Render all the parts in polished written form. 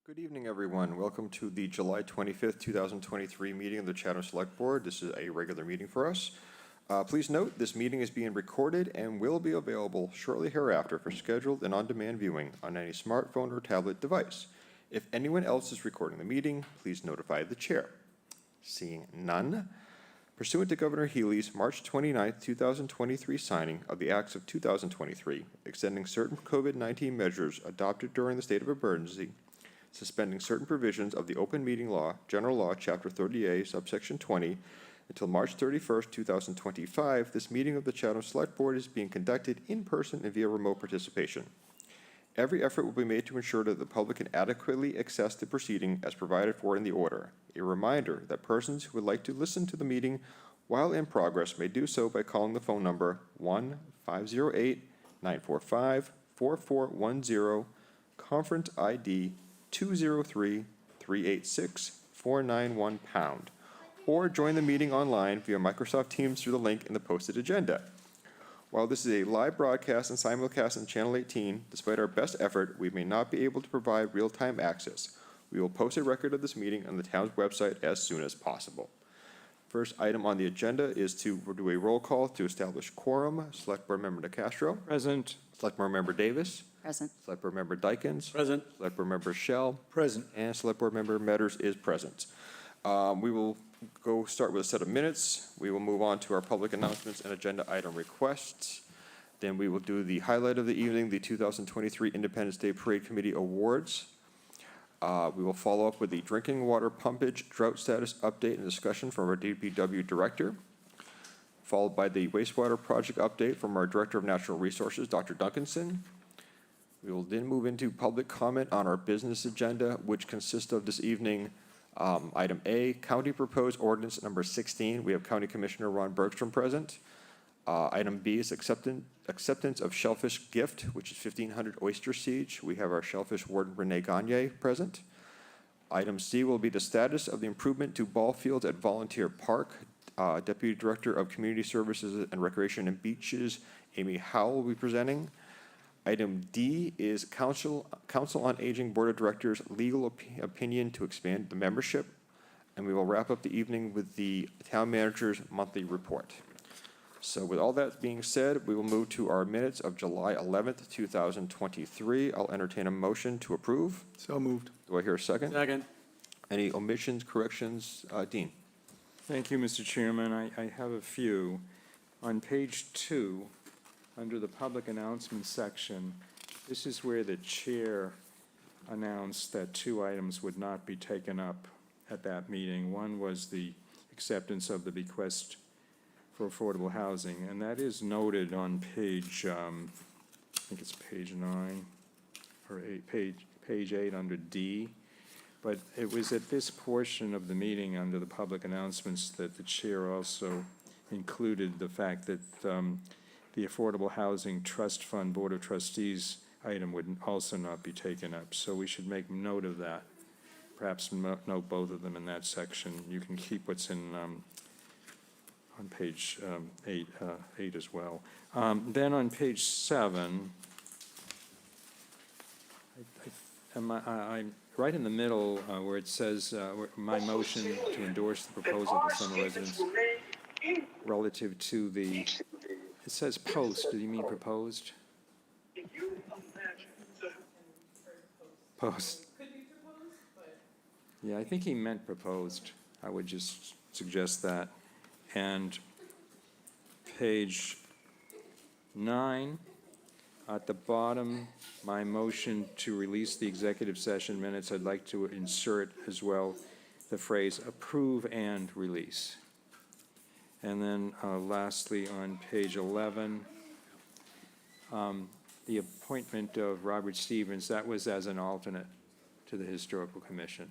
Good evening, everyone. Welcome to the July 25th, 2023 meeting of the Chatham Select Board. This is a regular meeting for us. Please note, this meeting is being recorded and will be available shortly hereafter for scheduled and on-demand viewing on any smartphone or tablet device. If anyone else is recording the meeting, please notify the chair. Seeing none, pursuant to Governor Healy's March 29th, 2023 signing of the Acts of 2023, extending certain COVID-19 measures adopted during the state of emergency, suspending certain provisions of the Open Meeting Law, General Law, Chapter 30A, subsection 20, until March 31st, 2025, this meeting of the Chatham Select Board is being conducted in person and via remote participation. Every effort will be made to ensure that the public can adequately access the proceeding as provided for in the order. A reminder that persons who would like to listen to the meeting while in progress may do so by calling the phone number 1-508-945-4410, conference ID 203-386-491#, or join the meeting online via Microsoft Teams through the link in the posted agenda. While this is a live broadcast and simulcast on Channel 18, despite our best effort, we may not be able to provide real-time access. We will post a record of this meeting on the town's website as soon as possible. First item on the agenda is to do a roll call to establish quorum. Select Board Member DeCastro. Present. Select Board Member Davis. Present. Select Board Member Dykens. Present. Select Board Member Shell. Present. And Select Board Member Metters is present. We will go start with a set of minutes. We will move on to our public announcements and agenda item requests. Then we will do the highlight of the evening, the 2023 Independence Day Parade Committee Awards. We will follow up with the drinking water pumpage drought status update and discussion from our DPW director, followed by the wastewater project update from our Director of Natural Resources, Dr. Duncanson. We will then move into public comment on our business agenda, which consists of this evening, item A, County Proposed Ordinance number 16. We have County Commissioner Ron Bergstrom present. Item B is acceptance of shellfish gift, which is 1,500 oyster siege. We have our shellfish warden Renee Gagne present. Item C will be the status of the improvement to ball fields at Volunteer Park. Deputy Director of Community Services and Recreation and Beaches, Amy Howell, will be presenting. Item D is Council on Aging Board of Directors legal opinion to expand the membership. And we will wrap up the evening with the town manager's monthly report. So with all that being said, we will move to our minutes of July 11th, 2023. I'll entertain a motion to approve. So moved. Do I hear a second? Second. Any omissions, corrections? Dean? Thank you, Mr. Chairman. I have a few. On page 2, under the public announcements section, this is where the chair announced that 2 items would not be taken up at that meeting. One was the acceptance of the bequest for affordable housing, and that is noted on page, I think it's page 9 or 8, page 8 under D. But it was at this portion of the meeting under the public announcements that the chair also included the fact that the Affordable Housing Trust Fund Board of Trustees item would also not be taken up. So we should make note of that. Perhaps note both of them in that section. You can keep what's in on page 8 as well. Then on page 7, I'm right in the middle where it says my motion to endorse the proposal of the summer residents relative to the, it says post, do you mean proposed? Post. Yeah, I think he meant proposed. I would just suggest that. And page 9, at the bottom, my motion to release the executive session minutes, I'd like to insert as well the phrase approve and release. And then lastly, on page 11, the appointment of Robert Stevens, that was as an alternate to the Historical Commission.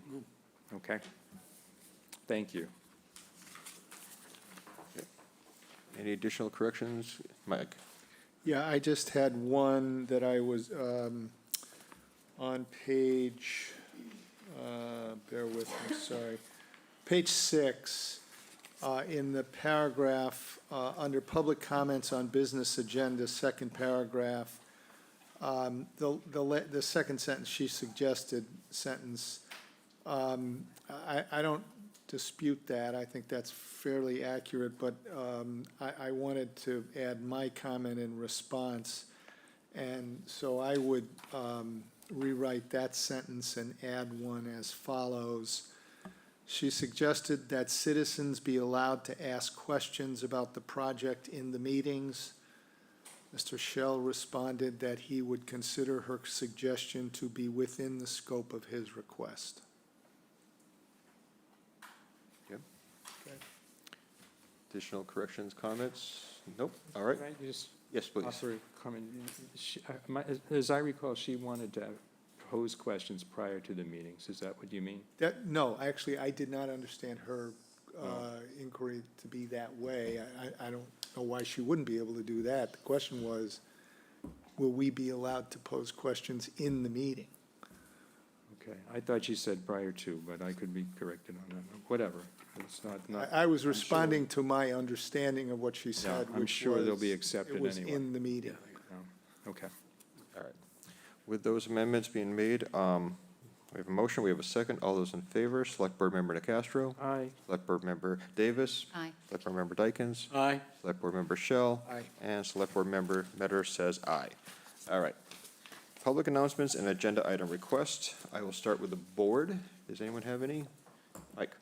Okay? Thank you. Any additional corrections? Mike? Yeah, I just had one that I was on page, bear with me, sorry, page 6, in the paragraph under public comments on business agenda, second paragraph, The second sentence, she suggested sentence, I don't dispute that. I think that's fairly accurate, but I wanted to add my comment in response. And so I would rewrite that sentence and add one as follows. She suggested that citizens be allowed to ask questions about the project in the meetings. Mr. Shell responded that he would consider her suggestion to be within the scope of his request. Additional corrections, comments? Nope, all right. Can I just Yes, please. offer a comment? As I recall, she wanted to pose questions prior to the meetings. Is that what you mean? No, actually, I did not understand her inquiry to be that way. I don't know why she wouldn't be able to do that. The question was, will we be allowed to pose questions in the meeting? Okay, I thought she said prior to, but I could be corrected on that. Whatever, it's not. I was I'm sure- responding to my understanding of what she Yeah, said, I'm which sure they'll be was, accepted it was anyway. in the meeting. Okay. All right. With those amendments being made, we have a motion, we have a second. All those in favor, Select Board Member Nacastro. Aye. Select Board Member Davis. Aye. Select Board Member Dykens. Aye. Select Board Member Shell. Aye. And Select Board Member Metter says aye. All right. Public announcements and agenda item request. I will start with the board. Does anyone have any? Mike?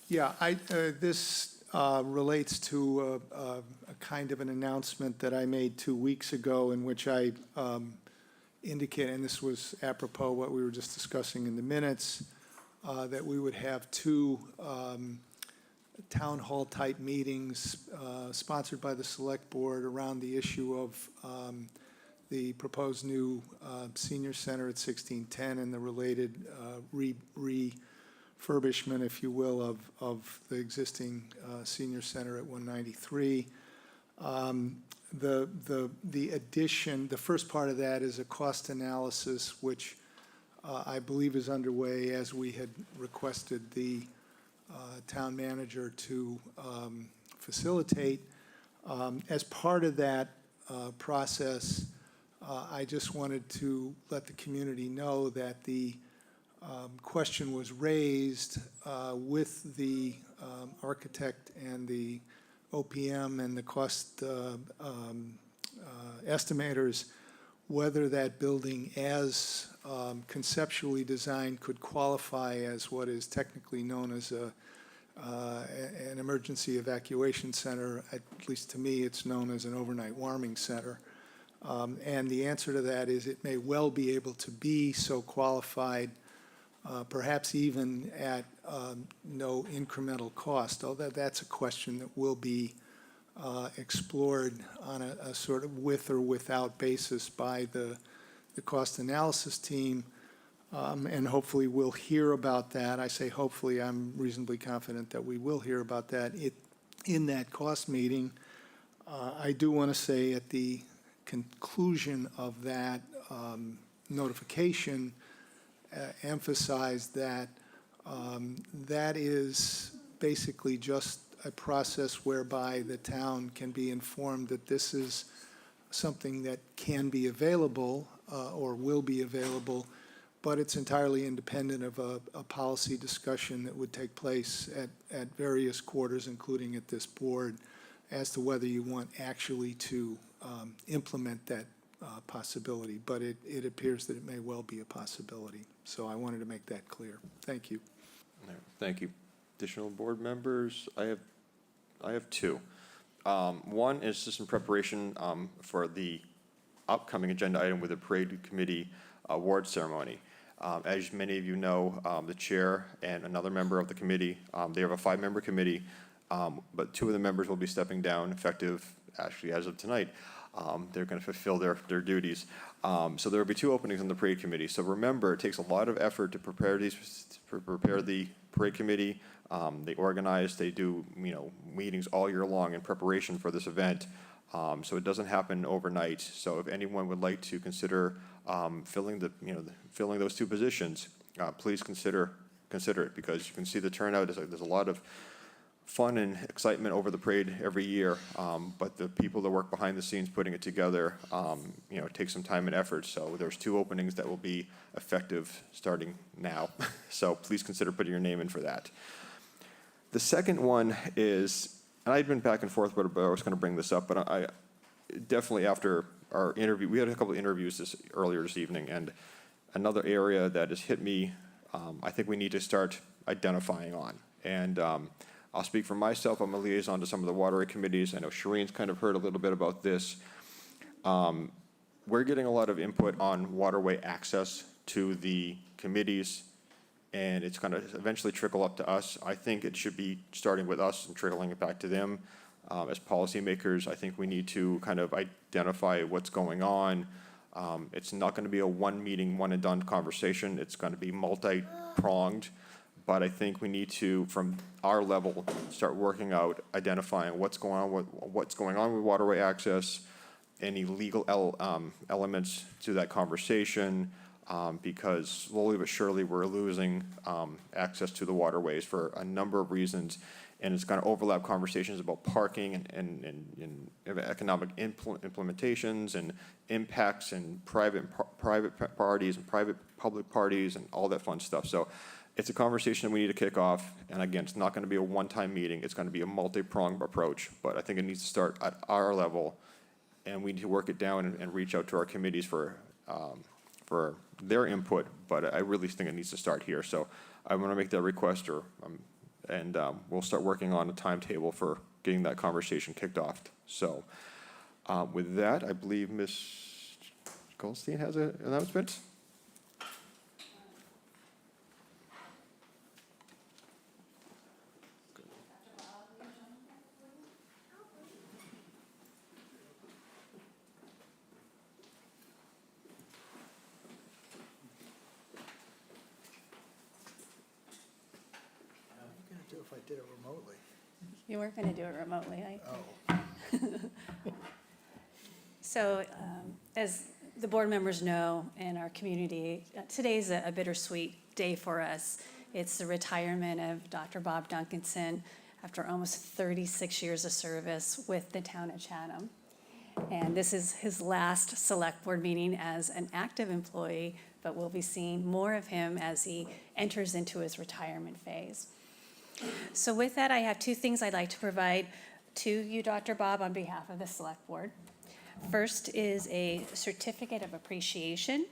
Yeah, this relates to a kind of an announcement that I made 2 weeks ago in which I indicated, and this was apropos what we were just discussing in the minutes, that we would have 2 town hall type meetings sponsored by the select board around the issue of the proposed new senior center at 1610 and the related refurbishment, if you will, of the existing senior center at 193. The addition, the first part of that is a cost analysis, which I believe is underway as we had requested the town manager to facilitate. As part of that process, I just wanted to let the community know that the question was raised with the architect and the OPM and the cost estimators, whether that building as conceptually designed could qualify as what is technically known as an emergency evacuation center. At least to me, it's known as an overnight warming center. And the answer to that is it may well be able to be so qualified, perhaps even at no incremental cost, although that's a question that will be explored on a sort of with or without basis by the cost analysis team. And hopefully we'll hear about that. I say hopefully, I'm reasonably confident that we will hear about that in that cost meeting. I do want to say at the conclusion of that notification, emphasize that that is basically just a process whereby the town can be informed that this is something that can be available or will be available, but it's entirely independent of a policy discussion that would take place at various quarters, including at this board, as to whether you want actually to implement that possibility. But it appears that it may well be a possibility. So I wanted to make that clear. Thank you. Thank you. Additional board members? I have 2. One is just in preparation for the upcoming agenda item with the parade committee award ceremony. As many of you know, the chair and another member of the committee, they have a 5-member committee, but 2 of the members will be stepping down effective, actually, as of tonight. They're going to fulfill their duties. So there will be 2 openings on the parade committee. So remember, it takes a lot of effort to prepare the parade committee. They organize, they do, meetings all year long in preparation for this event. So it doesn't happen overnight. So if anyone would like to consider filling those 2 positions, please consider it, because you can see the turnout. There's a lot of fun and excitement over the parade every year, but the people that work behind the scenes putting it together, it takes some time and effort. So there's 2 openings that will be effective starting now. So please consider putting your name in for that. The second one is, and I'd been back and forth, but I was going to bring this up, but I definitely after our interview, we had a couple of interviews earlier this evening, and another area that has hit me, I think we need to start identifying on. And I'll speak for myself. I'm a liaison to some of the waterway committees. I know Shireen's kind of heard a little bit about this. We're getting a lot of input on waterway access to the committees, and it's going to eventually trickle up to us. I think it should be starting with us and trickling it back to them. As policymakers, I think we need to kind of identify what's going on. It's not going to be a one meeting, one and done conversation. It's going to be multi-pronged. But I think we need to, from our level, start working out, identifying what's going on with waterway access, any legal elements to that conversation, because slowly but surely we're losing access to the waterways for a number of reasons, and it's going to overlap conversations about parking and economic implementations and impacts and private parties and private public parties and all that fun stuff. So it's a conversation that we need to kick off, and again, it's not going to be a one-time meeting. It's going to be a multi-pronged approach, but I think it needs to start at our level, and we need to work it down and reach out to our committees for their input, but I really think it needs to start here. So I want to make that request, and we'll start working on a timetable for getting that conversation kicked off. So with that, I believe Ms. Goldstein has an announcement. If I did it remotely. You weren't going to do it remotely. Oh. So as the board members know in our community, today's a bittersweet day for us. It's the retirement of Dr. Bob Duncanson after almost 36 years of service with the town of Chatham. And this is his last select board meeting as an active employee, but we'll be seeing more of him as he enters into his retirement phase. So with that, I have 2 things I'd like to provide to you, Dr. Bob, on behalf of the Select Board. First is a certificate of appreciation,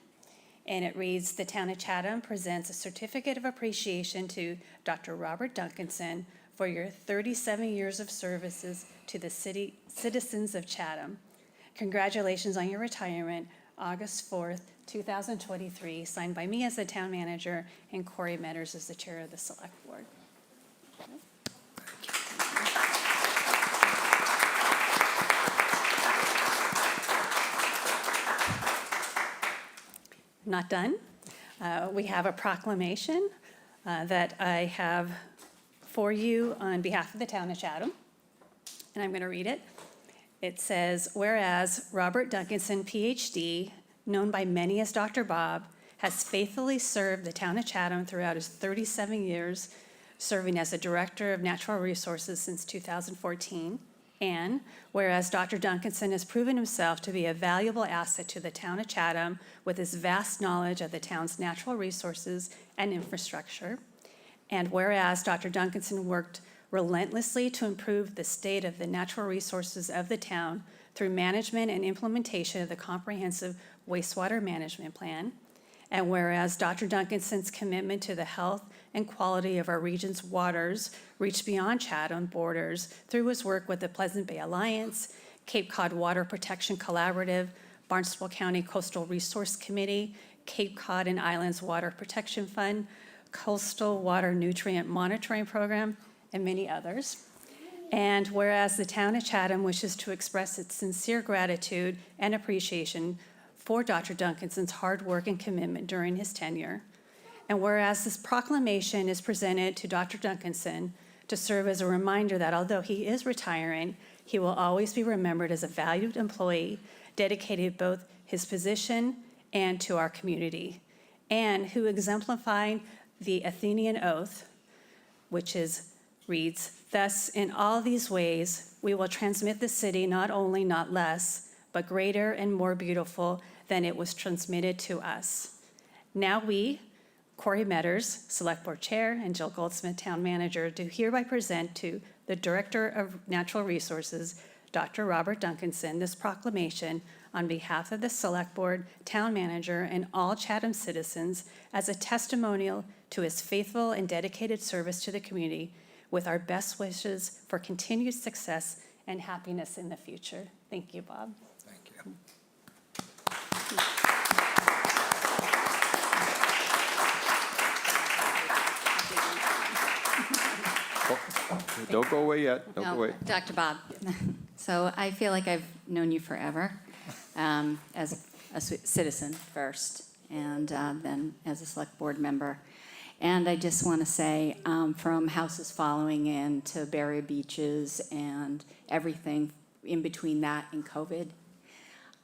and it reads, the Town of Chatham presents a certificate of appreciation to Dr. Robert Duncanson for your 37 years of services to the citizens of Chatham. Congratulations on your retirement, August 4th, 2023, signed by me as the town manager and Corey Metters as the chair of the Select Board. Not done. We have a proclamation that I have for you on behalf of the town of Chatham, and I'm going to read it. It says, whereas Robert Duncanson, PhD, known by many as Dr. Bob, has faithfully served the town of Chatham throughout his 37 years, serving as the Director of Natural Resources since 2014. And whereas Dr. Duncanson has proven himself to be a valuable asset to the town of Chatham with his vast knowledge of the town's natural resources and infrastructure. And whereas Dr. Duncanson worked relentlessly to improve the state of the natural resources of the town through management and implementation of the comprehensive wastewater management plan. And whereas Dr. Duncanson's commitment to the health and quality of our region's waters reached beyond Chatham borders through his work with the Pleasant Bay Alliance, Cape Cod Water Protection Collaborative, Barnstable County Coastal Resource Committee, Cape Cod and Islands Water Protection Fund, Coastal Water Nutrient Monitoring Program, and many others. And whereas the town of Chatham wishes to express its sincere gratitude and appreciation for Dr. Duncanson's hard work and commitment during his tenure. And whereas this proclamation is presented to Dr. Duncanson to serve as a reminder that although he is retiring, he will always be remembered as a valued employee, dedicated both his position and to our community, and who exemplified the Athenian oath, which is reads, "Thus, in all these ways, we will transmit the city not only not less, but greater and more beautiful than it was transmitted to us." Now we, Corey Metters, Select Board Chair, and Jill Goldsmith, Town Manager, do hereby present to the Director of Natural Resources, Dr. Robert Duncanson, this proclamation on behalf of the Select Board, Town Manager, and all Chatham citizens as a testimonial to his faithful and dedicated service to the community, with our best wishes for continued success and happiness in the future. Thank you, Bob. Thank you. Don't go away yet, don't go No, away. Dr. Bob. So I feel like I've known you forever, as a citizen first, and then as a select board member. And I just want to say, from houses following in to Barrier Beaches and everything in between that and COVID,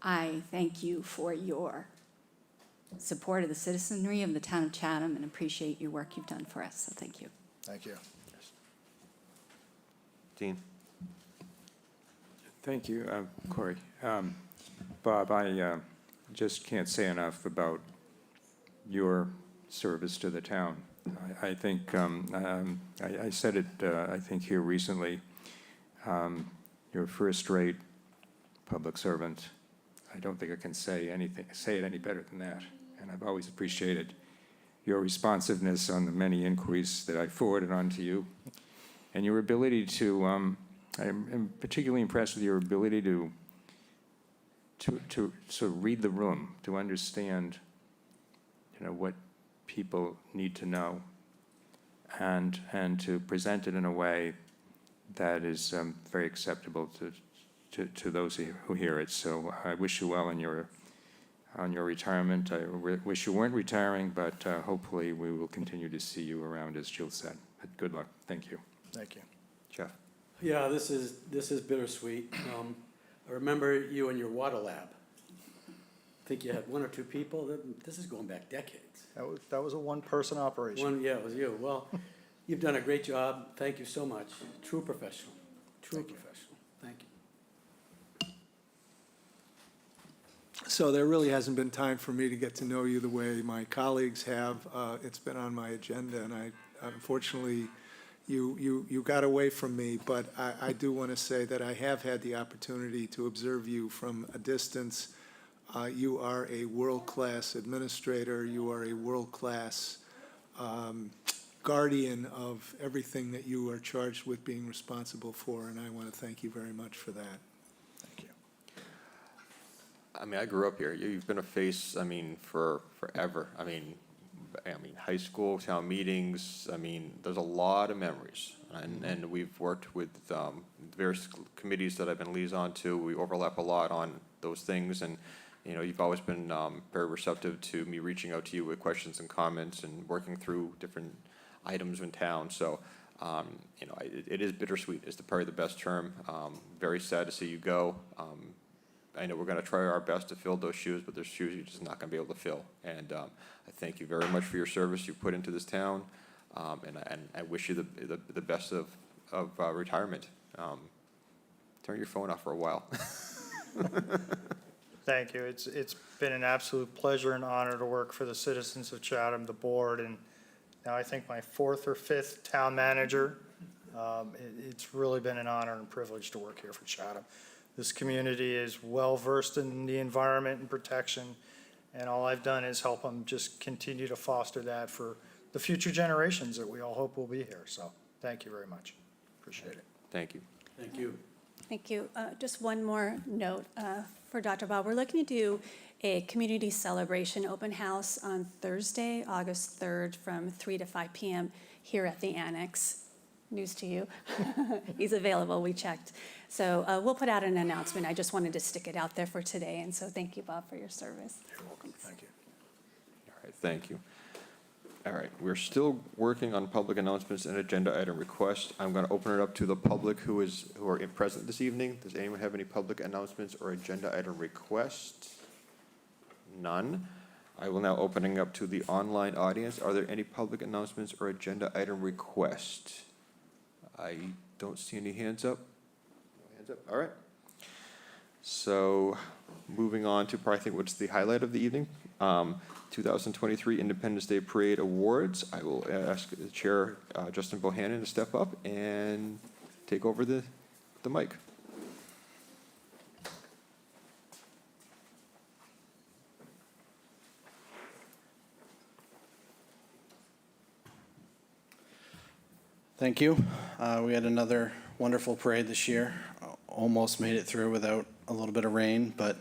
I thank you for your support of the citizenry of the town of Chatham and appreciate your work you've done for us. So thank you. Thank you. Dean? Thank you, Corey. Bob, I just can't say enough about your service to the town. I think, I said it, I think here recently, you're a first-rate public servant. I don't think I can say it any better than that. And I've always appreciated your responsiveness on the many inquiries that I forwarded on to you, and your ability to, I'm particularly impressed with your ability to sort of read the room, to understand, what people need to know, and to present it in a way that is very acceptable to those who hear it. So I wish you well on your retirement. I wish you weren't retiring, but hopefully we will continue to see you around, as Jill said. But good luck. Thank you. Thank you. Jeff? Yeah, this is bittersweet. I remember you in your water lab. I think you had one or two people. This is going back decades. That was a one-person operation. Yeah, it was you. Well, you've done a great job. Thank you so much. True professional. True Thank you. professional. Thank you. So there really hasn't been time for me to get to know you the way my colleagues have. It's been on my agenda, and unfortunately, you got away from me, but I do want to say that I have had the opportunity to observe you from a distance. You are a world-class administrator. You are a world-class guardian of everything that you are charged with being responsible for, and I want to thank you very much for that. Thank you. I mean, I grew up here. You've been a face, for forever. High school, town meetings, there's a lot of memories. And we've worked with various committees that I've been liaison to. We overlap a lot on those things, and, you've always been very receptive to me reaching out to you with questions and comments and working through different items in town. So, it is bittersweet is probably the best term. Very sad to see you go. I know we're going to try our best to fill those shoes, but there's shoes you're just not going to be able to fill. And I thank you very much for your service you put into this town, and I wish you the best of retirement. Turn your phone off for a while. Thank you. It's been an absolute pleasure and honor to work for the citizens of Chatham, the board, and now I think my fourth or fifth town manager. It's really been an honor and privilege to work here for Chatham. This community is well-versed in the environment and protection, and all I've done is help them just continue to foster that for the future generations that we all hope will be here. So thank you very much. Appreciate it. Thank you. Thank you. Thank you. Just one more note for Dr. Bob. We're looking to do a community celebration open house on Thursday, August 3rd, from 3 to 5 p.m. here at the Annex. News to you. He's available, we checked. So we'll put out an announcement. I just wanted to stick it out there for today, and so thank you, Bob, for your service. You're welcome. Thank you. All right, thank you. All right, we're still working on public announcements and agenda item requests. I'm going to open it up to the public who are present this evening. Does anyone have any public announcements or agenda item requests? None. I will now opening up to the online audience. Are there any public announcements or agenda item requests? I don't see any hands up. No hands up, all right. So, moving on to probably, I think, what's the highlight of the evening, 2023 Independence Day Parade Awards. I will ask the Chair, Justin Bohannon, to step up and take over the mic. Thank you. We had another wonderful parade this year. Almost made it through without a little bit of rain, but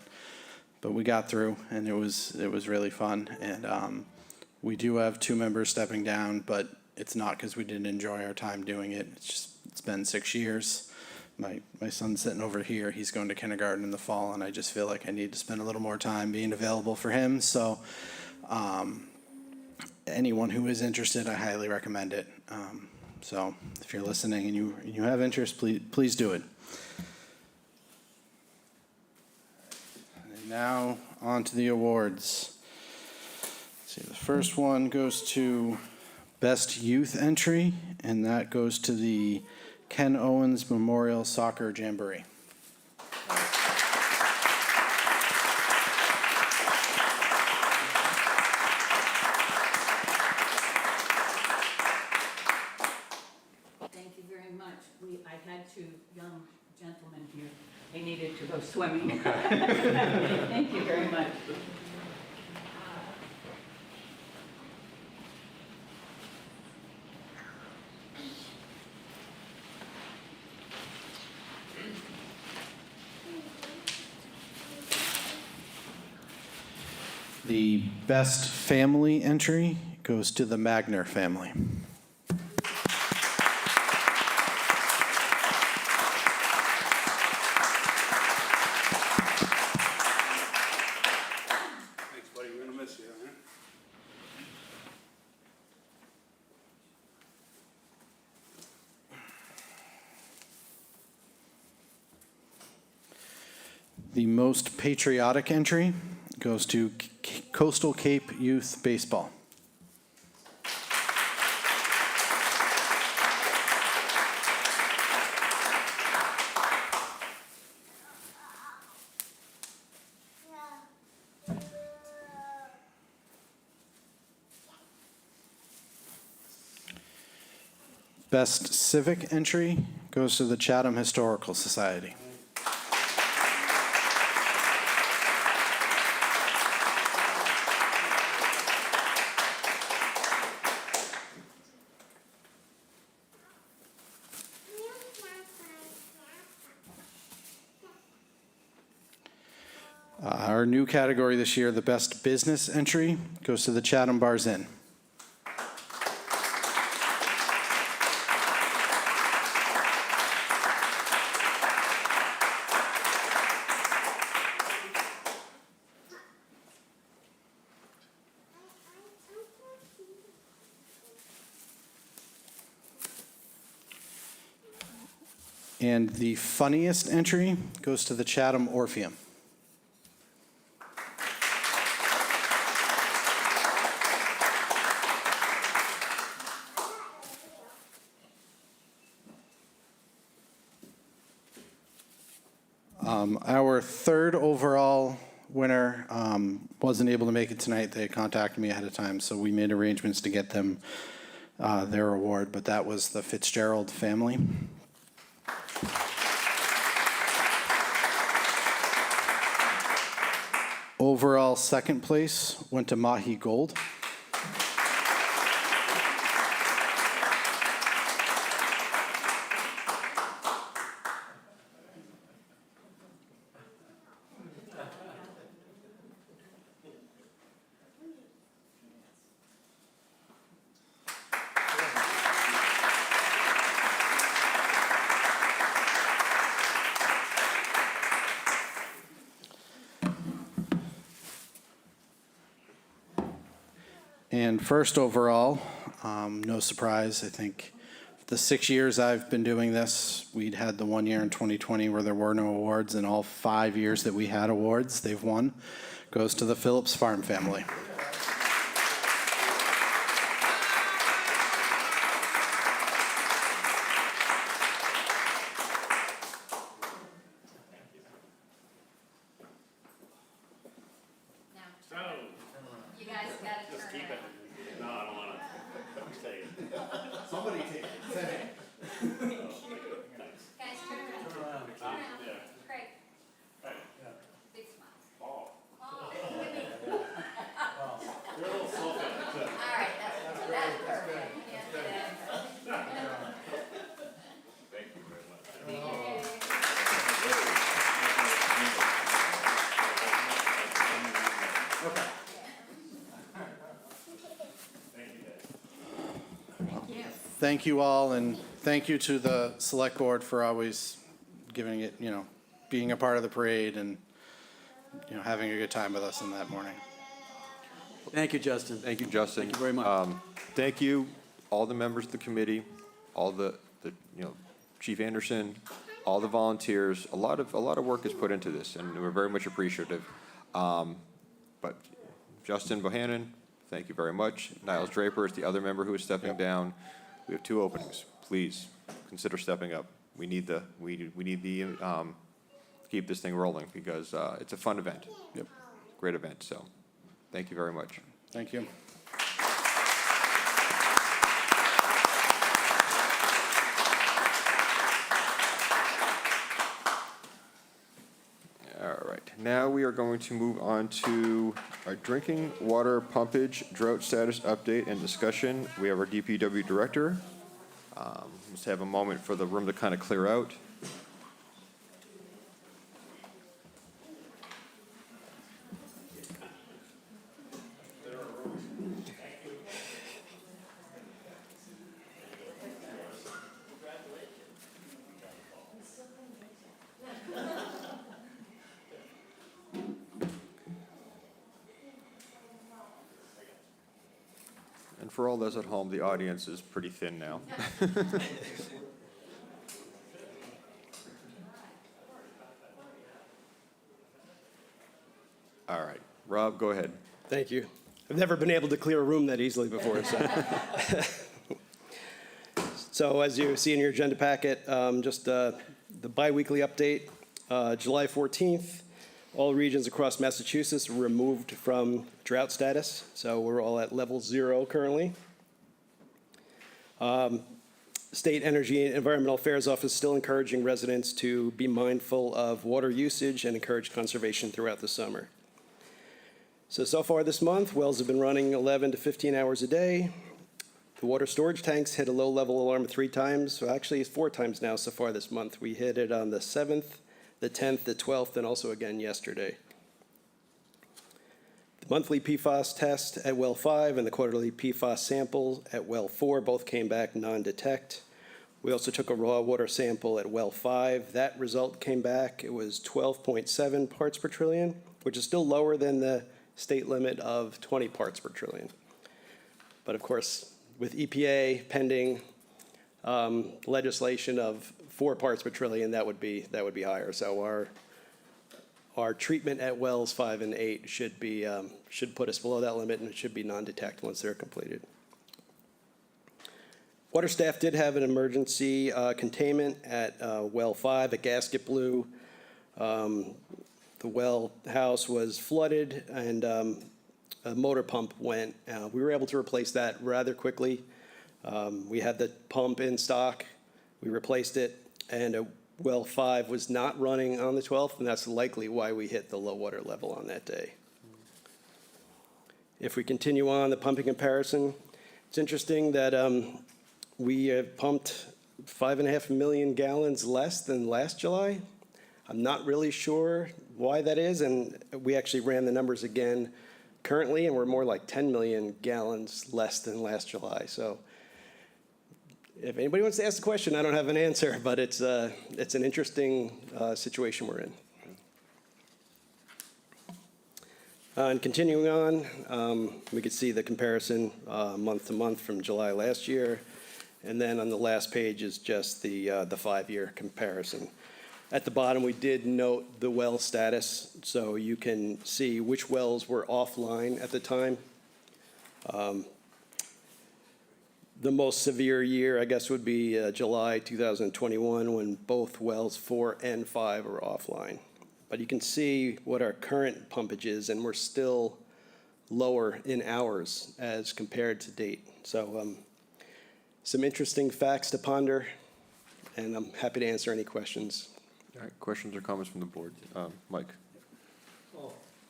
we got through, and it was really fun. And we do have 2 members stepping down, but it's not because we didn't enjoy our time doing it. It's been 6 years. My son's sitting over here. He's going to kindergarten in the fall, and I just feel like I need to spend a little more time being available for him. So anyone who is interested, I highly recommend it. So if you're listening and you have interest, please do it. And now on to the awards. Let's see, the first one goes to Best Youth Entry, and that goes to the Ken Owens Memorial Soccer Jamboree. Thank you very much. I had 2 young gentlemen here. They needed to go swimming. Thank you very much. The Best Family Entry goes to the Magner family. Thanks, buddy. We're gonna miss you, huh? The Most Patriotic Entry goes to Coastal Cape Youth Baseball. Best Civic Entry goes to the Chatham Historical Society. Our new category this year, the Best Business Entry, goes to the Chatham Bars Inn. And the funniest entry goes to the Chatham Orpheum. Our third overall winner wasn't able to make it tonight. They contacted me ahead of time, so we made arrangements to get them their award, but that was the Fitzgerald family. Overall second place went to Mahi Gold. And first overall, no surprise, I think the 6 years I've been doing this, we'd had the 1 year in 2020 where there were no awards, and all 5 years that we had awards, they've won, goes to the Phillips Farm family. Guys, turn around. Turn around. Craig. Big smile. All right, that's perfect. Thank you all, and thank you to the select board for always giving it, being a part of the parade and, having a good time with us in that morning. Thank you, Justin. Thank you, Justin. Thank you very much. Thank you, all the members of the committee, all the Chief Anderson, all the volunteers. A lot of work is put into this, and we're very much appreciative. But Justin Bohannon, thank you very much. Niles Draper is the other member who is stepping down. We have 2 openings. Please consider stepping up. We need the keep this thing rolling because it's a fun event. Yep. Great event. So, thank you very much. Thank you. All right. Now we are going to move on to our drinking water pumpage drought status update and discussion. We have our DPW director. Let's have a moment for the room to kind of clear out. And for all those at home, the audience is pretty thin now. All right, Rob, go ahead. Thank you. I've never been able to clear a room that easily before, so. So as you see in your agenda packet, just the biweekly update, July 14th, all regions across Massachusetts were removed from drought status, so we're all at level 0 currently. State Energy and Environmental Affairs Office still encouraging residents to be mindful of water usage and encourage conservation throughout the summer. So far this month, wells have been running 11 to 15 hours a day. The water storage tanks hit a low-level alarm 3 times. So actually, it's 4 times now so far this month. We hit it on the 7th, the 10th, the 12th, and also again yesterday. The monthly PFAS test at well 5 and the quarterly PFAS sample at well 4 both came back non-detect. We also took a raw water sample at well 5. That result came back. It was 12.7 parts per trillion, which is still lower than the state limit of 20 parts per trillion. But of course, with EPA pending legislation of 4 parts per trillion, that would be higher. So our treatment at wells 5 and 8 should put us below that limit, and it should be non-detect once they're completed. Water staff did have an emergency containment at well 5. A gasket blew. The well house was flooded, and a motor pump went. We were able to replace that rather quickly. We had the pump in stock. We replaced it, and well 5 was not running on the 12th, and that's likely why we hit the low water level on that day. If we continue on the pumping comparison, it's interesting that we have pumped 5.5 million gallons less than last July. I'm not really sure why that is, and we actually ran the numbers again currently, and we're more like 10 million gallons less than last July. So if anybody wants to ask the question, I don't have an answer, but it's an interesting situation we're in. And continuing on, we could see the comparison month to month from July last year, and then on the last page is just the 5-year comparison. At the bottom, we did note the well status, so you can see which wells were offline at the time. The most severe year, I guess, would be July 2021, when both wells 4 and 5 are offline. But you can see what our current pumpage is, and we're still lower in hours as compared to date. So some interesting facts to ponder, and I'm happy to answer any questions. All right, questions or comments from the board? Mike?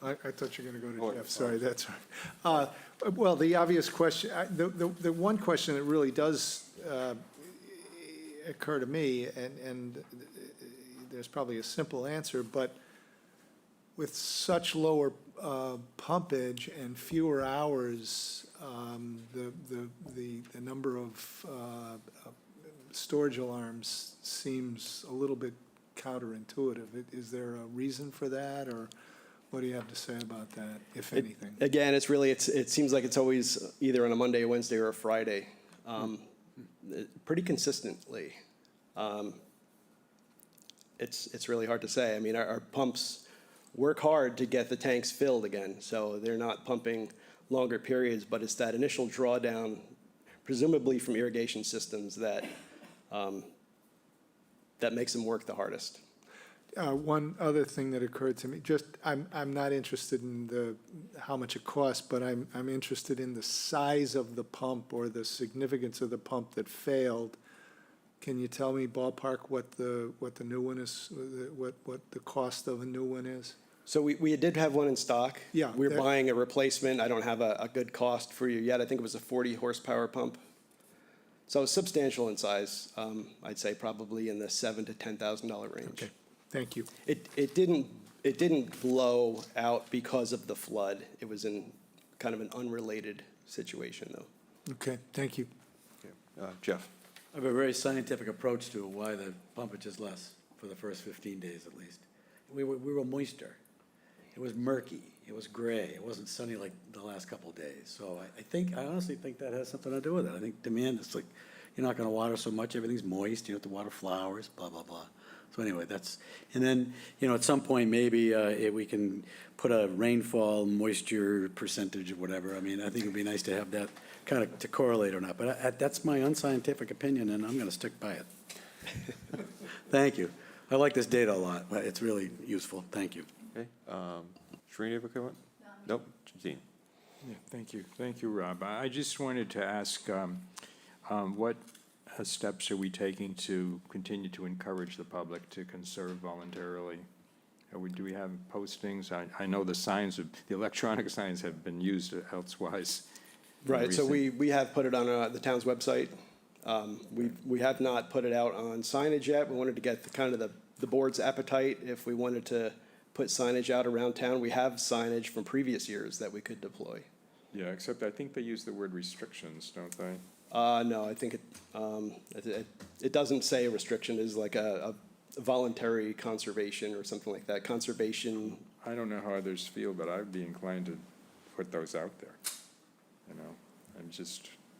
I thought you were going to go to Jeff, sorry, that's right. Well, the obvious question, the one question that really does occur to me, and there's probably a simple answer, but with such lower pumpage and fewer hours, the number of storage alarms seems a little bit counterintuitive. Is there a reason for that, or what do you have to say about that, if anything? Again, it seems like it's always either on a Monday, a Wednesday, or a Friday, pretty consistently. It's really hard to say. I mean, our pumps work hard to get the tanks filled again, so they're not pumping longer periods, but it's that initial drawdown, presumably from irrigation systems, that makes them work the hardest. One other thing that occurred to me, I'm not interested in how much it costs, but I'm interested in the size of the pump or the significance of the pump that failed. Can you tell me ballpark what the new one is, what the cost of a new one is? So we did have one in stock. Yeah, We're that- buying a replacement. I don't have a good cost for you yet. I think it was a 40 horsepower pump. So substantial in size. I'd say probably in the $7,000 to $10,000 range. Okay, thank you. It didn't blow out because of the flood. It was in kind of an unrelated situation, though. Okay, thank you. Jeff? I have a very scientific approach to why the pumpage is less for the first 15 days at least. We were moister. It was murky. It was gray. It wasn't sunny like the last couple of days. So I honestly think that has something to do with it. I think demand is like, you're not going to water so much. Everything's moist. You don't have to water flowers, blah, blah, blah. So anyway, and then, at some point, maybe we can put a rainfall moisture percentage or whatever. I mean, I think it'd be nice to have that kind of to correlate or not. But that's my unscientific opinion, and I'm going to stick by it. Thank you. I like this data a lot. It's really useful. Thank you. Okay, Srini, have a comment? Nope, Gene? Yeah, thank you. Thank you, Rob. I just wanted to ask, what steps are we taking to continue to encourage the public to conserve voluntarily? Do we have postings? I know the electronic signs have been used elsewise. Right, so we have put it on the town's website. We have not put it out on signage yet. We wanted to get the board's appetite if we wanted to put signage out around town. We have signage from previous years that we could deploy. Yeah, except I think they use the word restrictions, don't they? No, I think it doesn't say a restriction. It's like a voluntary conservation or something like that. Conservation. I don't know how others feel, but I'd be inclined to put those out there.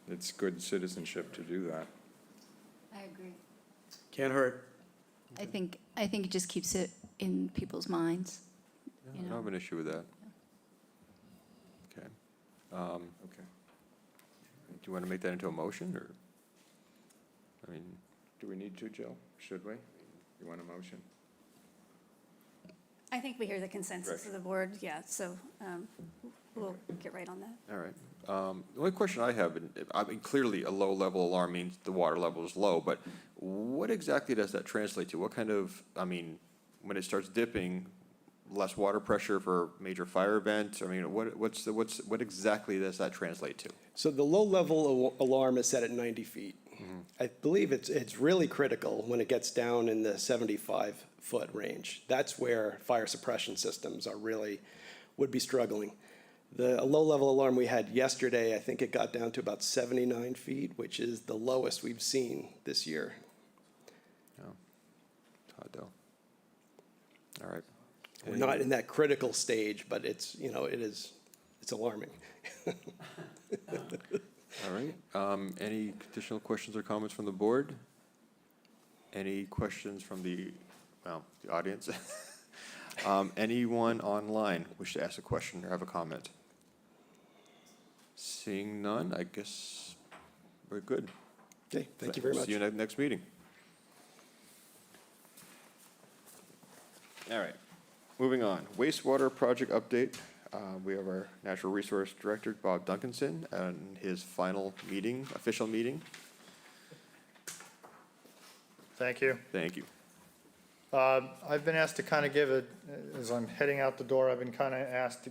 It's good citizenship to do that. I agree. Can't hurt. I think it just keeps it in people's minds. I don't have an issue with that. Okay. Okay. Do you want to make that into a motion, or? I mean, Do we need to, Jill? Should we? You want a motion? I think we hear the consensus Right. of the board, yeah, so we'll get right on that. all right. The only question I have, I mean, clearly a low-level alarm means the water level is low, but what exactly does that translate to? What kind of, I mean, when it starts dipping, less water pressure for major fire event? I mean, what exactly does that translate to? So the low-level alarm is set at 90 feet. I believe it's really critical when it gets down in the 75-foot range. That's where fire suppression systems would be struggling. A low-level alarm we had yesterday, I think it got down to about 79 feet, which is the lowest we've seen this year. Oh, Todd, though. All right. We're not in that critical stage, but it's alarming. All right. Any additional questions or comments from the board? Any questions from the audience? Anyone online wish to ask a question or have a comment? Seeing none, I guess we're good. Okay, thank you very much. See you next meeting. All right, moving on. Wastewater project update. We have our Natural Resource Director, Bob Duncanson, and his final meeting, official meeting. Thank you. Thank you. I've been asked to kind of give as I'm heading out the door, I've been kind of asked to,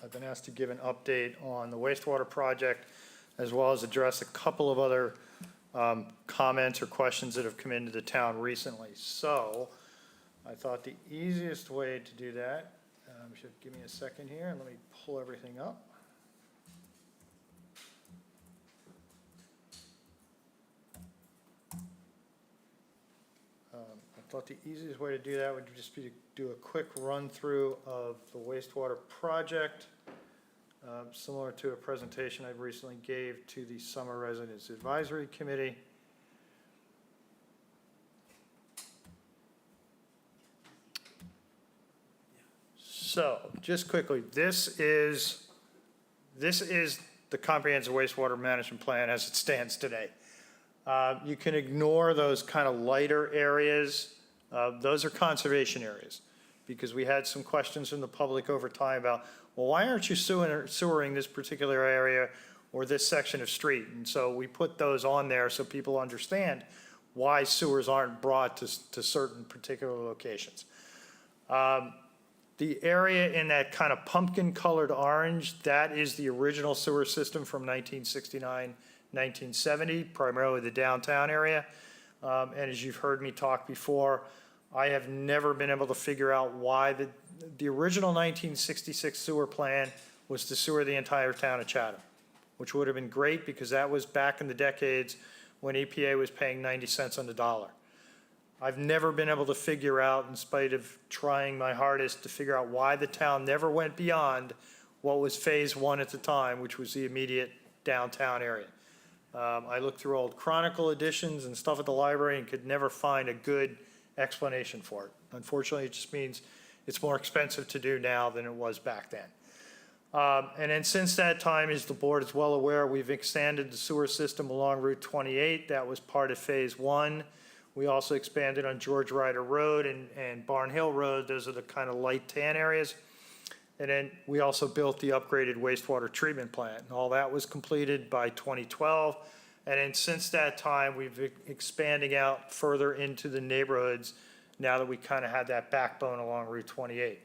I've been asked to give an update on the wastewater project, as well as address a couple of other comments or questions that have come into the town recently. So I thought the easiest way to do that, should give me a second here, and let me pull everything up. I thought the easiest way to do that would just be to do a quick run-through of the wastewater project, similar to a presentation I recently gave to the Summer Residence Advisory Committee. So, just quickly, this is the comprehensive wastewater management plan as it stands today. You can ignore those kind of lighter areas. Those are conservation areas, because we had some questions from the public over time about, well, why aren't you sewering this particular area or this section of street? And so we put those on there so people understand why sewers aren't brought to certain particular locations. The area in that kind of pumpkin-colored orange, that is the original sewer system from 1969, 1970, primarily the downtown area. And as you've heard me talk before, I have never been able to figure out why the original 1966 sewer plan was to sewer the entire town of Chatham, which would have been great because that was back in the decades when EPA was paying 90 cents on the dollar. I've never been able to figure out, in spite of trying my hardest to figure out why the town never went beyond what was phase one at the time, which was the immediate downtown area. I looked through old Chronicle editions and stuff at the library and could never find a good explanation for it. Unfortunately, it just means it's more expensive to do now than it was back then. And then since that time, as the board is well aware, we've extended the sewer system along Route 28. That was part of phase one. We also expanded on George Ryder Road and Barn Hill Road. Those are the kind of light tan areas. And then we also built the upgraded wastewater treatment plant. And all that was completed by 2012. And then since that time, we've been expanding out further into the neighborhoods now that we kind of had that backbone along Route 28.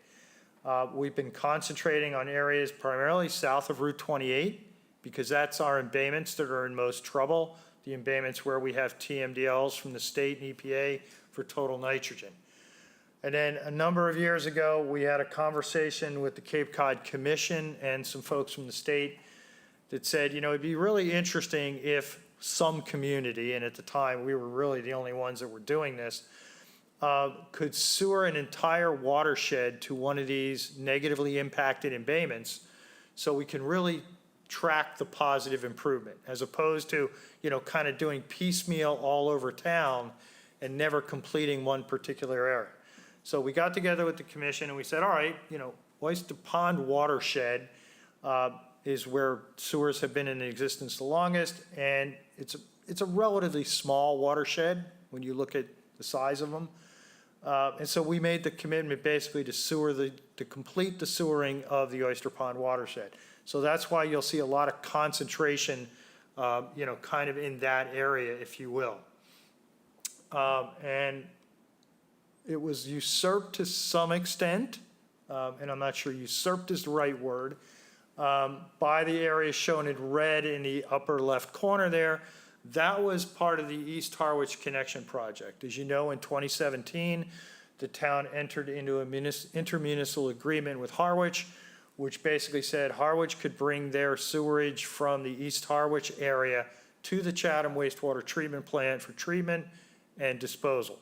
We've been concentrating on areas primarily south of Route 28 because that's our embayments that are in most trouble. The embayments where we have TMDLs from the state and EPA for total nitrogen. And then a number of years ago, we had a conversation with the Cape Cod Commission and some folks from the state that said, you know, it'd be really interesting if some community, and at the time we were really the only ones that were doing this, could sewer an entire watershed to one of these negatively impacted embayments so we can really track the positive improvement, as opposed to, you know, kind of doing piecemeal all over town and never completing one particular area. So we got together with the commission and we said, all right, you know, Oyster Pond watershed is where sewers have been in existence the longest, and it's a relatively small watershed when you look at the size of them. And so we made the commitment basically to complete the sewering of the Oyster Pond watershed. So that's why you'll see a lot of concentration, you know, kind of in that area, if you will. And it was usurped to some extent, and I'm not sure usurped is the right word, by the area shown in red in the upper left corner there. That was part of the East Harwich Connection Project. As you know, in 2017, the town entered into an intermunicipal agreement with Harwich, which basically said Harwich could bring their sewerage from the East Harwich area to the Chatham wastewater treatment plant for treatment and disposal.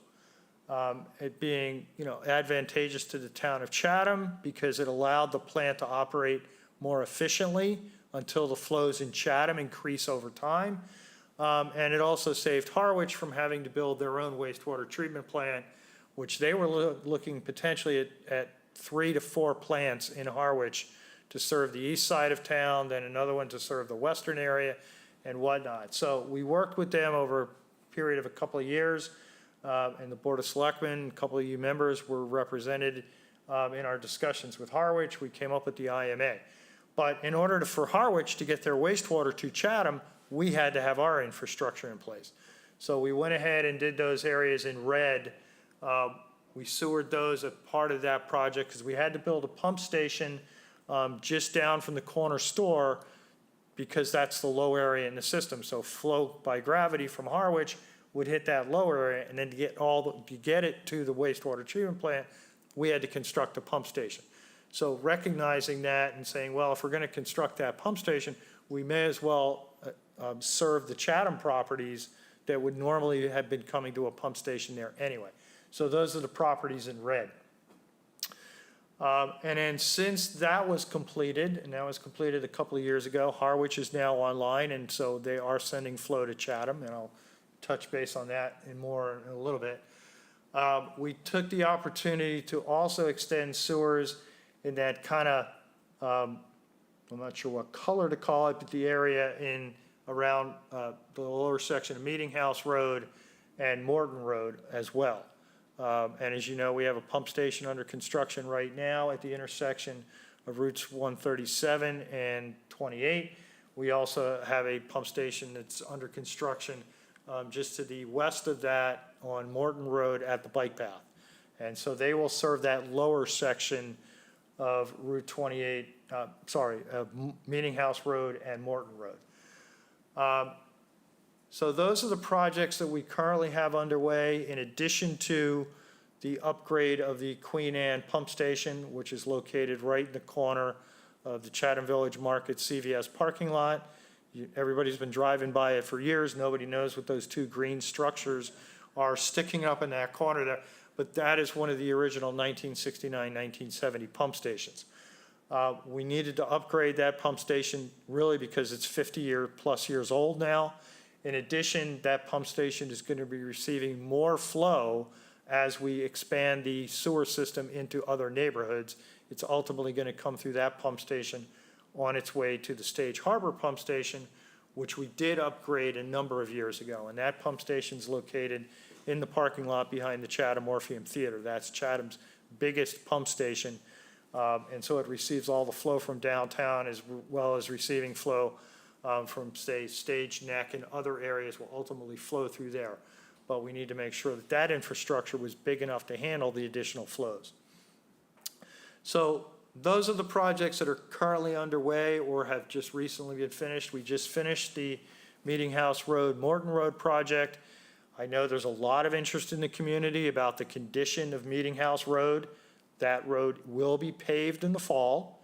It being, you know, advantageous to the town of Chatham because it allowed the plant to operate more efficiently until the flows in Chatham increase over time. And it also saved Harwich from having to build their own wastewater treatment plant, which they were looking potentially at 3 to 4 plants in Harwich to serve the east side of town, then another one to serve the western area and whatnot. So we worked with them over a period of a couple of years, and the Board of Selectmen, a couple of you members were represented in our discussions with Harwich. We came up with the IMA. But in order for Harwich to get their wastewater to Chatham, we had to have our infrastructure in place. So we went ahead and did those areas in red. We sewered those as part of that project because we had to build a pump station just down from the corner store because that's the low area in the system. So flow by gravity from Harwich would hit that lower area, and then to get it to the wastewater treatment plant, we had to construct a pump station. So recognizing that and saying, well, if we're going to construct that pump station, we may as well serve the Chatham properties that would normally have been coming to a pump station there anyway. So those are the properties in red. And then since that was completed, and that was completed a couple of years ago, Harwich is now online, and so they are sending flow to Chatham, and I'll touch base on that in a little bit. We took the opportunity to also extend sewers in that kind of, I'm not sure what color to call it, but the area in around the lower section of Meeting House Road and Morton Road as well. And as you know, we have a pump station under construction right now at the intersection of routes 137 and 28. We also have a pump station that's under construction just to the west of that on Morton Road at the bike path. And so they will serve that lower section of Route 28, Meeting House Road and Morton Road. So those are the projects that we currently have underway, in addition to the upgrade of the Queen Anne Pump Station, which is located right in the corner of the Chatham Village Market CVS parking lot. Everybody's been driving by it for years. Nobody knows what those two green structures are sticking up in that corner there, but that is one of the original 1969, 1970 pump stations. We needed to upgrade that pump station really because it's 50+ years old now. In addition, that pump station is going to be receiving more flow as we expand the sewer system into other neighborhoods. It's ultimately going to come through that pump station on its way to the Stage Harbor Pump Station, which we did upgrade a number of years ago. And that pump station is located in the parking lot behind the Chatham Orpheum Theater. That's Chatham's biggest pump station. And so it receives all the flow from downtown as well as receiving flow from, say, Stage Neck and other areas will ultimately flow through there. But we need to make sure that that infrastructure was big enough to handle the additional flows. So those are the projects that are currently underway or have just recently been finished. We just finished the Meeting House Road, Morton Road project. I know there's a lot of interest in the community about the condition of Meeting House Road. That road will be paved in the fall.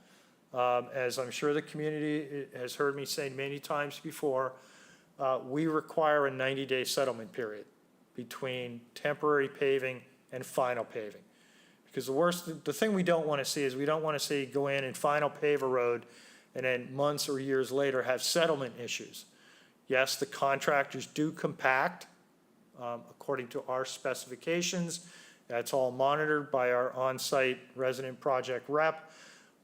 As I'm sure the community has heard me say many times before, we require a 90-day settlement period between temporary paving and final paving. Because the thing we don't want to see is we don't want to see go in and final pave a road and then months or years later have settlement issues. Yes, the contractors do compact according to our specifications. That's all monitored by our on-site resident project rep.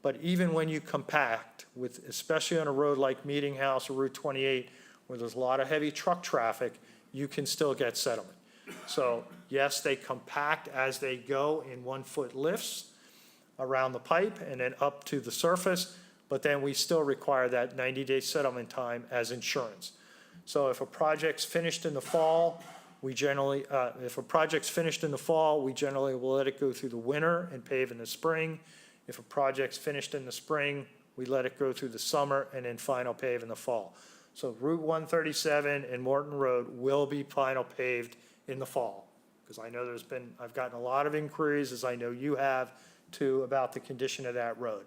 But even when you compact, especially on a road like Meeting House or Route 28, where there's a lot of heavy truck traffic, you can still get settlement. So yes, they compact as they go in 1-foot lifts around the pipe and then up to the surface, but then we still require that 90-day settlement time as insurance. So if a project's finished in the fall, we generally will let it go through the winter and pave in the spring. If a project's finished in the spring, we let it go through the summer and then final pave in the fall. So Route 137 and Morton Road will be final paved in the fall. Because I know I've gotten a lot of inquiries, as I know you have, too, about the condition of that road.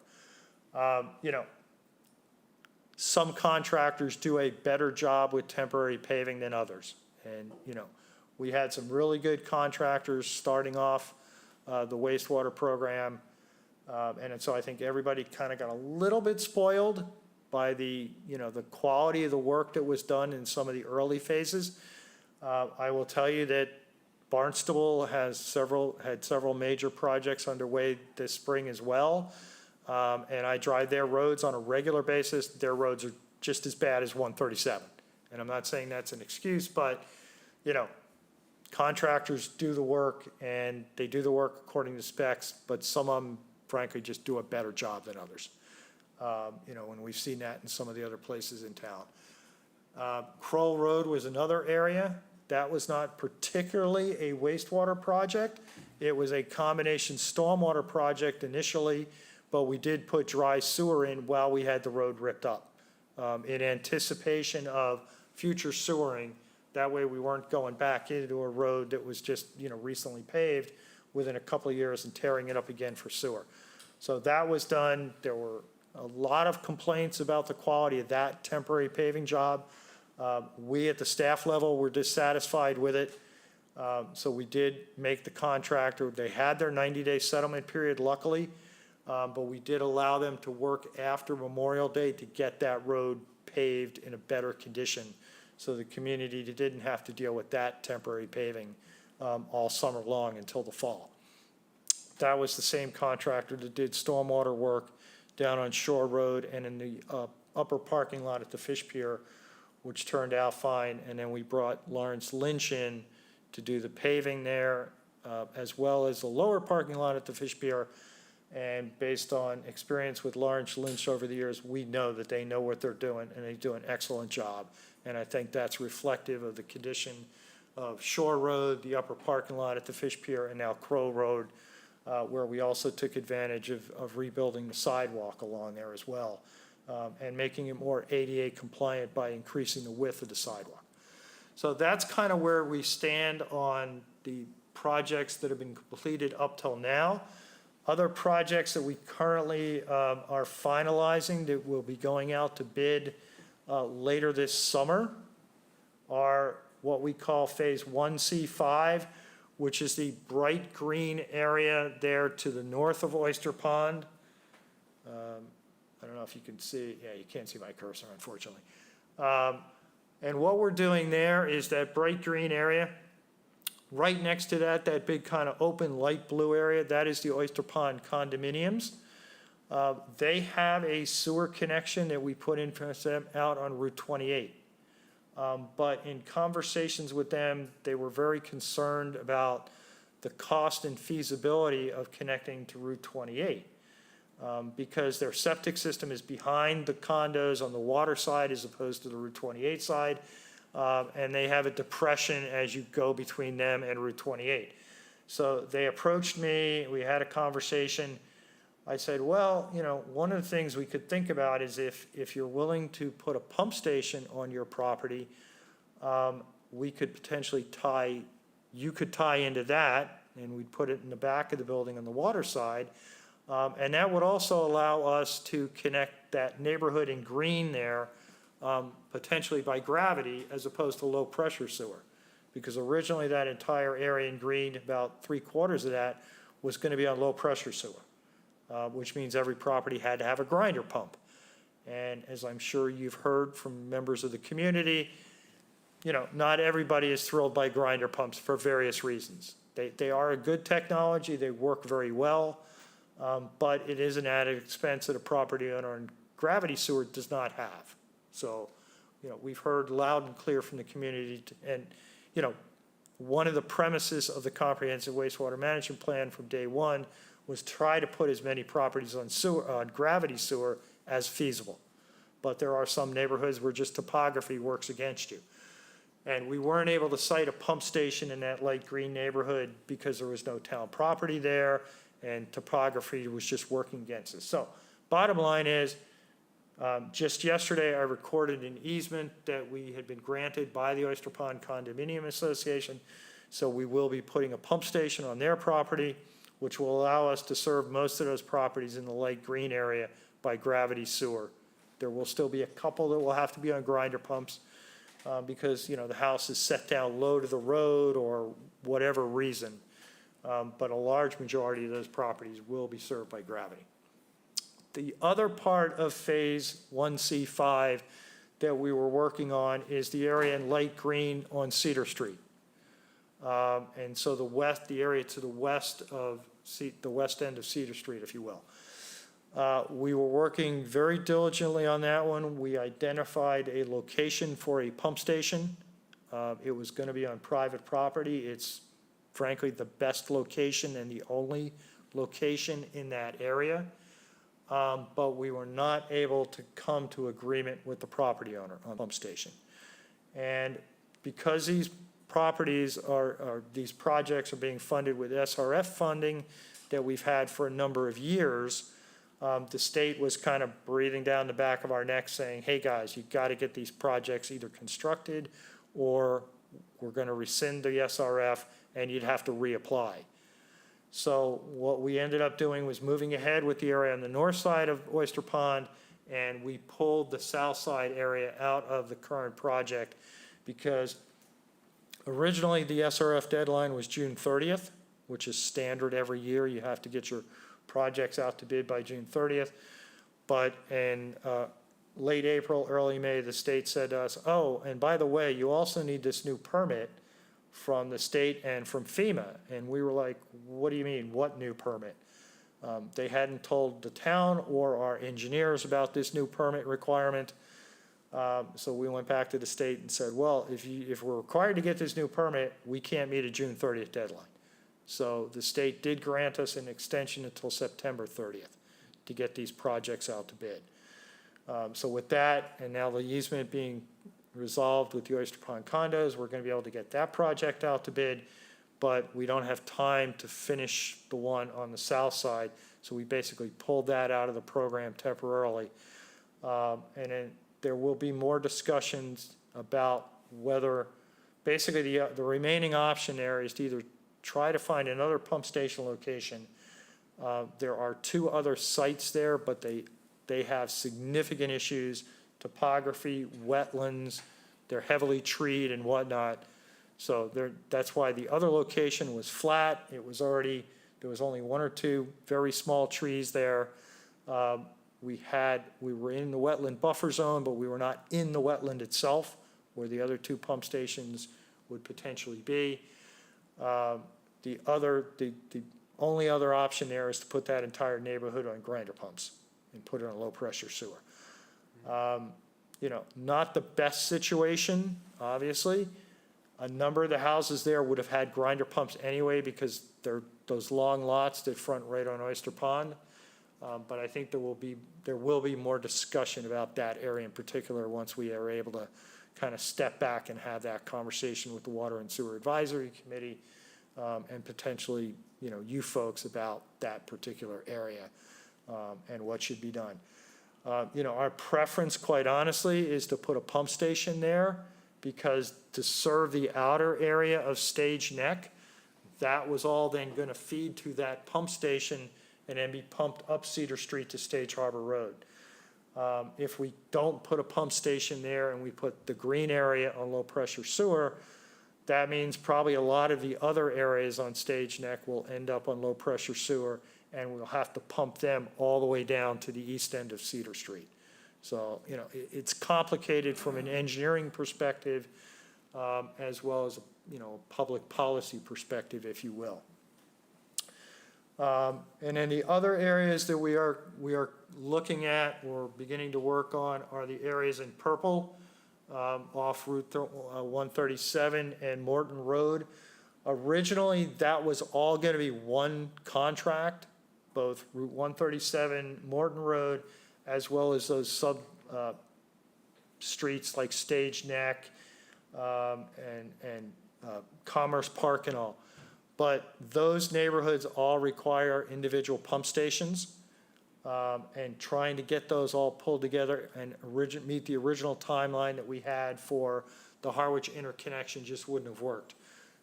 Some contractors do a better job with temporary paving than others. And, we had some really good contractors starting off the wastewater program. And so I think everybody kind of got a little bit spoiled by the quality of the work that was done in some of the early phases. I will tell you that Barnstable had several major projects underway this spring as well. And I drive their roads on a regular basis. Their roads are just as bad as 137. And I'm not saying that's an excuse, but, contractors do the work and they do the work according to specs, but some of them, frankly, just do a better job than others. And we've seen that in some of the other places in town. Kroll Road was another area That was not particularly a wastewater project. It was a combination stormwater project initially, but we did put dry sewer in while we had the road ripped up, in anticipation of future sewering. That way we weren't going back into a road that was just, recently paved within a couple of years and tearing it up again for sewer. So that was done. There were a lot of complaints about the quality of that temporary paving job. We at the staff level were dissatisfied with it. So we did make the contractor, they had their 90-day settlement period luckily, but we did allow them to work after Memorial Day to get that road paved in a better condition. So the community didn't have to deal with that temporary paving all summer long until the fall. That was the same contractor that did stormwater work down on Shore Road and in the upper parking lot at the Fish Pier, which turned out fine. And then we brought Lawrence Lynch in to do the paving there, as well as the lower parking lot at the Fish Pier. And based on experience with Lawrence Lynch over the years, we know that they know what they're doing, and they do an excellent job. And I think that's reflective of the condition of Shore Road, the upper parking lot at the Fish Pier, and now Crow Road, where we also took advantage of rebuilding the sidewalk along there as well, and making it more ADA compliant by increasing the width of the sidewalk. So that's kind of where we stand on the projects that have been completed up till now. Other projects that we currently are finalizing that will be going out to bid later this summer are what we call Phase 1C5, which is the bright green area there to the north of Oyster Pond. I don't know if you can see, yeah, you can't see my cursor, unfortunately. And what we're doing there is that bright green area. Right next to that, that big kind of open light blue area, that is the Oyster Pond condominiums. They have a sewer connection that we put in for them out on Route 28. But in conversations with them, they were very concerned about the cost and feasibility of connecting to Route 28. Because their septic system is behind the condos on the water side as opposed to the Route 28 side. And they have a depression as you go between them and Route 28. So they approached me, we had a conversation. I said, well, one of the things we could think about is if you're willing to put a pump station on your property, we could potentially you could tie into that, and we'd put it in the back of the building on the water side. And that would also allow us to connect that neighborhood in green there, potentially by gravity as opposed to low pressure sewer. Because originally that entire area in green, about 3/4 of that was going to be on low pressure sewer, which means every property had to have a grinder pump. And as I'm sure you've heard from members of the community, not everybody is thrilled by grinder pumps for various reasons. They are a good technology, they work very well, but it is an added expense that a property owner in gravity sewer does not have. So, we've heard loud and clear from the community, and, one of the premises of the comprehensive wastewater management plan from day one was try to put as many properties on gravity sewer as feasible. But there are some neighborhoods where just topography works against you. And we weren't able to site a pump station in that light green neighborhood because there was no town property there, and topography was just working against us. So bottom line is, just yesterday I recorded an easement that we had been granted by the Oyster Pond Condominium Association. So we will be putting a pump station on their property, which will allow us to serve most of those properties in the light green area by gravity sewer. There will still be a couple that will have to be on grinder pumps because, the house is set down low to the road or whatever reason. But a large majority of those properties will be served by gravity. The other part of Phase 1C5 that we were working on is the area in light green on Cedar Street. And so the area to the west of the west end of Cedar Street, if you will. We were working very diligently on that one. We identified a location for a pump station. It was going to be on private property. It's frankly the best location and the only location in that area. But we were not able to come to agreement with the property owner on the pump station. And because these properties these projects are being funded with SRF funding that we've had for a number of years. The state was kind of breathing down the back of our neck saying, hey, guys, you've got to get these projects either constructed or we're going to rescind the SRF and you'd have to reapply. So what we ended up doing was moving ahead with the area on the north side of Oyster Pond, and we pulled the south side area out of the current project because originally the SRF deadline was June 30th, which is standard every year. You have to get your projects out to bid by June 30th. But in late April, early May, the state said to us, oh, and by the way, you also need this new permit from the state and from FEMA. And we were like, what do you mean, what new permit? They hadn't told the town or our engineers about this new permit requirement. So we went back to the state and said, well, if we're required to get this new permit, we can't meet a June 30th deadline. So the state did grant us an extension until September 30th to get these projects out to bid. So with that, and now the easement being resolved with the Oyster Pond condos, we're going to be able to get that project out to bid, but we don't have time to finish the one on the south side. So we basically pulled that out of the program temporarily. And then there will be more discussions about whether, basically the remaining option there is to either try to find another pump station location. There are 2 other sites there, but they have significant issues, topography, wetlands, they're heavily treed and whatnot. So that's why the other location was flat. It was already, there was only 1 or 2 very small trees there. We were in the wetland buffer zone, but we were not in the wetland itself, where the other 2 pump stations would potentially be. The only other option there is to put that entire neighborhood on grinder pumps and put it on low pressure sewer. Not the best situation, obviously. A number of the houses there would have had grinder pumps anyway because they're those long lots that front right on Oyster Pond. But I think there will be more discussion about that area in particular once we are able to kind of step back and have that conversation with the Water and Sewer Advisory Committee and potentially, you folks about that particular area and what should be done. Our preference, quite honestly, is to put a pump station there because to serve the outer area of Stage Neck, that was all then going to feed to that pump station and then be pumped up Cedar Street to Stage Harbor Road. If we don't put a pump station there and we put the green area on low pressure sewer, that means probably a lot of the other areas on Stage Neck will end up on low pressure sewer, and we'll have to pump them all the way down to the east end of Cedar Street. So, it's complicated from an engineering perspective, as well as, public policy perspective, if you will. And then the other areas that we are looking at or beginning to work on are the areas in purple, off Route 137 and Morton Road. Originally, that was all going to be one contract, both Route 137, Morton Road, as well as those sub streets like Stage Neck and Commerce Park and all. But those neighborhoods all require individual pump stations, and trying to get those all pulled together and meet the original timeline that we had for the Harwich interconnection just wouldn't have worked.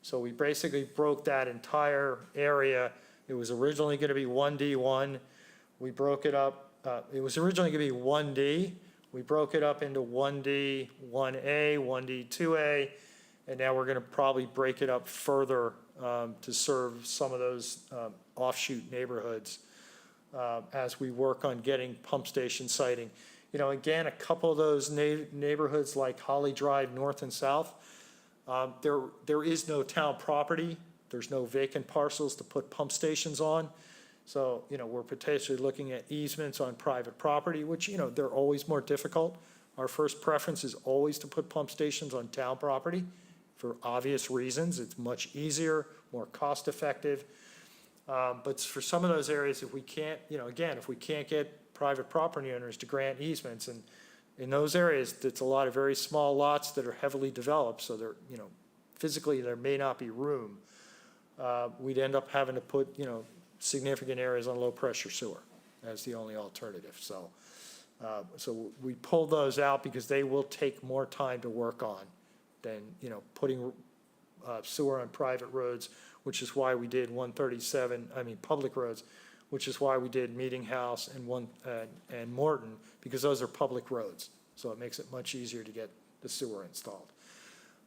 So we basically broke that entire area. It was originally going to be 1D1. We broke it up. It was originally going to be 1D. We broke it up into 1D, 1A, 1D, 2A, and now we're going to probably break it up further to serve some of those offshoot neighborhoods as we work on getting pump station siting. Again, a couple of those neighborhoods like Holly Drive North and South, there is no town property. There's no vacant parcels to put pump stations on. So, we're potentially looking at easements on private property, which, they're always more difficult. Our first preference is always to put pump stations on town property for obvious reasons. It's much easier, more cost effective. But for some of those areas, if we can't, if we can't get private property owners to grant easements, and in those areas, it's a lot of very small lots that are heavily developed, so they're, physically there may not be room, we'd end up having to put, significant areas on low-pressure sewer as the only alternative. So we pulled those out because they will take more time to work on than, putting sewer on private roads, which is why we did 137, public roads, which is why we did Meeting House and Morton, because those are public roads. So it makes it much easier to get the sewer installed.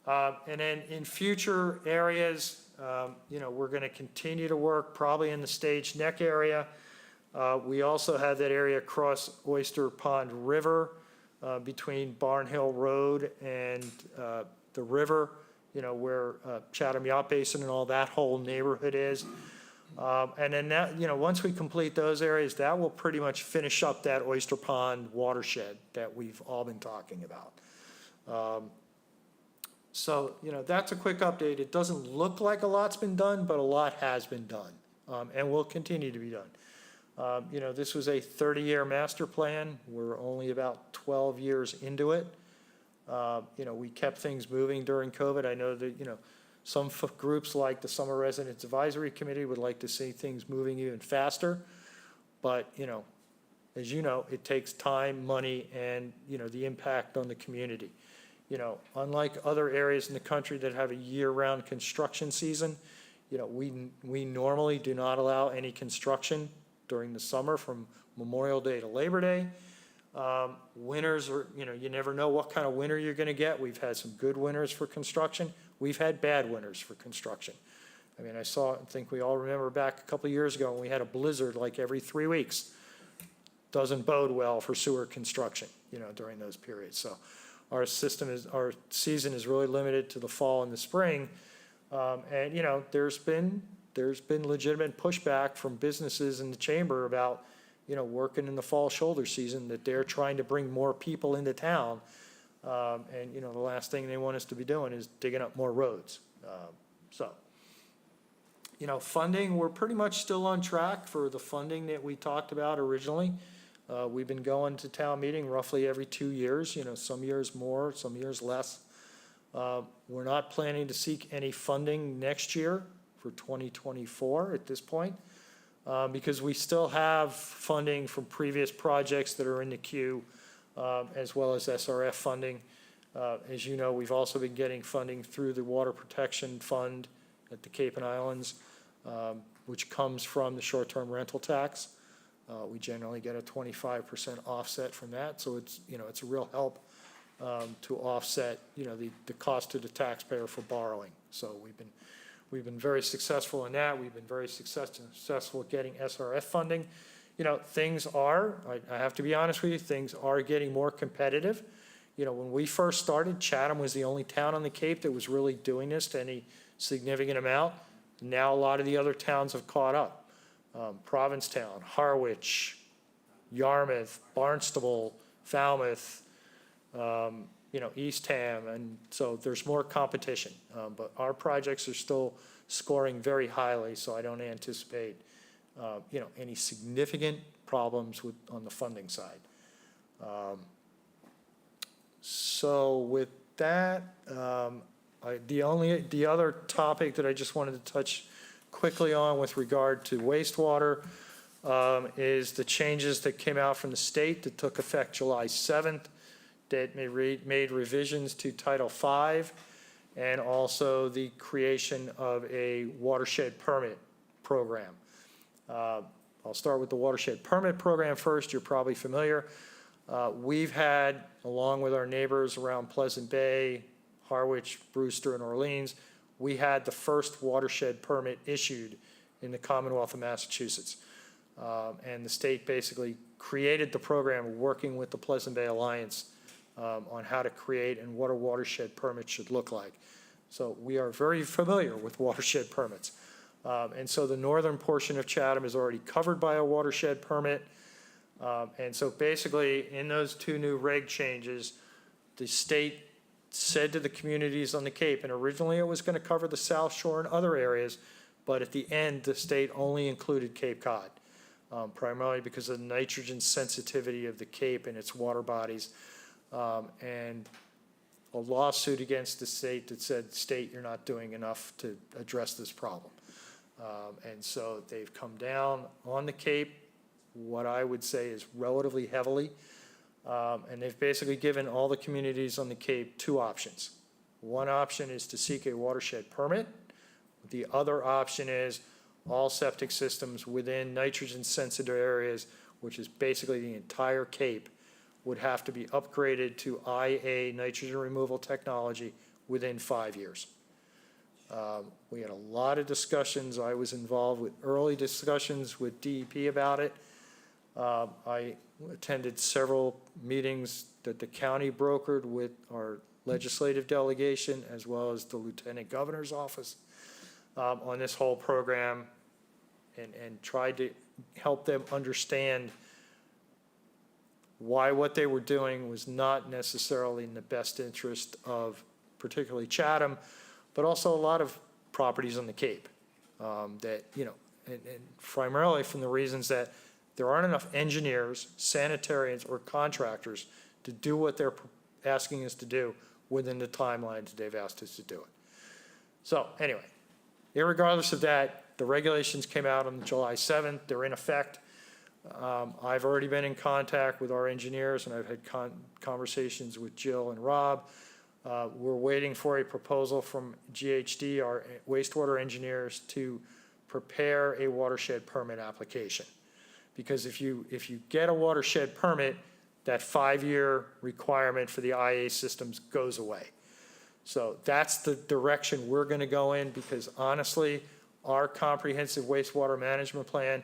And then in future areas, we're going to continue to work probably in the Stage Neck area. We also have that area across Oyster Pond River between Barn Hill Road and the river, where Chatham Yacht Basin and all that whole neighborhood is. And then that, once we complete those areas, that will pretty much finish up that Oyster Pond watershed that we've all been talking about. So, that's a quick update. It doesn't look like a lot's been done, but a lot has been done, and will continue to be done. This was a 30-year master plan. We're only about 12 years into it. We kept things moving during COVID. I know that, some groups like the Summer Residents Advisory Committee would like to see things moving even faster. But, as you know, it takes time, money, and, the impact on the community. Unlike other areas in the country that have a year-round construction season, we normally do not allow any construction during the summer from Memorial Day to Labor Day. Winters are, you never know what kind of winter you're going to get. We've had some good winters for construction. We've had bad winters for construction. I think we all remember back a couple of years ago when we had a blizzard like every 3 weeks. Doesn't bode well for sewer construction, during those periods. So our season is really limited to the fall and the spring. And, there's been legitimate pushback from businesses in the chamber about, working in the fall shoulder season, that they're trying to bring more people into town. And, the last thing they want us to be doing is digging up more roads. Funding, we're pretty much still on track for the funding that we talked about originally. We've been going to town meeting roughly every 2 years, some years more, some years less. We're not planning to seek any funding next year for 2024 at this point, because we still have funding from previous projects that are in the queue, as well as SRF funding. As you know, we've also been getting funding through the Water Protection Fund at the Cape and Islands, which comes from the short-term rental tax. We generally get a 25% offset from that, so it's a real help to offset the cost to the taxpayer for borrowing. So we've been very successful in that. We've been very successful at getting SRF funding. Things are, I have to be honest with you, things are getting more competitive. When we first started, Chatham was the only town on the Cape that was really doing this to any significant amount. Now a lot of the other towns have caught up. Provincetown, Harwich, Yarmouth, Barnstable, Falmouth, Eastham, and so there's more competition. But our projects are still scoring very highly, so I don't anticipate, any significant problems on the funding side. So with that, the other topic that I just wanted to touch quickly on with regard to wastewater is the changes that came out from the state that took effect July 7th that made revisions to Title V, and also the creation of a watershed permit program. I'll start with the watershed permit program first. You're probably familiar. We've had, along with our neighbors around Pleasant Bay, Harwich, Brewster, and Orleans, we had the first watershed permit issued in the Commonwealth of Massachusetts. And the state basically created the program working with the Pleasant Bay Alliance on how to create and what a watershed permit should look like. So we are very familiar with watershed permits. And so the northern portion of Chatham is already covered by a watershed permit. And so basically in those two new reg changes, the state said to the communities on the Cape, and originally it was going to cover the South Shore and other areas, but at the end, the state only included Cape Cod, primarily because of the nitrogen sensitivity of the Cape and its water bodies. And a lawsuit against the state that said, state, you're not doing enough to address this problem. And so they've come down on the Cape, what I would say is relatively heavily. And they've basically given all the communities on the Cape two options. One option is to seek a watershed permit. The other option is all septic systems within nitrogen-sensitive areas, which is basically the entire Cape, would have to be upgraded to IA nitrogen removal technology within 5 years. We had a lot of discussions. I was involved with early discussions with DEP about it. I attended several meetings that the county brokered with our legislative delegation, as well as the lieutenant governor's office, on this whole program, and tried to help them understand why what they were doing was not necessarily in the best interest of particularly Chatham, but also a lot of properties on the Cape, that, you know, and primarily from the reasons that there aren't enough engineers, sanitarians, or contractors to do what they're asking us to do within the timelines they've asked us to do it. So anyway, irregardless of that, the regulations came out on July 7th. They're in effect. I've already been in contact with our engineers, and I've had conversations with Jill and Rob. We're waiting for a proposal from GHD, our wastewater engineers, to prepare a watershed permit application. Because if you get a watershed permit, that 5-year requirement for the IA systems goes away. So that's the direction we're going to go in, because honestly, our comprehensive wastewater management plan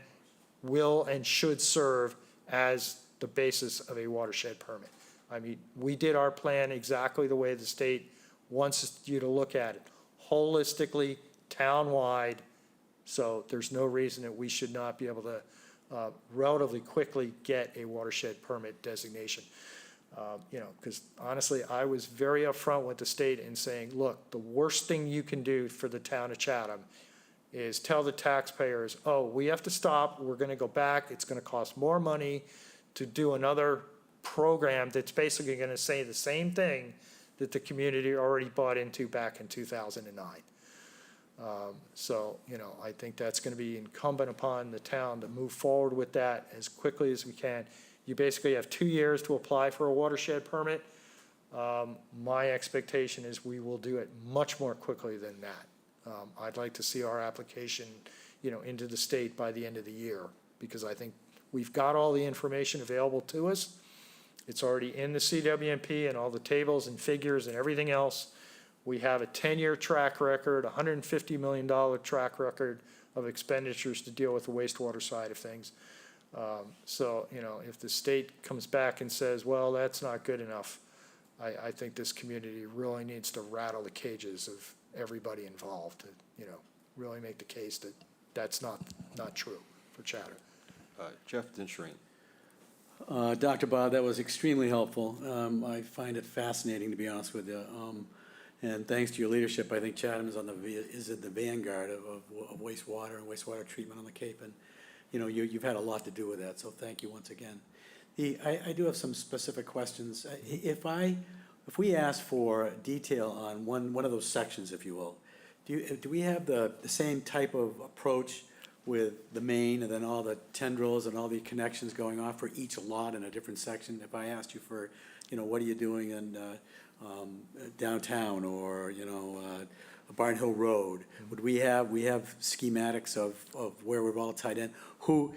will and should serve as the basis of a watershed permit. I mean, we did our plan exactly the way the state wants you to look at it, holistically, town-wide, so there's no reason that we should not be able to relatively quickly get a watershed permit designation. You know, because honestly, I was very upfront with the state in saying, look, the worst thing you can do for the town of Chatham is tell the taxpayers, oh, we have to stop, we're gonna go back, it's gonna cost more money to do another program that's basically gonna say the same thing that the community already bought into back in 2009. So, you know, I think that's gonna be incumbent upon the town to move forward with that as quickly as we can. You basically have 2 years to apply for a watershed permit. My expectation is we will do it much more quickly than that. I'd like to see our application, you know, into the state by the end of the year, because I think we've got all the information available to us. It's already in the CWMP and all the tables and figures and everything else. We have a 10-year track record, $150 million track record of expenditures to deal with the wastewater side of things. So, you know, if the state comes back and says, well, that's not good enough, I think this community really needs to rattle the cages of everybody involved to, you know, really make the case that that's not true for Chatham. Jeff, then Shereen. Dr. Bob, that was extremely helpful. I find it fascinating, to be honest with you. And thanks to your leadership, I think Chatham is in the vanguard of wastewater and wastewater treatment on the Cape. And, you know, you've had a lot to do with that, so thank you once again. I do have some specific questions. If we ask for detail on one of those sections, if you will, do we have the same type of approach with the main and then all the tendrils and all the connections going off for each lot in a different section? If I asked you for, you know, what are you doing in downtown, or, you know, Barn Hill Road, we have schematics of where we're all tied in, who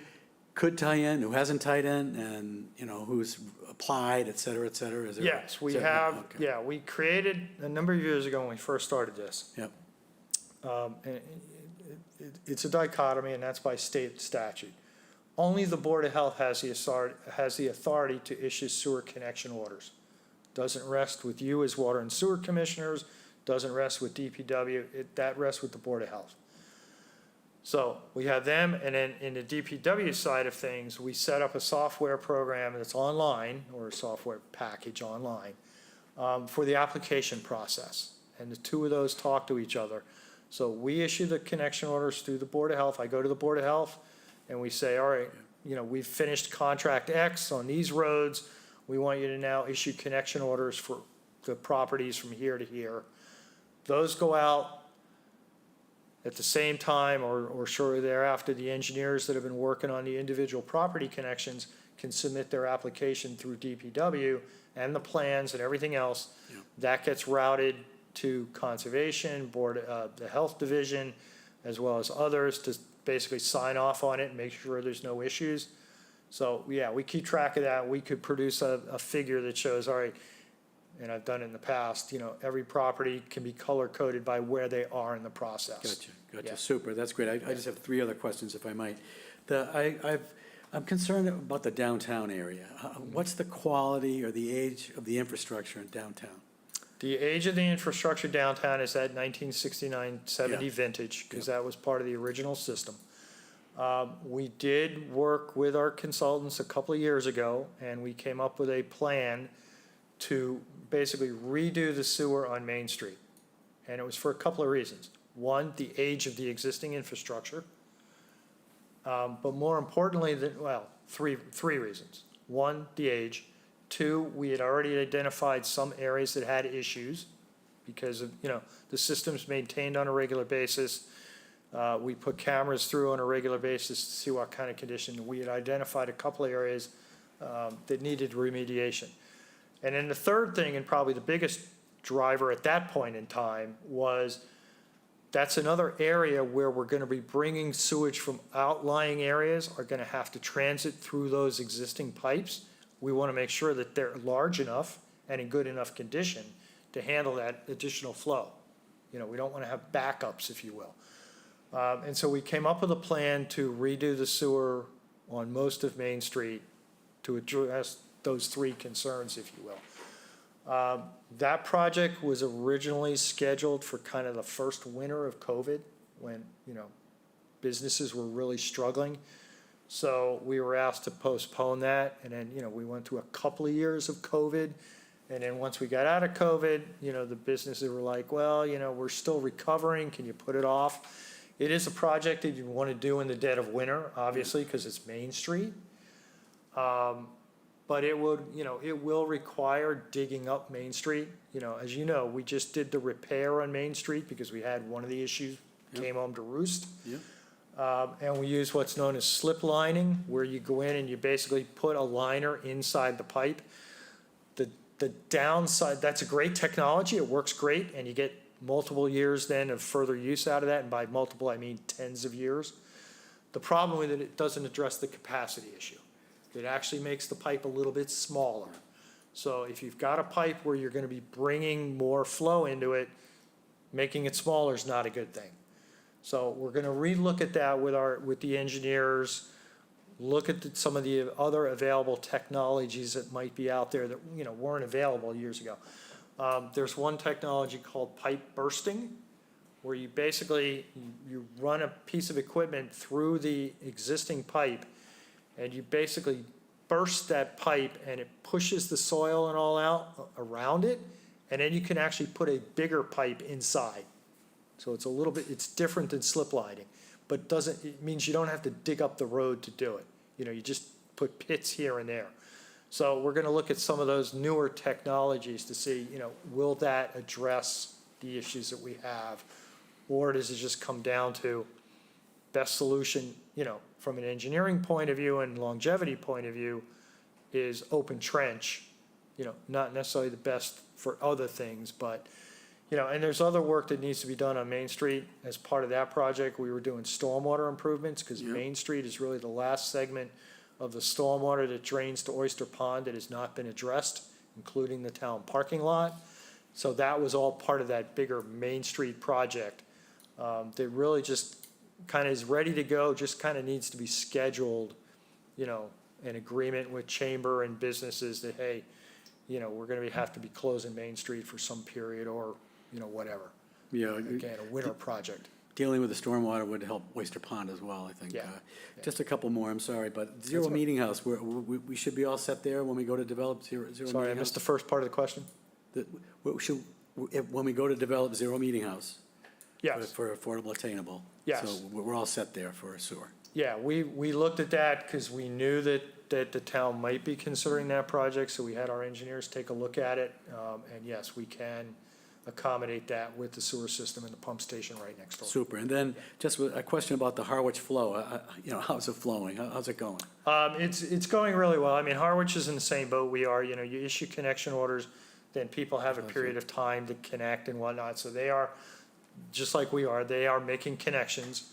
could tie in, who hasn't tied in, and, you know, who's applied, et cetera, et cetera? Is there, Yes, we have, okay. yeah, we created a number of years ago when we first started this. Yep. And it's a dichotomy, and that's by state statute. Only the Board of Health has the authority to issue sewer connection orders. Doesn't rest with you as water and sewer commissioners, doesn't rest with DPW, that rests with the Board of Health. So we have them, and then in the DPW side of things, we set up a software program that's online, or a software package online, for the application process. And the two of those talk to each other. So we issue the connection orders through the Board of Health. I go to the Board of Health, and we say, all right, you know, we've finished contract X on these roads. We want you to now issue connection orders for the properties from here to here. Those go out at the same time or shortly thereafter. The engineers that have been working on the individual property connections can submit their application through DPW and the plans and everything else. Yeah. That gets routed to Conservation, Board, the Health Division, as well as others to basically sign off on it and make sure there's no issues. So, yeah, we keep track of that. We could produce a figure that shows, all right, and I've done it in the past, you know, every property can be color-coded by where they are in the process. Gotcha, Yeah. gotcha, super, that's great. I just have three other questions, if I might. I'm concerned about the downtown area. What's the quality or the age of the infrastructure in downtown? The age of the infrastructure downtown is that 1969-70 Yeah. vintage, because that was part of the original system. We did work with our consultants a couple of years ago, and we came up with a plan to basically redo the sewer on Main Street. And it was for a couple of reasons. One, the age of the existing infrastructure. But more importantly, three reasons. One, the age. Two, we had already identified some areas that had issues because of, you know, the system's maintained on a regular basis. We put cameras through on a regular basis to see what kind of condition. We had identified a couple of areas that needed remediation. And then the third thing, and probably the biggest driver at that point in time, was that's another area where we're going to be bringing sewage from outlying areas, are going to have to transit through those existing pipes. We want to make sure that they're large enough and in good enough condition to handle that additional flow. You know, we don't want to have backups, if you will. And so we came up with a plan to redo the sewer on most of Main Street to address those three concerns, if you will. That project was originally scheduled for kind of the first winter of COVID, when, you know, businesses were really struggling. So we were asked to postpone that, and then, you know, we went through a couple of years of COVID. And then once we got out of COVID, you know, the businesses were like, well, you know, we're still recovering, can you put it off? It is a project that you want to do in the dead of winter, obviously, because it's Main Street. But it would, you know, it will require digging up Main Street. You know, as you know, we just did the repair on Main Street because we had one of the issues came home to roost. Yeah. And we use what's known as slip lining, where you go in and you basically put a liner inside the pipe. The downside, that's a great technology, it works great, and you get multiple years then of further use out of that, and by multiple I mean tens of years. The problem with it, it doesn't address the capacity issue. It actually makes the pipe a little bit smaller. So if you've got a pipe where you're going to be bringing more flow into it, making it smaller is not a good thing. So we're going to relook at that with the engineers, look at some of the other available technologies that might be out there that, you know, weren't available years ago. There's one technology called pipe bursting, where you basically, you run a piece of equipment through the existing pipe, and you basically burst that pipe, and it pushes the soil and all out around it, and then you can actually put a bigger pipe inside. So it's a little bit, it's different than slip lining, but it means you don't have to dig up the road to do it. You know, you just put pits here and there. So we're going to look at some of those newer technologies to see, you know, will that address the issues that we have? Or does it just come down to best solution, you know, from an engineering point of view and longevity point of view, is open trench, you know, not necessarily the best for other things, but, you know, and there's other work that needs to be done on Main Street. As part of that project, we were doing stormwater improvements, because Main Street is really the last segment of the stormwater that drains to Oyster Pond that has not been addressed, including the town parking lot. So that was all part of that bigger Main Street project that really just kind of is ready to go, just kind of needs to be scheduled, you know, an agreement with chamber and businesses that, hey, you know, we're going to have to be closing Main Street for some period, or, you know, whatever. Yeah. Again, a winter project. Dealing with the stormwater would help Oyster Pond as well, I think. Yeah. Just a couple more, I'm sorry, but Zero Meeting House, we should be all set there when we go to develop Zero Meeting House? Sorry, I missed the first part of the question. When we go to develop Zero Meeting House? Yes. For affordable attainable? Yes. So we're all set there for sewer? Yeah, we looked at that because we knew that that the town might be considering that project, so we had our engineers take a look at it. And yes, we can accommodate that with the sewer system and the pump station right next door. Super. And then just a question about the Harwich flow. You know, how's it flowing? How's it going? It's going really well. I mean, Harwich is in the same boat we are. You know, you issue connection orders, then people have a period of time to connect and whatnot. So they are, just like we are, they are making connections.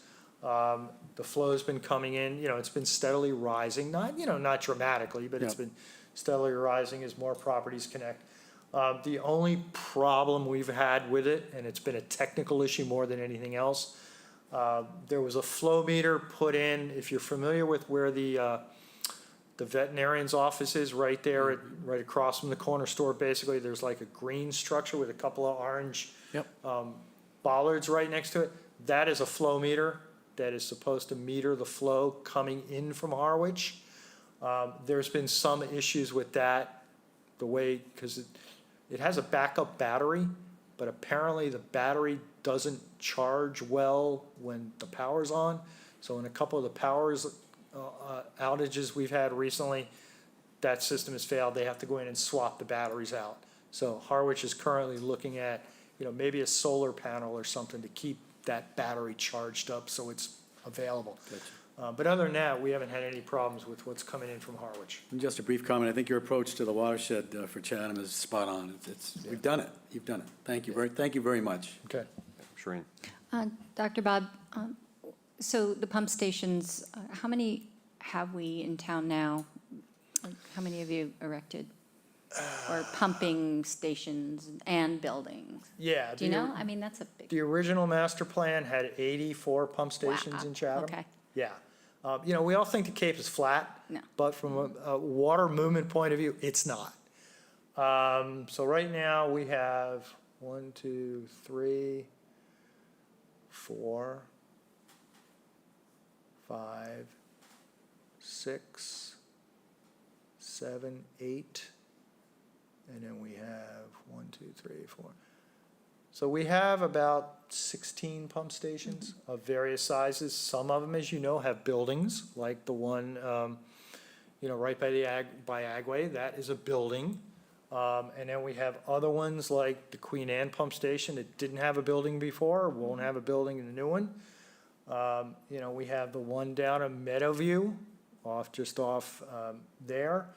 The flow's been coming in, you know, it's been steadily rising, not dramatically, but it's Yeah. been steadily rising as more properties connect. The only problem we've had with it, and it's been a technical issue more than anything else, there was a flow meter put in, if you're familiar with where the veterinarian's office is, right there, right across from the corner store, basically, there's like a green structure with a couple of orange Yep. bollards right next to it. That is a flow meter that is supposed to meter the flow coming in from Harwich. There's been some issues with that, the way, because it has a backup battery, but apparently the battery doesn't charge well when the power's on. So in a couple of the outages we've had recently, that system has failed. They have to go in and swap the batteries out. So Harwich is currently looking at, you know, maybe a solar panel or something to keep that battery charged up so it's available. But other than that, we haven't had any problems with what's coming in from Harwich. And just a brief comment. I think your approach to the watershed for Chatham is spot on. We've done it. You've done it. Thank you very much. Okay. Shereen? Dr. Bob, so the pump stations, how many have we in town now? Like, how many have you erected? Or pumping stations and buildings? Yeah. Do you know? I mean, that's a big. The original master plan had 84 pump stations Wow, in Chatham. okay. Yeah. You know, we all think the Cape is flat. No. But from a water movement point of view, it's not. So right now, we have 1, 2, 3, 4, 5, 6, 7, 8. And then we have 1, 2, 3, 4. So we have about 16 pump stations of various sizes. Some of them, as you know, have buildings, like the one, you know, right by by Agway. That is a building. And then we have other ones like the Queen Anne pump station that didn't have a building before, won't have a building in the new one. You know, we have the one down in Meadowview, just off there.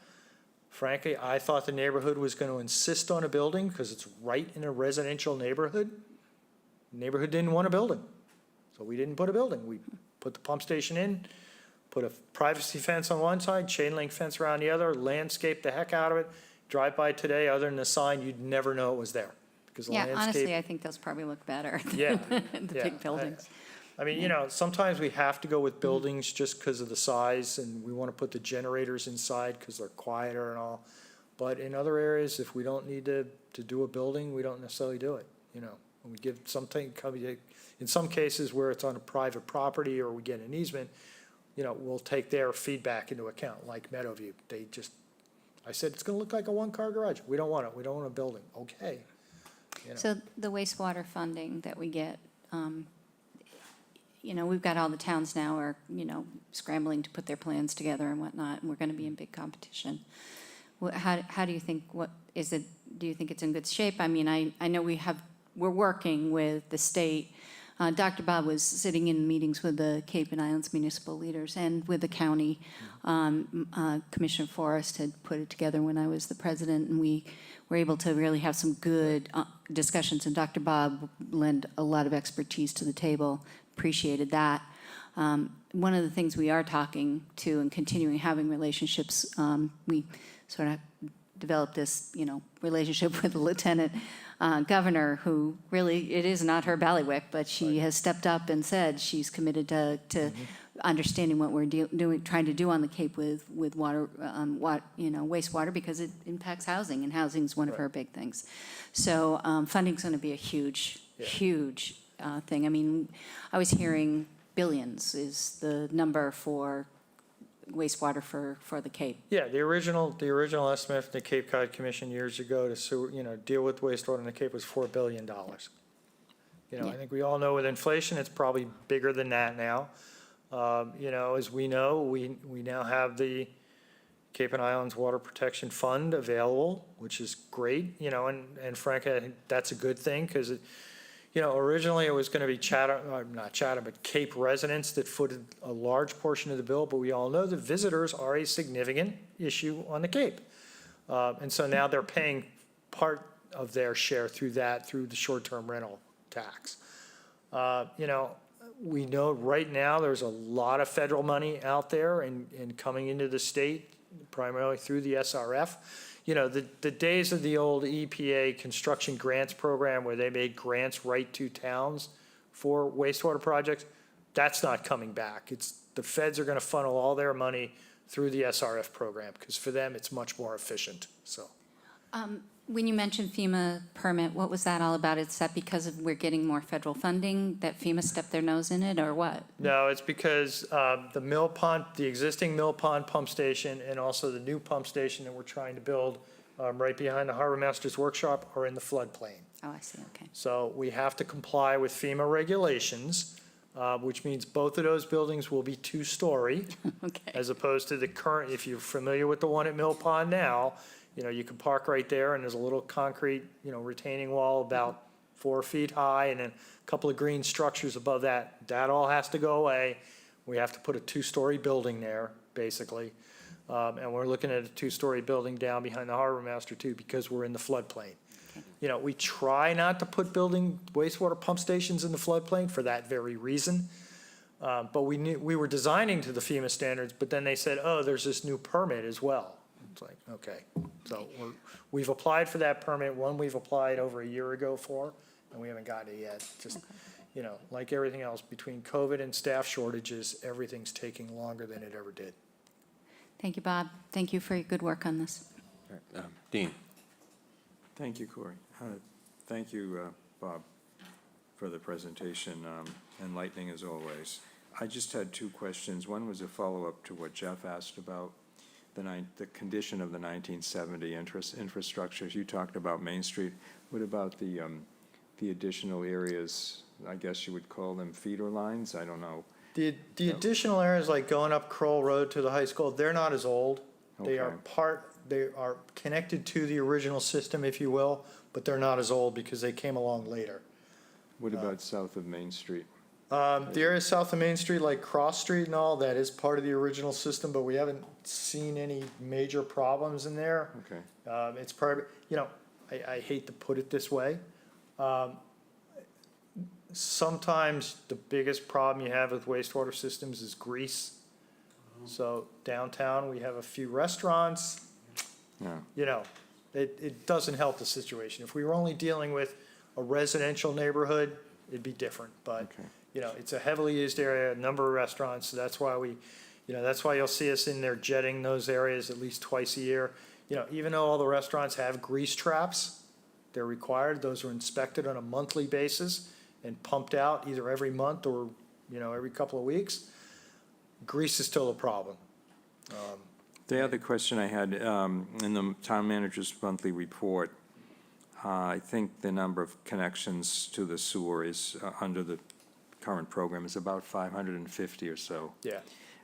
Frankly, I thought the neighborhood was going to insist on a building because it's right in a residential neighborhood. Neighborhood didn't want a building, so we didn't put a building. We put the pump station in, put a privacy fence on one side, chain link fence around the other, landscape the heck out of it. Drive by today, other than the sign, you'd never know it was there because the Yeah, landscape. honestly, I think those probably look better Yeah, than the yeah. big buildings. I mean, you know, sometimes we have to go with buildings just because of the size, and we want to put the generators inside because they're quieter and all. But in other areas, if we don't need to do a building, we don't necessarily do it, you know. When we give something, in some cases where it's on a private property or we get an easement, you know, we'll take their feedback into account, like Meadowview. I said, it's going to look like a one-car garage. We don't want it. We don't want a building. Okay. You know. So the wastewater funding that we get, you know, we've got all the towns now are, you know, scrambling to put their plans together and whatnot, and we're going to be in big competition. How do you think, do you think it's in good shape? I mean, I know we're working with the state. Dr. Bob was sitting in meetings with the Cape and Islands municipal leaders and with the county. Commissioner Forrest had put it together when I was the president, and we were able to really have some good discussions, and Dr. Bob lent a lot of expertise to the table, appreciated that. One of the things we are talking to and continuing having relationships, we sort of developed this, you know, relationship with the lieutenant governor, who really, it is not her bailiwick, but she has stepped up and said she's committed to understanding what we're trying to do on the Cape with water, you know, wastewater, because it impacts housing, and housing is one of her big things. So funding's going to be a huge thing. I mean, I was hearing billions is the number for wastewater for the Cape. Yeah, the original estimate from the Cape Cod Commission years ago to deal with wastewater in the Cape was $4 billion. You know, I think we all know with inflation, it's probably bigger than that now. You know, as we know, we now have the Cape and Islands Water Protection Fund available, which is great, and frankly, I think that's a good thing, because originally it was gonna be not Chatham, but Cape residents that footed a large portion of the bill, but we all know that visitors are a significant issue on the Cape. And so now they're paying part of their share through the short-term rental tax. We know right now there's a lot of federal money out there and coming into the state, primarily through the SRF. The days of the old EPA construction grants program where they made grants right to towns for wastewater projects, that's not coming back. The feds are gonna funnel all their money through the SRF program, because for them, it's much more efficient, so. When you mentioned FEMA permit, what was that all about? Is that because we're getting more federal funding, that FEMA stepped their nose in it, or what? No, it's because the existing Mill Pond pump station and also the new pump station that we're trying to build right behind the Harbor Master's Workshop are in the floodplain. Oh, I see, okay. So we have to comply with FEMA regulations, which means both of those buildings will be two-story, Okay. as opposed to the current, if you're familiar with the one at Mill Pond now, you can park right there, and there's a little concrete, retaining wall about 4 feet high, and then a couple of green structures above that. That all has to go away. We have to put a two-story building there, basically. And we're looking at a two-story building down behind the Harbor Master too, because we're in the floodplain. We try not to put wastewater pump stations in the floodplain for that very reason. But we were designing to the FEMA standards, but then they said, oh, there's this new permit as well. It's like, okay, so we've applied for that permit. One we've applied over a year ago for, and we haven't got it yet. Just, like everything else, between COVID and staff shortages, everything's taking longer than it ever did. Thank you, Bob. Thank you for your good work on this. Dean? Thank you, Corey. Thank you, Bob, for the presentation, enlightening as always. I just had two questions. One was a follow-up to what Jeff asked about the condition of the 1970 infrastructure. You talked about Main Street. What about the additional areas? I guess you would call them feeder lines? I don't know. The additional areas, like going up Kroll Road to the high school, they're not as old. They are connected to the original system, if you will, but they're not as old because they came along later. What about south of Main Street? The area south of Main Street, like Cross Street and all, that is part of the original system, but we haven't seen any major problems in there. Okay. It's probably, I hate to put it this way. Sometimes the biggest problem you have with wastewater systems is grease. So downtown, we have a few restaurants. Yeah. It doesn't help the situation. If we were only dealing with a residential neighborhood, it'd be different, but, Okay. It's a heavily used area, a number of restaurants, so that's why that's why you'll see us in there jetting those areas at least twice a year. Even though all the restaurants have grease traps, they're required, those are inspected on a monthly basis and pumped out either every month or, every couple of weeks. Grease is still a problem. The other question I had, in the town manager's monthly report, I think the number of connections to the sewer is, under the current program, is about 550 or so. Yeah.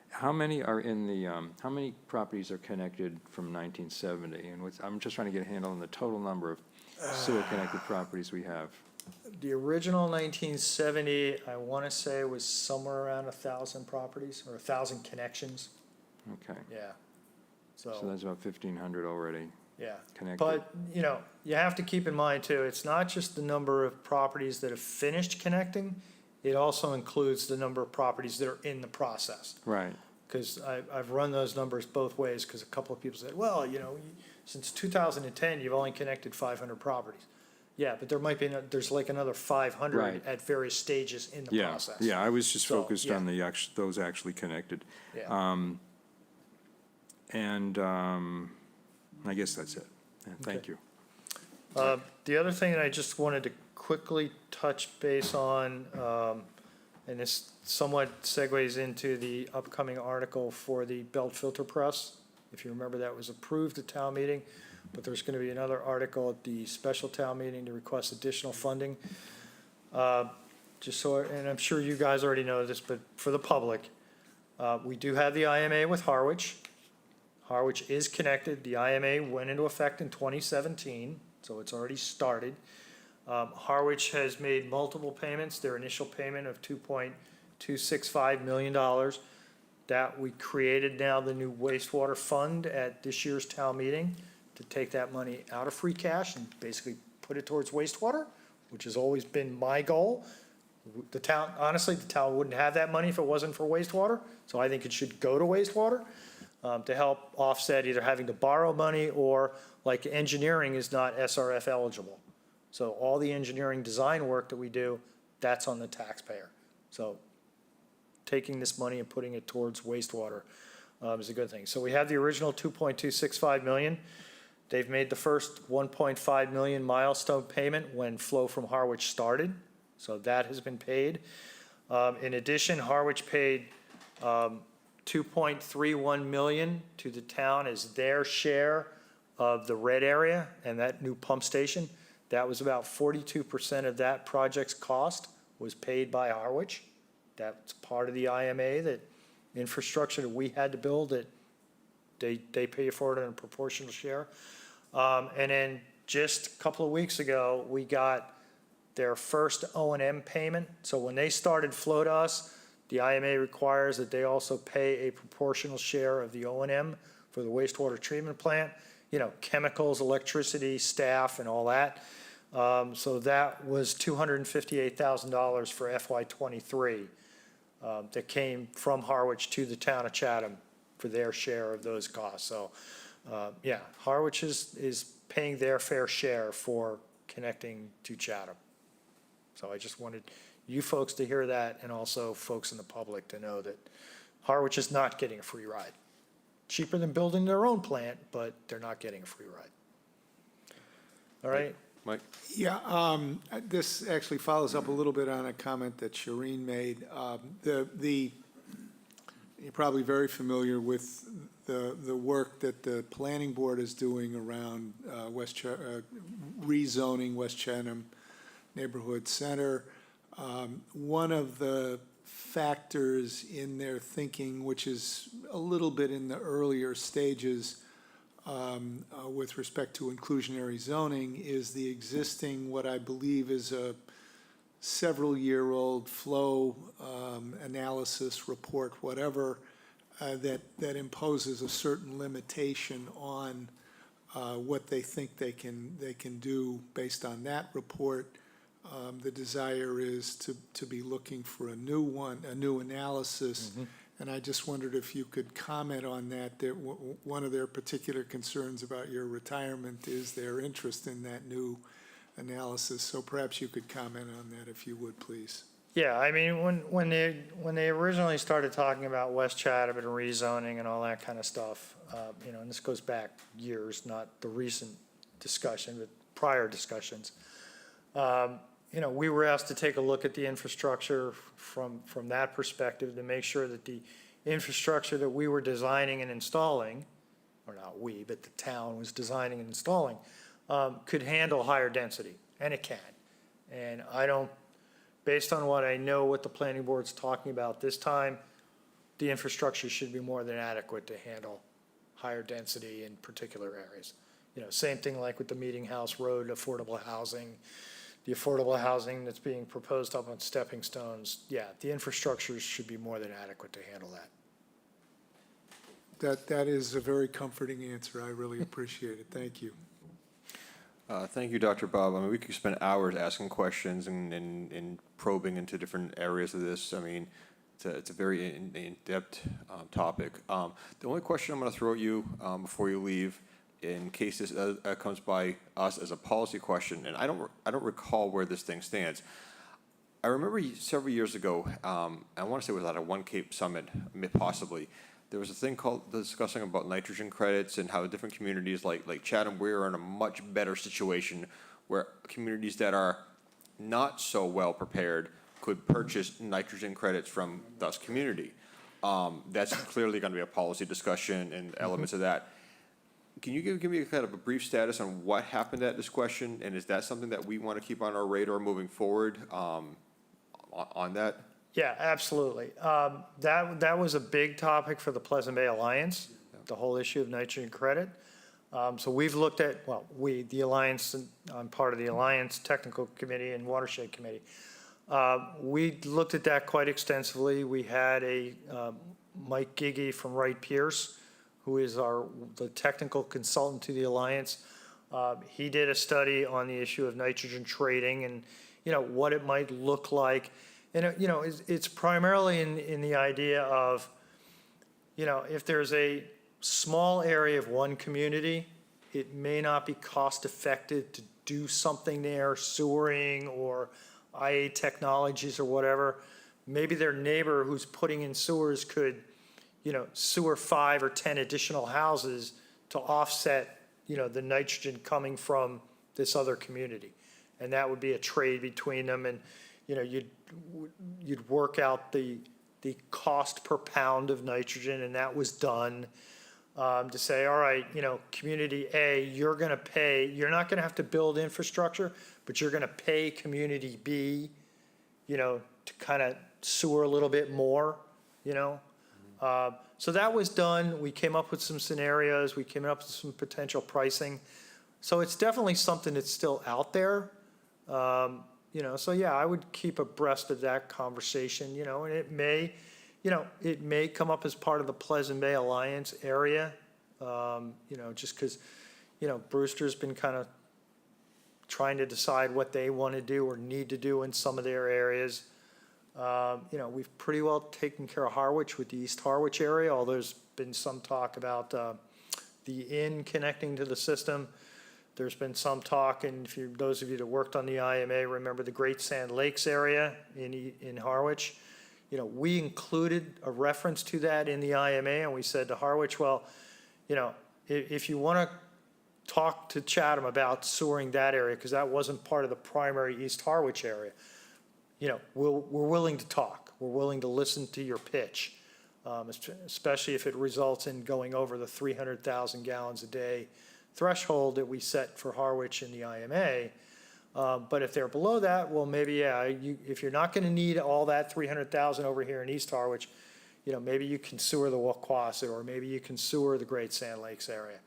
How many are in the, how many properties are connected from 1970? And I'm just trying to get a handle on the total number of sewer-connected properties we have. The original 1970, I want to say, was somewhere around 1,000 properties or 1,000 connections. Okay. Yeah. So that's about 1,500 already. Yeah, connected. but, you have to keep in mind too, it's not just the number of properties that have finished connecting, it also includes the number of properties that are in the process. Right. Because I've run those numbers both ways, because a couple of people said, well, since 2010, you've only connected 500 properties. Yeah, but there might be, there's like another 500 Right. at various stages in the process. Yeah, I was just So, focused yeah. on those actually connected. Yeah. I guess that's it. And thank you. The other thing that I just wanted to quickly touch base on, and this somewhat segues into the upcoming article for the belt filter press. If you remember, that was approved at town meeting, but there's going to be another article at the special town meeting to request additional funding. And I'm sure you guys already know this, but for the public, we do have the IMA with Harwich. Harwich is connected. The IMA went into effect in 2017, so it's already started. Harwich has made multiple payments. Their initial payment of $2.265 million. That we created now the new wastewater fund at this year's town meeting to take that money out of free cash and basically put it towards wastewater, which has always been my goal. The town, honestly, the town wouldn't have that money if it wasn't for wastewater, so I think it should go to wastewater to help offset either having to borrow money or, like, engineering is not SRF eligible. So all the engineering design work that we do, that's on the taxpayer. So taking this money and putting it towards wastewater is a good thing. So we have the original $2.265 million. They've made the first $1.5 million milestone payment when flow from Harwich started. So that has been paid. In addition, Harwich paid $2.31 million to the town as their share of the red area and that new pump station. That was about 42% of that project's cost was paid by Harwich. That's part of the IMA, that infrastructure that we had to build, that they pay for it in a proportional share. And then just a couple of weeks ago, we got their first O&M payment. So when they started flow to us, the IMA requires that they also pay a proportional share of the O&M for the wastewater treatment plant, you know, chemicals, electricity, staff, and all that. So that was $258,000 for FY23 that came from Harwich to the town of Chatham for their share of those costs. So, yeah, Harwich is paying their fair share for connecting to Chatham. So I just wanted you folks to hear that, and also folks in the public to know that Harwich is not getting a free ride. Cheaper than building their own plant, but they're not getting a free ride. All right? Mike? Yeah, this actually follows up a little bit on a comment that Shireen made. You're probably very familiar with the work that the planning board is doing around rezoning West Chatham Neighborhood Center. One of the factors in their thinking, which is a little bit in the earlier stages, with respect to inclusionary zoning, is the existing, what I believe is a several-year-old flow analysis report, whatever, that imposes a certain limitation on what they think they can do based on that report. The desire is to be looking for a new analysis. Mm-hmm. And I just wondered if you could comment on that. One of their particular concerns about your retirement is their interest in that new analysis. So perhaps you could comment on that if you would, please. Yeah, I mean, when they originally started talking about West Chatham and rezoning and all that kind of stuff, you know, and this goes back years, not the recent discussion, but prior discussions. You know, we were asked to take a look at the infrastructure from that perspective to make sure that the infrastructure that we were designing and installing, or not we, but the town was designing and installing, could handle higher density, and it can. And I don't, based on what I know what the planning board's talking about this time, the infrastructure should be more than adequate to handle higher density in particular areas. You know, same thing like with the Meeting House Road affordable housing, the affordable housing that's being proposed up on stepping stones. Yeah, the infrastructure should be more than adequate to handle that. That is a very comforting answer. I really appreciate it. Thank you. Thank you, Dr. Bob. I mean, we could spend hours asking questions and probing into different areas of this. I mean, it's a very in-depth topic. The only question I'm going to throw at you before you leave, in case this comes by us as a policy question, and I don't recall where this thing stands. I remember several years ago, I want to say it was at a One Cape Summit, possibly, there was a thing called discussing about nitrogen credits and how different communities like Chatham, we're in a much better situation where communities that are not so well prepared could purchase nitrogen credits from this community. That's clearly going to be a policy discussion and elements of that. Can you give me kind of a brief status on what happened at this question, and is that something that we want to keep on our radar moving forward on that? Yeah, absolutely. That was a big topic for the Pleasant Bay Alliance. the whole issue of nitrogen credit. So we've looked at, well, the Alliance, and I'm part of the Alliance Technical Committee and Watershed Committee. We looked at that quite extensively. We had Mike Giggy from Wright Pierce, who is the technical consultant to the Alliance. He did a study on the issue of nitrogen trading and, what it might look like. And, it's primarily in the idea of, if there's a small area of one community, it may not be cost effective to do something there, sewering or IA technologies or whatever. Maybe their neighbor who's putting in sewers could, sewer 5 or 10 additional houses to offset, the nitrogen coming from this other community. And that would be a trade between them, and, you'd work out the cost per pound of nitrogen, and that was done. To say, all right, community A, you're going to pay, you're not going to have to build infrastructure, but you're going to pay community B, to kind of sewer a little bit more, So that was done. We came up with some scenarios. We came up with some potential pricing. So it's definitely something that's still out there. So yeah, I would keep abreast of that conversation, and it may come up as part of the Pleasant Bay Alliance area, just because, Brewster's been kind of trying to decide what they want to do or need to do in some of their areas. We've pretty well taken care of Harwich with the East Harwich area, although there's been some talk about the inn connecting to the system. There's been some talk, and those of you that worked on the IMA remember the Great Sand Lakes area in Harwich. We included a reference to that in the IMA, and we said to Harwich, well, if you want to talk to Chatham about sewering that area, because that wasn't part of the primary East Harwich area, we're willing to talk. We're willing to listen to your pitch, especially if it results in going over the 300,000 gallons a day threshold that we set for Harwich in the IMA. But if they're below that, well, maybe, if you're not going to need all that 300,000 over here in East Harwich, maybe you can sewer the Waukwausa, or maybe you can sewer the Great Sand Lakes area.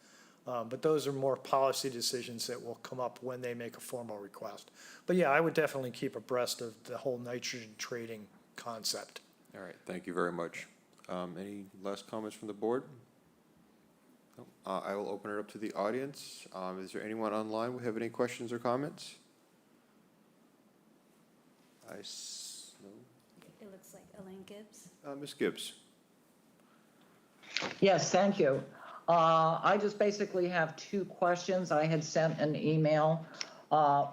But those are more policy decisions that will come up when they make a formal request. But yeah, I would definitely keep abreast of the whole nitrogen trading concept. All right, thank you very much. Any last comments from the board? No? I will open it up to the audience. Is there anyone online who have any questions or comments? No? It looks like Elaine Gibbs. Ms. Gibbs? Yes, thank you. I just basically have two questions. I had sent an email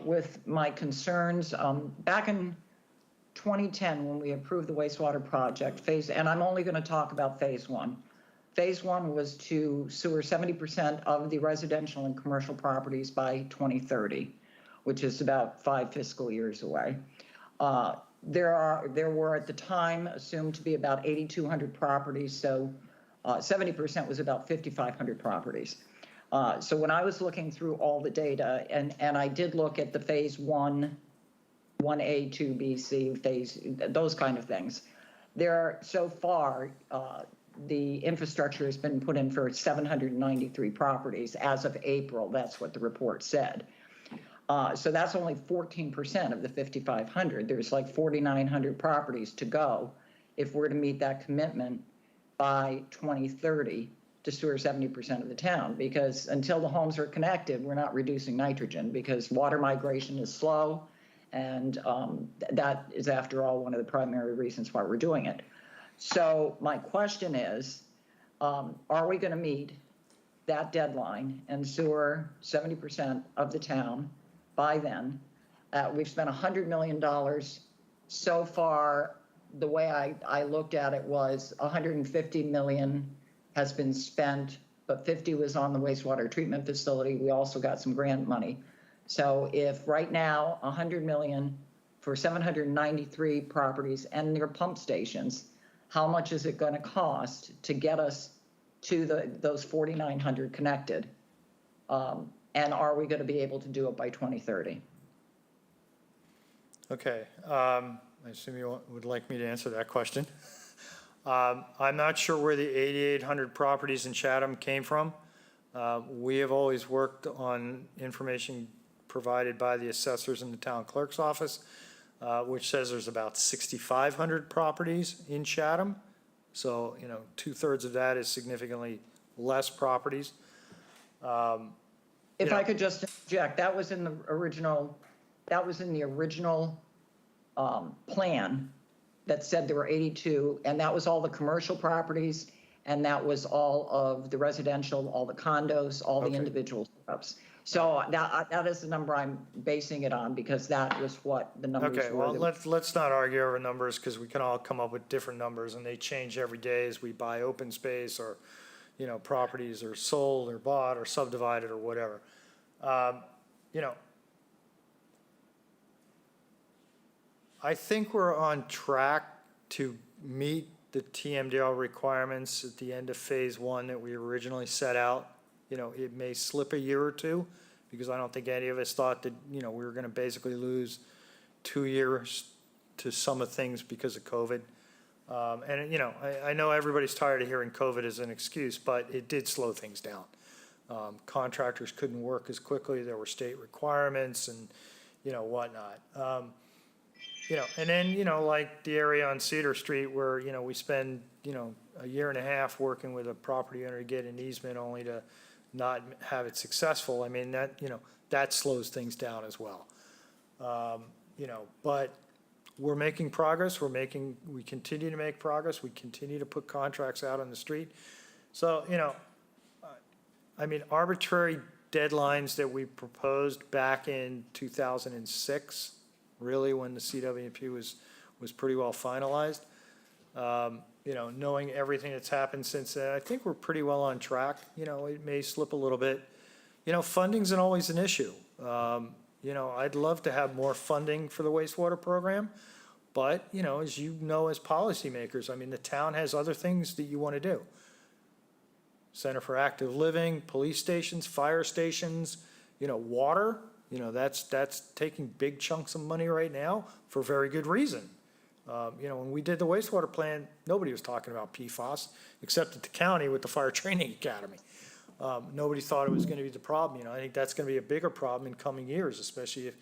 with my concerns back in 2010 when we approved the wastewater project and I'm only going to talk about phase one. Phase one was to sewer 70% of the residential and commercial properties by 2030, which is about 5 fiscal years away. There were at the time assumed to be about 8,200 properties, so 70% was about 5,500 properties. So when I was looking through all the data, and I did look at the phase 1, 1A, 2B, C, phase, those kind of things. So far, the infrastructure has been put in for 793 properties as of April. That's what the report said. So that's only 14% of the 5,500. There's like 4,900 properties to go if we're to meet that commitment by 2030 to sewer 70% of the town, because until the homes are connected, we're not reducing nitrogen because water migration is slow, and that is, after all, one of the primary reasons why we're doing it. So my question is, are we going to meet that deadline and sewer 70% of the town by then? We've spent $100 million so far. The way I looked at it was $150 million has been spent, but 50 was on the wastewater treatment facility. We also got some grant money. So if right now $100 million for 793 properties and their pump stations, how much is it going to cost to get us to those 4,900 connected? And are we going to be able to do it by 2030? Okay, I assume you would like me to answer that question. I'm not sure where the 8,800 properties in Chatham came from. We have always worked on information provided by the assessors in the town clerk's office, which says there's about 6,500 properties in Chatham. So, 2/3 of that is significantly less properties. If I could just interject, that was in the original plan that said there were 82, and that was all the commercial properties, and that was all of the residential, all the condos, all the Okay. individual hookups. So that is the number I'm basing it on, because that was what the numbers were. Okay, well, that- let's not argue over numbers, because we can all come up with different numbers, and they change every day as we buy open space, or, properties are sold or bought or subdivided or whatever. I think we're on track to meet the TMDL requirements at the end of phase one that we originally set out. It may slip a year or two, because I don't think any of us thought that, we were gonna basically lose 2 years to some of things because of COVID. I know everybody's tired of hearing COVID as an excuse, but it did slow things down. Contractors couldn't work as quickly, there were state requirements and, whatnot. And then, like the area on Cedar Street where, we spend, a year and a half working with a property owner to get an easement only to not have it successful. I mean, that slows things down as well. But we're making progress. We continue to make progress. We continue to put contracts out on the street. So, arbitrary deadlines that we proposed back in 2006, really when the CWP was pretty well finalized. Knowing everything that's happened since then, I think we're pretty well on track. It may slip a little bit. Funding's always an issue. I'd love to have more funding for the wastewater program, but, as as policymakers, the town has other things that you want to do. Center for Active Living, police stations, fire stations, water, that's taking big chunks of money right now for very good reason. When we did the wastewater plan, nobody was talking about PFAS, except at the county with the Fire Training Academy. Nobody thought it was going to be the problem. I think that's going to be a bigger problem in coming years, especially if,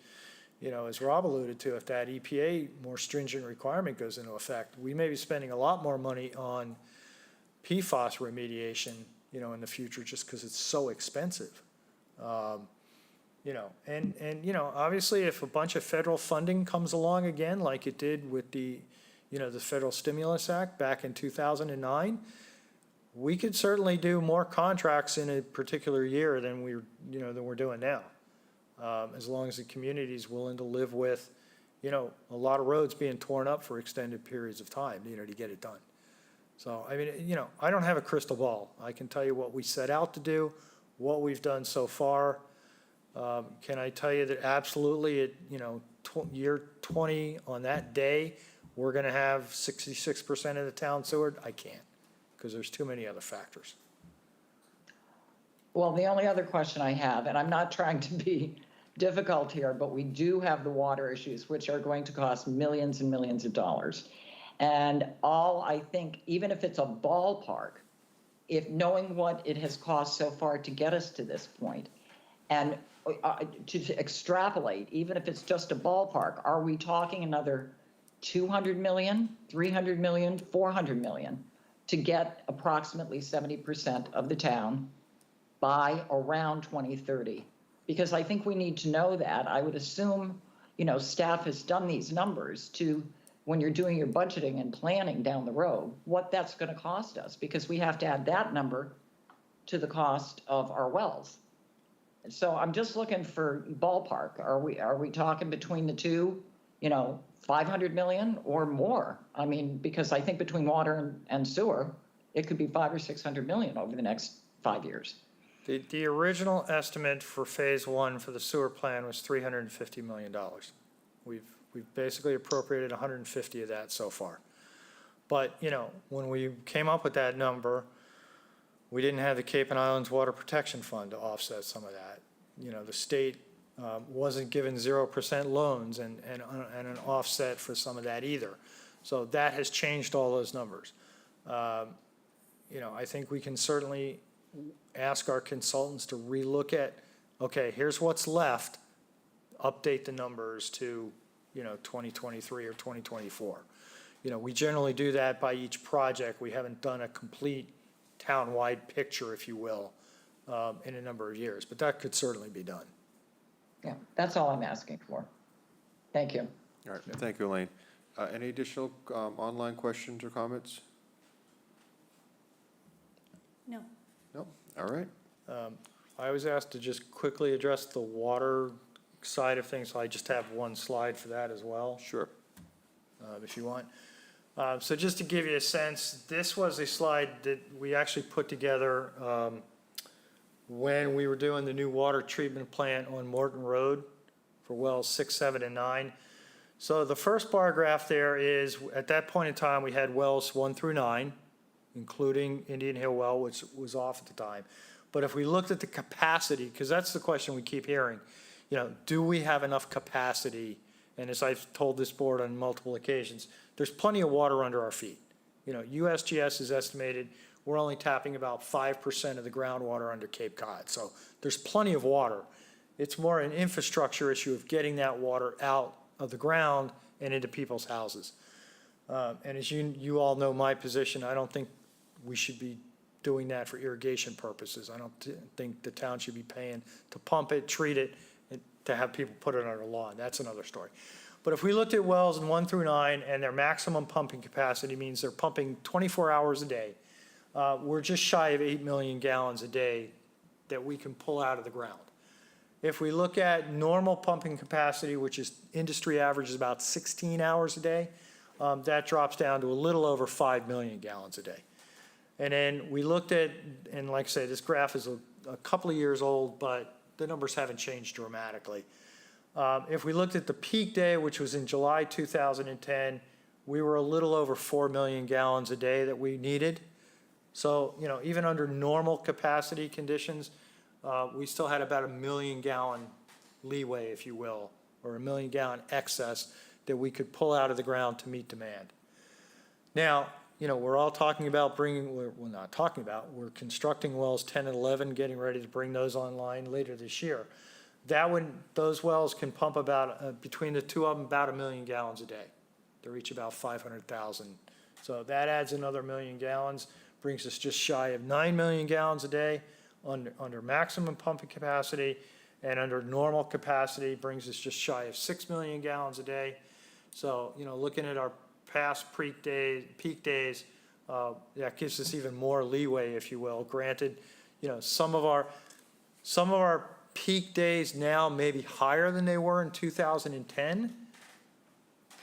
as Rob alluded to, if that EPA more stringent requirement goes into effect. We may be spending a lot more money on PFAS remediation, in the future, just because it's so expensive. Obviously, if a bunch of federal funding comes along again, like it did with the Federal Stimulus Act back in 2009, we could certainly do more contracts in a particular year than we're doing now. As long as the community is willing to live with, a lot of roads being torn up for extended periods of time, to get it done. So, I don't have a crystal ball. I can tell you what we set out to do, what we've done so far. Can I tell you that absolutely at, year 20 on that day, we're gonna have 66% of the town sewered? I can't, because there's too many other factors. Well, the only other question I have, and I'm not trying to be difficult here, but we do have the water issues, which are going to cost millions and millions of dollars. And I think, even if it's a ballpark, if knowing what it has cost so far to get us to this point, and to extrapolate, even if it's just a ballpark, are we talking another 200 million, 300 million, 400 million to get approximately 70% of the town by around 2030? Because I think we need to know that. I would assume, staff has done these numbers to, when you're doing your budgeting and planning down the road, what that's going to cost us, because we have to add that number to the cost of our wells. So I'm just looking for ballpark. Are we talking between the two, 500 million or more? Because I think between water and sewer, it could be 500 or 600 million over the next 5 years. The original estimate for phase one for the sewer plan was $350 million. We've basically appropriated 150 of that so far. But, when we came up with that number, we didn't have the Cape and Islands Water Protection Fund to offset some of that. The state wasn't given 0% loans and an offset for some of that either. So that has changed all those numbers. I think we can certainly ask our consultants to relook at, okay, here's what's left, update the numbers to, 2023 or 2024. We generally do that by each project. We haven't done a complete town-wide picture, if you will, in a number of years, but that could certainly be done. Yeah, that's all I'm asking for. Thank you. All right, thank you, Elaine. Any additional online questions or comments? No. No? All right. I was asked to just quickly address the water side of things, so I just have one slide for that as well. Sure. If you want. So just to give you a sense, this was a slide that we actually put together when we were doing the new water treatment plant on Morton Road for wells 6, 7, and 9. So the first bar graph there is, at that point in time, we had wells 1 through 9, including Indian Hill Well, which was off at the time. But if we looked at the capacity, because that's the question we keep hearing, do we have enough capacity? And as I've told this board on multiple occasions, there's plenty of water under our feet. USGS has estimated we're only tapping about 5% of the groundwater under Cape Cod. So there's plenty of water. It's more an infrastructure issue of getting that water out of the ground and into people's houses. And as you all know my position, I don't think we should be doing that for irrigation purposes. I don't think the town should be paying to pump it, treat it, and to have people put it on their lawn. That's another story. But if we looked at wells in 1 through 9 and their maximum pumping capacity means they're pumping 24 hours a day, we're just shy of 8 million gallons a day that we can pull out of the ground. If we look at normal pumping capacity, which is industry average is about 16 hours a day, that drops down to a little over 5 million gallons a day. And then we looked at, and like I say, this graph is a couple of years old, but the numbers haven't changed dramatically. If we looked at the peak day, which was in July 2010, we were a little over 4 million gallons a day that we needed. So, even under normal capacity conditions, we still had about 1 million gallon leeway, if you will, or 1 million gallon excess that we could pull out of the ground to meet demand. Now, we're all talking about we're not talking about, we're constructing wells 10 and 11, getting ready to bring those online later this year. Those wells can pump about, between the two of them, about 1 million gallons a day. They're each about 500,000. So that adds another 1 million gallons, brings us just shy of 9 million gallons a day under maximum pumping capacity, and under normal capacity brings us just shy of 6 million gallons a day. So, looking at our past peak days, that gives us even more leeway, if you will. Granted, some of our peak days now may be higher than they were in 2010,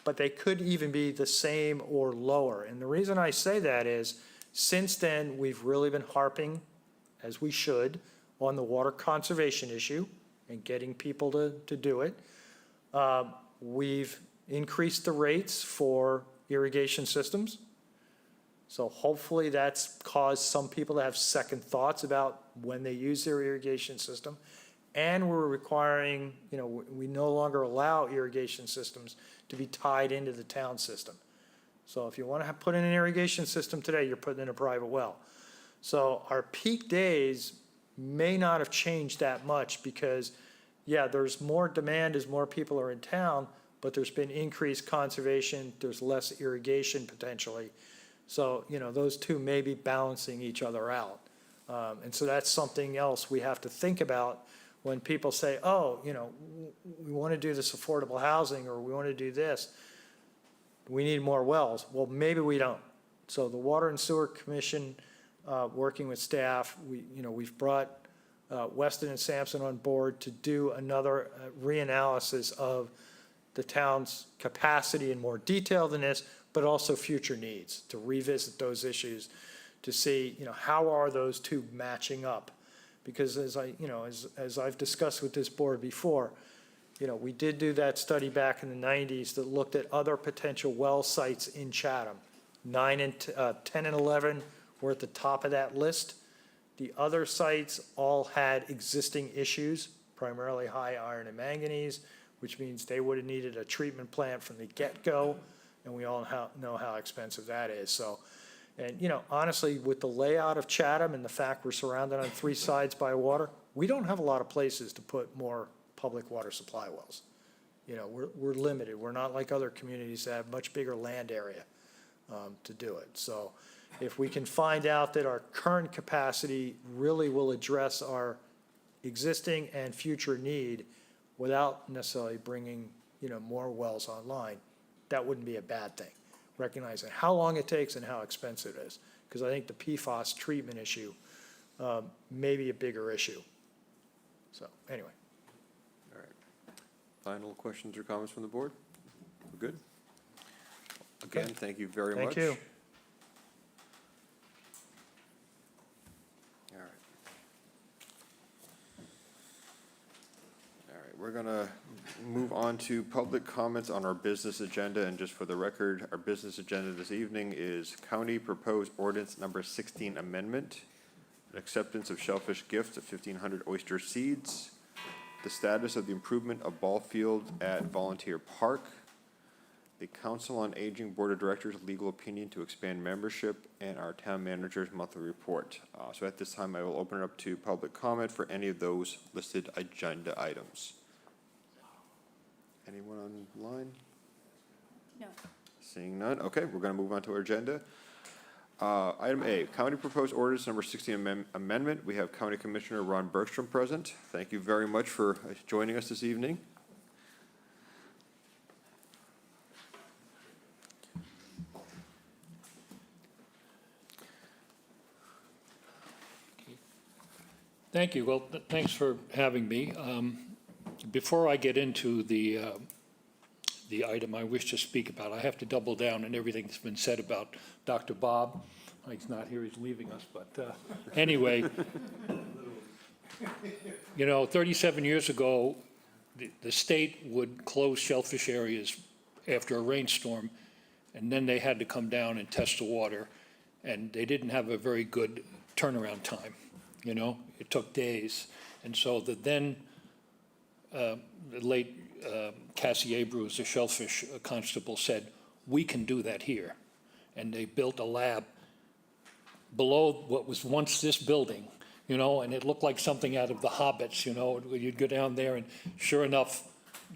but they could even be the same or lower. And the reason I say that is, since then, we've really been harping, as we should, on the water conservation issue and getting people to do it. We've increased the rates for irrigation systems. So hopefully that's caused some people to have second thoughts about when they use their irrigation system. And we're requiring, we no longer allow irrigation systems to be tied into the town system. So if you want to put in an irrigation system today, you're putting in a private well. So our peak days may not have changed that much because, yeah, there's more demand as more people are in town, but there's been increased conservation, there's less irrigation potentially. So, those two may be balancing each other out. And so that's something else we have to think about when people say, oh, we want to do this affordable housing or we want to do this. We need more wells. Well, maybe we don't. So the Water and Sewer Commission, working with staff, we've brought Weston and Sampson on board to do another reanalysis of the town's capacity in more detail than this, but also future needs, to revisit those issues, to see, how are those two matching up? Because as I've discussed with this board before, we did do that study back in the 90s that looked at other potential well sites in Chatham. 10 and 11 were at the top of that list. The other sites all had existing issues, primarily high iron and manganese, which means they would have needed a treatment plant from the get-go, and we all know how expensive that is. So, And, you know, honestly, with the layout of Chatham and the fact we're surrounded on three sides by water, we don't have a lot of places to put more public water supply wells. You know, we're limited. We're not like other communities that have much bigger land area to do it. So if we can find out that our current capacity really will address our existing and future need without necessarily bringing, you know, more wells online, that wouldn't be a bad thing. Recognizing how long it takes and how expensive it is. Because I think the PFAS treatment issue may be a bigger issue. So, anyway. All right. Final questions or comments from the board? We're good? Again, thank you very much. Thank you. All right. All right, we're gonna move on to public comments on our business agenda, and just for the record, our business agenda this evening is County Proposed Ordinance Number 16 Amendment, acceptance of shellfish gift of 1,500 oyster seeds, the status of the improvement of ball field at Volunteer Park, the Council on Aging Board of Directors legal opinion to expand membership, and our town manager's monthly report. So at this time, I will open it up to public comment for any of those listed agenda items. Anyone online? No. Seeing none, okay, we're gonna move on to our agenda. Item A, County Proposed Ordinance Number 16 Amendment. We have County Commissioner Ron Bergstrom present. Thank you very much for joining us this evening. Thank you. Well, thanks for having me. Before I get into the item I wish to speak about, I have to double down on everything that's been said about Dr. Bob. He's not here, he's leaving us, but anyway. You know, 37 years ago, the state would close shellfish areas after a rainstorm, and then they had to come down and test the water, and they didn't have a very good turnaround time. You know, it took days. And so the then the late Cassie Abreu, the shellfish constable, said, we can do that here. And they built a lab below what was once this building, you know, and it looked like something out of the Hobbits, you know. You'd go down there, and sure enough,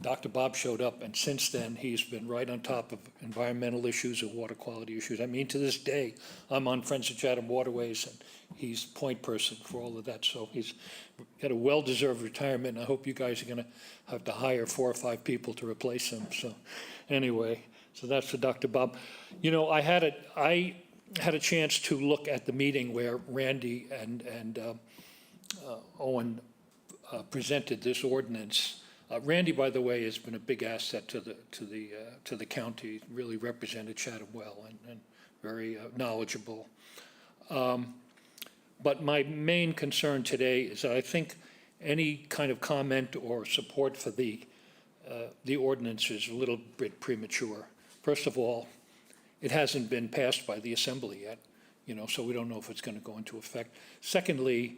Dr. Bob showed up, and since then, he's been right on top of environmental issues and water quality issues. I mean, to this day, I'm on Friends of Chatham Waterways, and he's point person for all of that. So he's got a well-deserved retirement, and I hope you guys are gonna have to hire 4 or 5 people to replace him. So anyway, so that's for Dr. Bob. You know, I had a chance to look at the meeting where Randy and Owen presented this ordinance. Randy, by the way, has been a big asset to the county. Really represented Chatham well and very knowledgeable. But my main concern today is that I think any kind of comment or support for the ordinance is a little bit premature. First of all, it hasn't been passed by the Assembly yet, you know, so we don't know if it's going to go into effect. Secondly,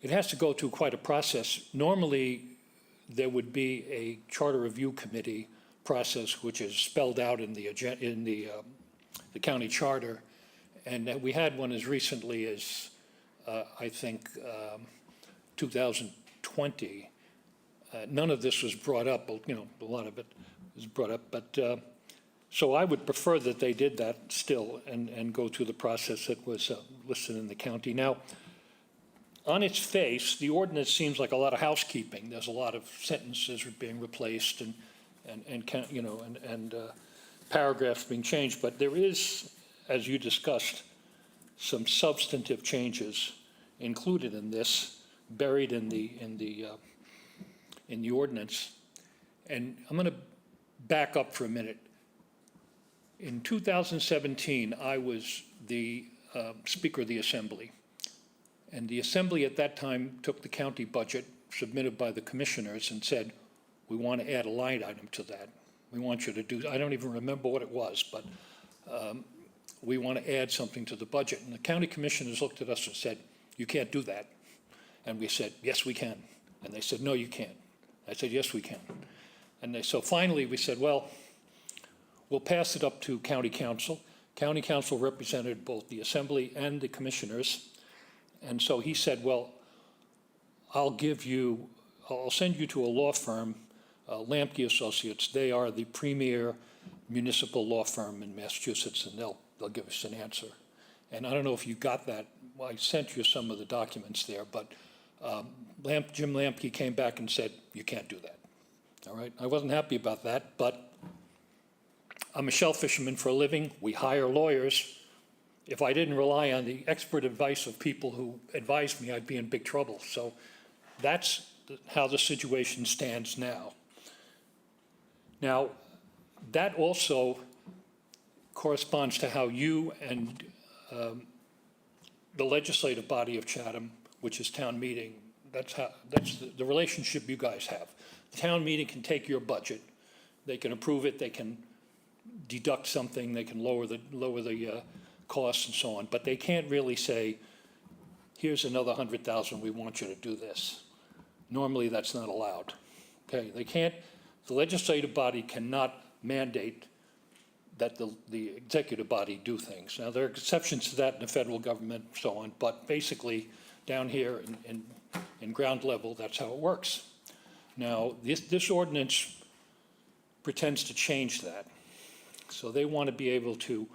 it has to go through quite a process. Normally, there would be a charter review committee process, which is spelled out in the county charter, and we had one as recently as I think 2020. None of this was brought up. You know, a lot of it was brought up, but so I would prefer that they did that still and go through the process that was listed in the county. Now, on its face, the ordinance seems like a lot of housekeeping. There's a lot of sentences being replaced and you know, and paragraphs being changed, but there is, as you discussed, some substantive changes included in this, buried in the ordinance. And I'm going to back up for a minute. In 2017, I was the Speaker of the Assembly. And the Assembly at that time took the county budget submitted by the commissioners and said, we want to add a line item to that. We want you to do, I don't even remember what it was, but we want to add something to the budget. And the county commissioners looked at us and said, you can't do that. And we said, yes, we can. And they said, no, you can't. I said, yes, we can. And so finally we said, well, we'll pass it up to county council. County council represented both the assembly and the commissioners. And so he said, well, I'll send you to a law firm, Lamke Associates. They are the premier municipal law firm in Massachusetts, and they'll give us an answer. And I don't know if you got that. Well, I sent you some of the documents there, but Jim Lamke came back and said, you can't do that. All right, I wasn't happy about that, but I'm a shell fisherman for a living. We hire lawyers. If I didn't rely on the expert advice of people who advised me, I'd be in big trouble. So that's how the situation stands now. Now, that also corresponds to how you and the legislative body of Chatham, which is town meeting, that's the relationship you guys have. The town meeting can take your budget, they can approve it, they can deduct something, they can lower the costs and so on, but they can't really say, here's another 100,000, we want you to do this. Normally, that's not allowed. Okay, they can't. The legislative body cannot mandate that the executive body do things. Now, there are exceptions to that in the federal government and so on, but basically down here in ground level, that's how it works. Now, this ordinance pretends to change that. So they want to be able to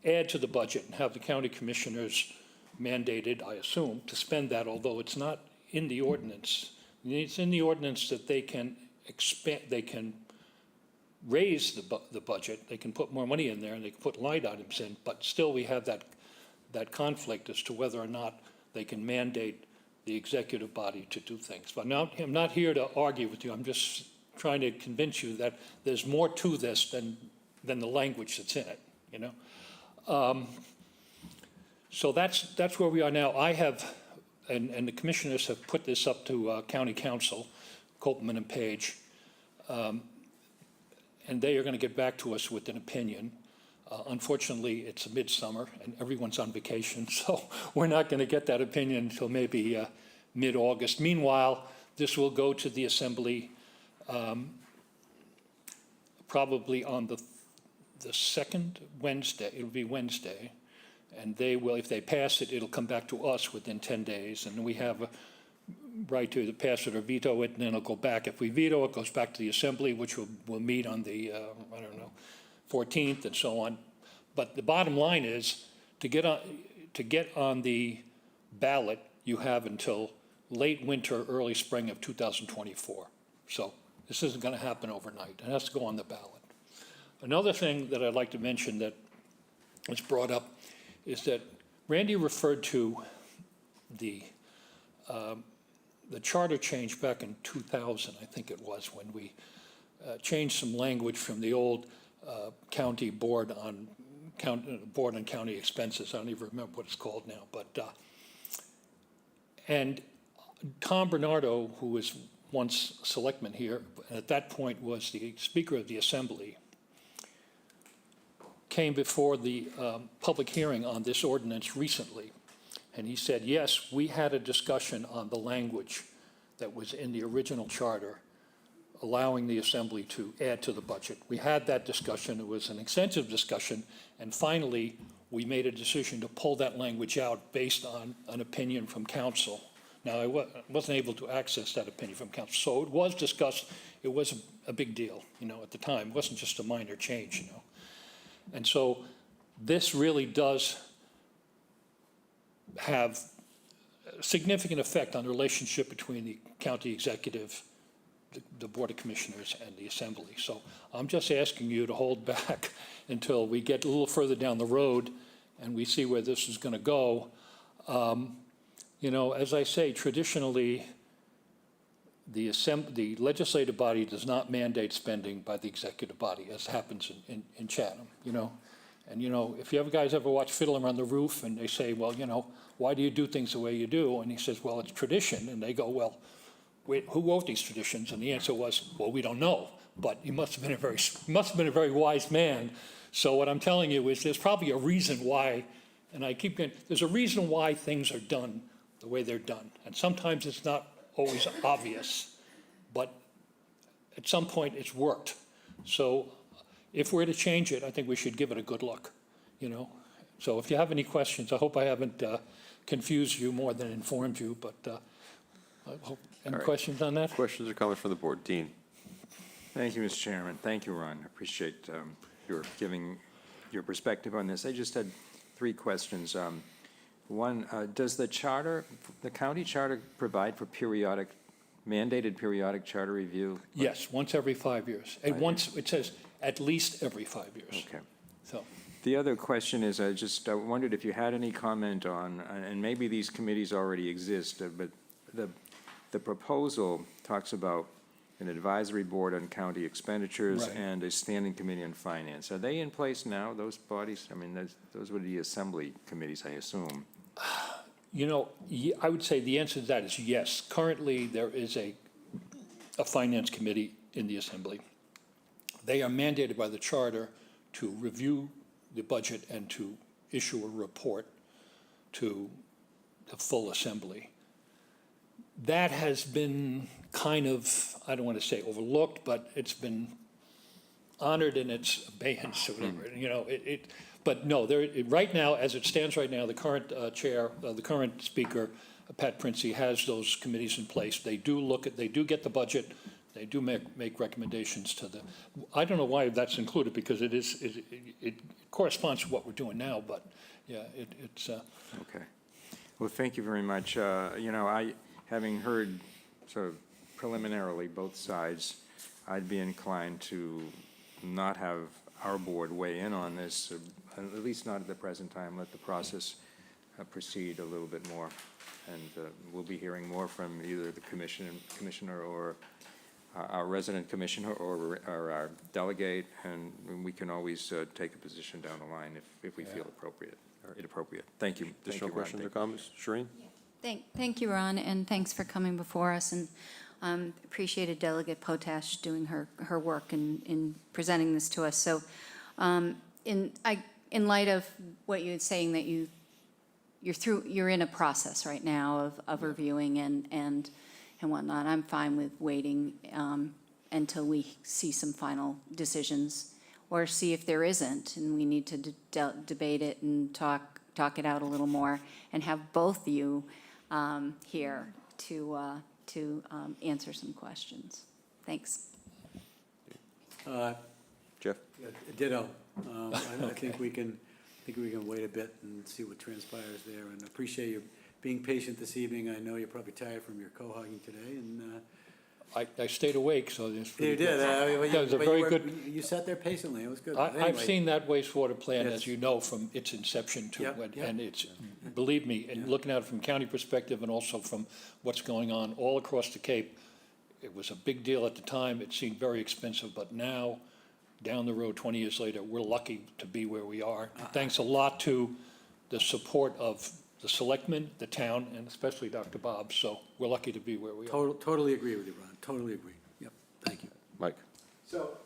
add to the budget and have the county commissioners mandated, I assume, to spend that, although it's not in the ordinance. It's in the ordinance that they can expand, they can raise the budget, they can put more money in there, and they can put line items in, but still we have that conflict as to whether or not they can mandate the executive body to do things. But now, I'm not here to argue with you, I'm just trying to convince you that there's more to this than the language that's in it, you know? So that's where we are now. I have, and the commissioners have put this up to county council, Copeland and Page, and they are going to get back to us with an opinion. Unfortunately, it's a midsummer and everyone's on vacation, so we're not going to get that opinion until maybe mid-August. Meanwhile, this will go to the assembly probably on the second Wednesday. It'll be Wednesday, and they will, if they pass it, it'll come back to us within 10 days, and we have a right to pass it or veto it, and then it'll go back. If we veto it, it goes back to the assembly, which will meet on the, 14th and so on. But the bottom line is, to get on the ballot, you have until late winter, early spring of 2024. So this isn't going to happen overnight. It has to go on the ballot. Another thing that I'd like to mention that was brought up is that Randy referred to the charter change back in 2000, I think it was, when we changed some language from the old county board on county expenses. I don't even remember what it's called now, but and Tom Bernardo, who was once selectman here, and at that point was the Speaker of the Assembly, came before the public hearing on this ordinance recently. And he said, yes, we had a discussion on the language that was in the original charter, allowing the assembly to add to the budget. We had that discussion. It was an extensive discussion. And finally, we made a decision to pull that language out based on an opinion from council. Now, I wasn't able to access that opinion from council. So it was discussed. It was a big deal, at the time. It wasn't just a minor change, And so this really does have a significant effect on the relationship between the county executive, the Board of Commissioners, and the Assembly. So I'm just asking you to hold back until we get a little further down the road and we see where this is going to go. As I say, traditionally, the legislative body does not mandate spending by the executive body, as happens in Chatham, And, if you guys ever watch Fiddler on the Roof and they say, well, why do you do things the way you do? And he says, well, it's tradition. And they go, well, wait, who wrote these traditions? And the answer was, well, we don't know. But he must have been a very wise man. So what I'm telling you is there's probably a reason why, and I keep going, there's a reason why things are done the way they're done. And sometimes it's not always obvious, but at some point it's worked. So if we're to change it, I think we should give it a good look. you know. So if you have any questions, I hope I haven't confused you more than informed you, but I hope, any All right. questions on that? Questions or comments from the board? Dean? Thank you, Mr. Chairman. Thank you, Ron. I appreciate your giving your perspective on this. I just had 3 questions. One, does the charter, the county charter provide for mandated periodic charter review? Yes, once every 5 years. And once, it says at least every 5 years. Okay. So, The other question is, I just wondered if you had any comment on, and maybe these committees already exist, but the proposal talks about an advisory board on county expenditures Right. and a standing committee on finance. Are they in place now, those bodies? I mean, those would be assembly committees, I assume. you know, I would say the answer to that is yes. Currently, there is a finance committee in the Assembly. They are mandated by the charter to review the budget and to issue a report to the full Assembly. That has been kind of, I don't want to say overlooked, but it's been honored in its abeyance or whatever, you know, but no, right now, as it stands right now, the current chair, the current speaker, Pat Princey, has those committees in place. They do they do get the budget, they do make recommendations to the, I don't know why that's included, because it corresponds to what we're doing now, but yeah, it's. Okay. Well, thank you very much. You know, having heard sort of preliminarily both sides, I'd be inclined to not have our board weigh in on this, at least not at the present time. Let the process proceed a little bit more. And we'll be hearing more from either the commissioner or our resident commissioner or our delegate, and we can always take a position down the line if we feel appropriate. Thank you. Thank Additional you, Ron. questions or comments? Shereen? Thank you, Ron, and thanks for coming before us, and appreciated Delegate Potash doing her work in presenting this to us. So in light of what you were saying, that you're in a process right now of reviewing and whatnot, I'm fine with waiting until we see some final decisions, or see if there isn't, and we need to debate it and talk it out a little more, and have both you here to answer some questions. Thanks. Jeff? Ditto. I think we can wait a bit and see what transpires there, and appreciate you being patient this evening. I know you're probably tired from your co-hogging today, and. I stayed awake, so this. You did. That was a very good. You sat there patiently. It was good. I've Anyway. seen that wastewater plant, Yes. as you know, from its inception to, Yep, yep. and it's, believe me, and looking at it from county perspective and also from what's going on all across the Cape, it was a big deal at the time. It seemed very expensive, but now, down the road, 20 years later, we're lucky to be where we are. Thanks a lot to the support of the selectmen, the town, and especially Dr. Bob. So we're lucky to be where we are. Totally agree with you, Ron. Totally agree. Yep. Thank you. Mike? So,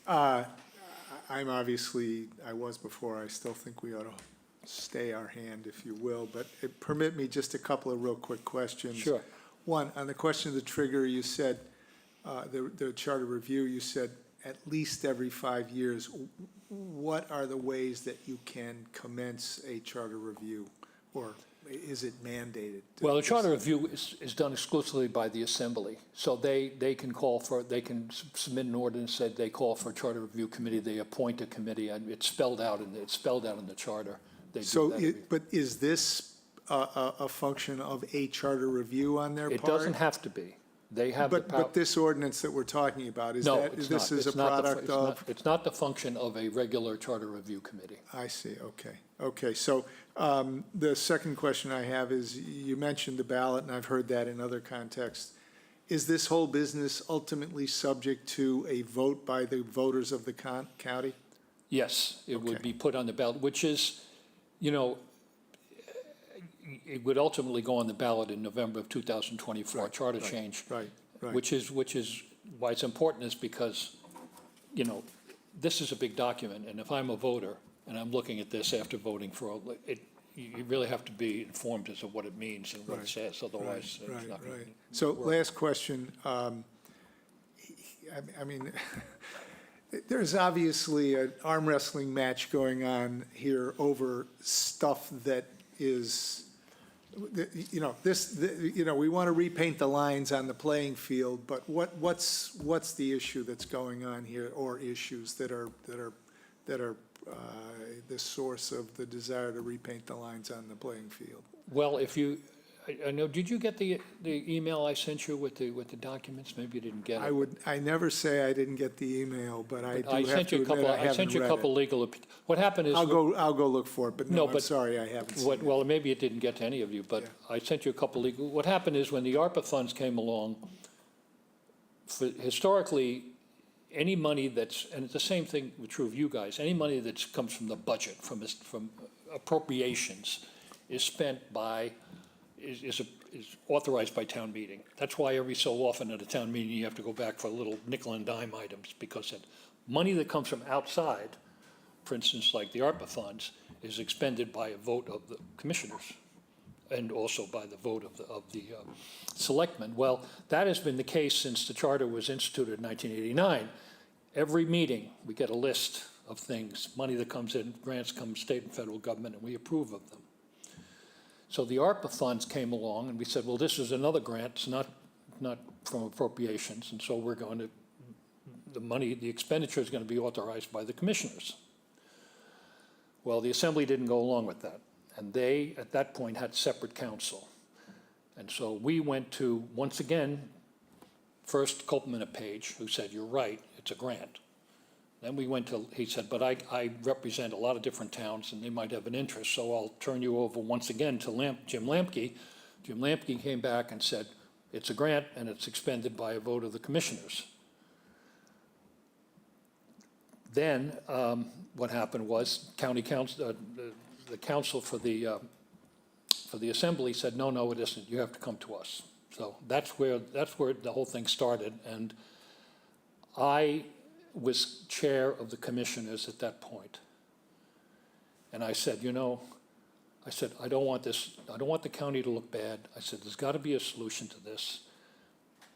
I'm obviously, I was before, I still think we ought to stay our hand, if you will, but permit me just a couple of real quick questions. Sure. One, on the question of the trigger, you said, the charter review, you said at least every 5 years. What are the ways that you can commence a charter review, or is it mandated? Well, the charter review is done exclusively by the Assembly. So they can submit an ordinance that they call for a charter review committee, they appoint a committee, and it's spelled out in the charter. They do So, that. but is this a function of a charter review on their part? It doesn't have to be. They have the power. But this ordinance that we're talking about, is No, that, it's this not. is a It's not the fu- product it's of? not- It's not the function of a regular charter review committee. I see, okay. Okay, so the second question I have is, you mentioned the ballot, and I've heard that in other contexts. Is this whole business ultimately subject to a vote by the voters of the county? Yes, it would Okay. be put on the ballot, which is, you know, it would ultimately go on the ballot in November of 2024, charter change. Right, right. Which is why it's important, is because, you know, this is a big document, and if I'm a voter and I'm looking at this after voting for it, you really have to be informed as to what it means and what it Right, says, otherwise it's Right, not going right. to So work. last question, I mean, there's obviously an arm wrestling match going on here over stuff that is, you know, we want to repaint the lines on the playing field, but what's the issue that's going on here, or issues that are the source of the desire to repaint the lines on the playing field? Well, I know, did you get the email I sent you with the documents? Maybe you didn't get it. I never say I didn't get the email, but I do have sent to you a admit couple. I haven't sent you a read couple it. legal, what happened is. I'll go look for it, but No, no, I'm but sorry, I haven't seen it. Well, maybe it didn't get to any of you, but Yeah. I sent you a couple legal, what happened is when the ARPA funds came along, historically, any money that's, and it's the same thing true of you guys, any money that comes from the budget, from appropriations, is spent by, is authorized by town meeting. That's why every so often at a town meeting, you have to go back for little nickel and dime items, because that money that comes from outside, for instance, like the ARPA funds, is expended by a vote of the commissioners and also by the vote of the selectmen. Well, that has been the case since the charter was instituted in 1989. Every meeting, we get a list of things, money that comes in, grants come state and federal government, and we approve of them. So the ARPA funds came along, and we said, well, this is another grant, it's not from appropriations, and so we're going to, the expenditure is going to be authorized by the commissioners. Well, the Assembly didn't go along with that, and they, at that point, had separate counsel. And so we went to, once again, first Copeland and Page, who said, you're right, it's a grant. Then we went to, he said, but I represent a lot of different towns and they might have an interest, so I'll turn you over once again to Jim Lamke. Jim Lamke came back and said, it's a grant and it's expended by a vote of the commissioners. Then what happened was county council, the council for the Assembly said, no, it isn't, you have to come to us. So that's where the whole thing started, and I was chair of the commissioners at that point. And I said, I don't want the county to look bad. I said, there's got to be a solution to this.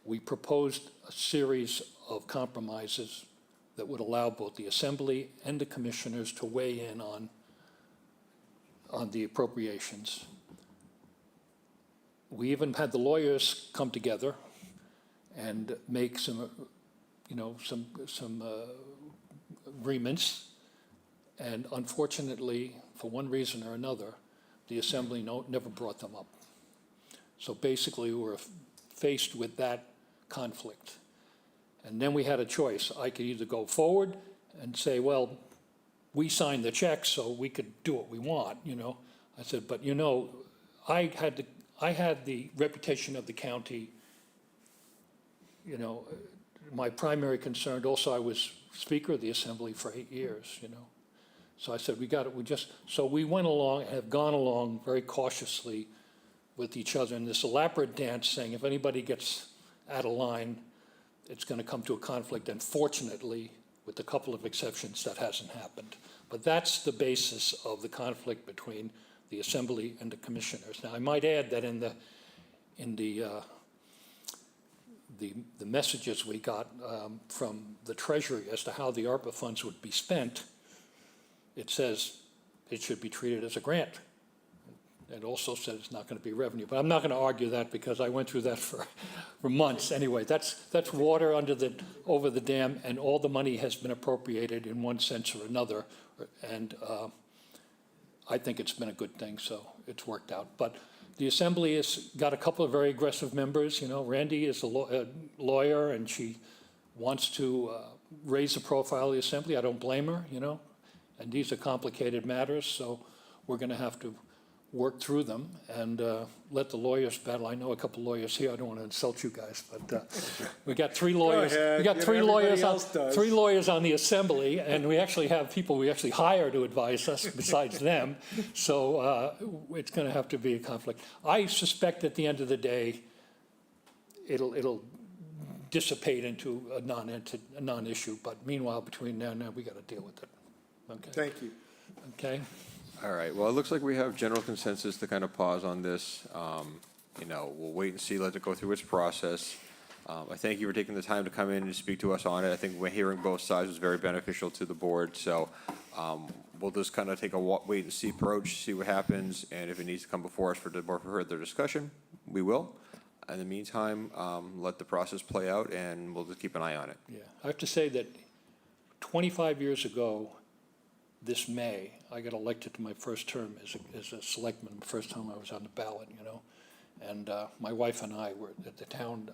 We proposed a series of compromises that would allow both the Assembly and the commissioners to weigh in on the appropriations. We even had the lawyers come together and make some agreements, and unfortunately, for one reason or another, the Assembly never brought them up. So basically, we were faced with that conflict. And then we had a choice. I could either go forward and say, well, we signed the check, so we could do what we want, I said, but I had the reputation of the county, my primary concern, also I was Speaker of the Assembly for 8 years, So I said, so we went along, have gone along very cautiously with each other in this elaborate dance saying if anybody gets out of line, it's going to come to a conflict, and fortunately, with a couple of exceptions, that hasn't happened. But that's the basis of the conflict between the Assembly and the commissioners. Now, I might add that in the messages we got from the Treasury as to how the ARPA funds would be spent, it says it should be treated as a grant. It also says it's not going to be revenue, but I'm not going to argue that because I went through that for months. Anyway, that's water over the dam, and all the money has been appropriated in one sense or another, and I think it's been a good thing, so it's worked out. But the Assembly has got a couple of very aggressive members. Randy is a lawyer, and she wants to raise the profile of the Assembly. I don't blame her, and these are complicated matters, so we're going to have to work through them and let the lawyers battle. I know a couple lawyers here. I don't want to insult you guys, but we got 3 lawyers. ahead. We got 3 Everybody lawyers. else does. 3 lawyers on the Assembly, and we actually have people we actually hire to advise us besides them. So it's going to have to be a conflict. I suspect at the end of the day, it'll dissipate into a non-issue. But meanwhile, between now and then, we got to deal with it. Okay. Thank you. Okay. All right, well, it looks like we have general consensus to kind of pause on this. We'll wait and see, let it go through its process. I thank you for taking the time to come in and speak to us on it. I think we're hearing both sides was very beneficial to the board, so we'll just kind of take a wait and see approach, see what happens, and if it needs to come before us for more further discussion, we will. In the meantime, let the process play out, and we'll just keep an eye on it. Yeah, I have to say that 25 years ago, this May, I got elected to my first term as a selectman, the first time I was on the ballot, you know. And my wife and I were at the town,